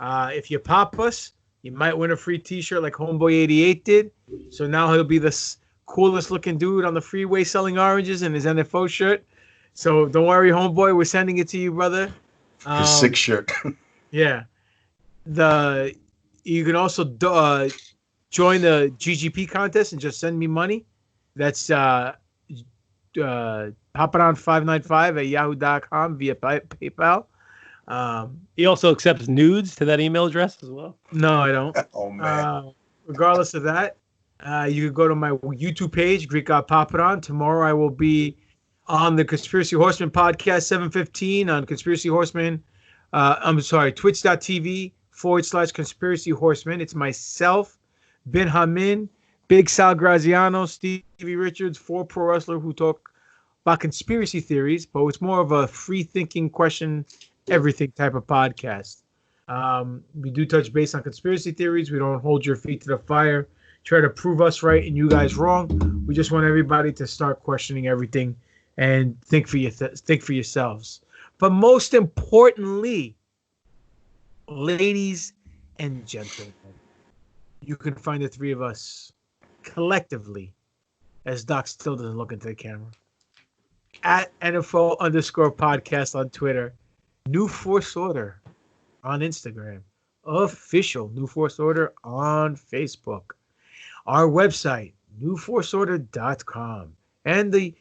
If you pop us, you might win a free t-shirt like Homeboy88 did. So now he'll be the coolest looking dude on the freeway selling oranges in his NFO shirt. So don't worry, Homeboy, we're sending it to you, brother. His sick shirt. Yeah. You can also join the GGP contest and just send me money. That's hoparound595 at yahoo.com via PayPal. He also accepts nudes to that email address as well. No, I don't. Oh, man. Regardless of that, you can go to my YouTube page, Greek God Paparon. Tomorrow I will be on the Conspiracy Horseman podcast, 7:15 on Conspiracy Horseman. Twitch.tv /Conspiracy Horseman. It's myself, Ben Hamin, Big Sal Graziano, Stevie Richards, 4 pro wrestler who talk about conspiracy theories, but it's more of a free thinking question everything type of podcast. We do touch base on conspiracy theories. We don't hold your feet to the fire, try to prove us right and you guys wrong. We just want everybody to start questioning everything and think for yourselves. But most importantly, ladies and gentlemen, you can find the three of us collectively, as Doc still doesn't look into the camera, at NFO_podcast on Twitter, New Force Order on Instagram, official New Force Order on Facebook, our website, newforceorder.com, and the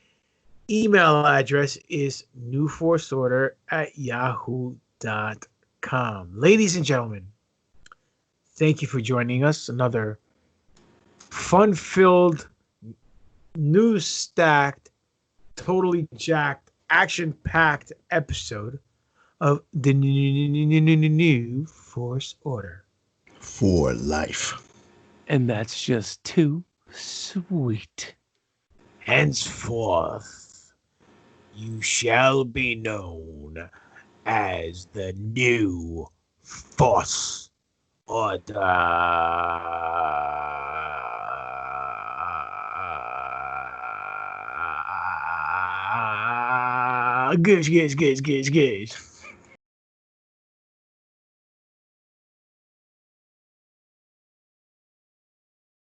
email address is newforceorder@yahoo.com. Ladies and gentlemen, thank you for joining us. Another fun-filled, news-stacked, totally jacked, action-packed episode of the New Force Order. For life. And that's just too sweet. Henceforth, you shall be known as the New Force Order. Gush.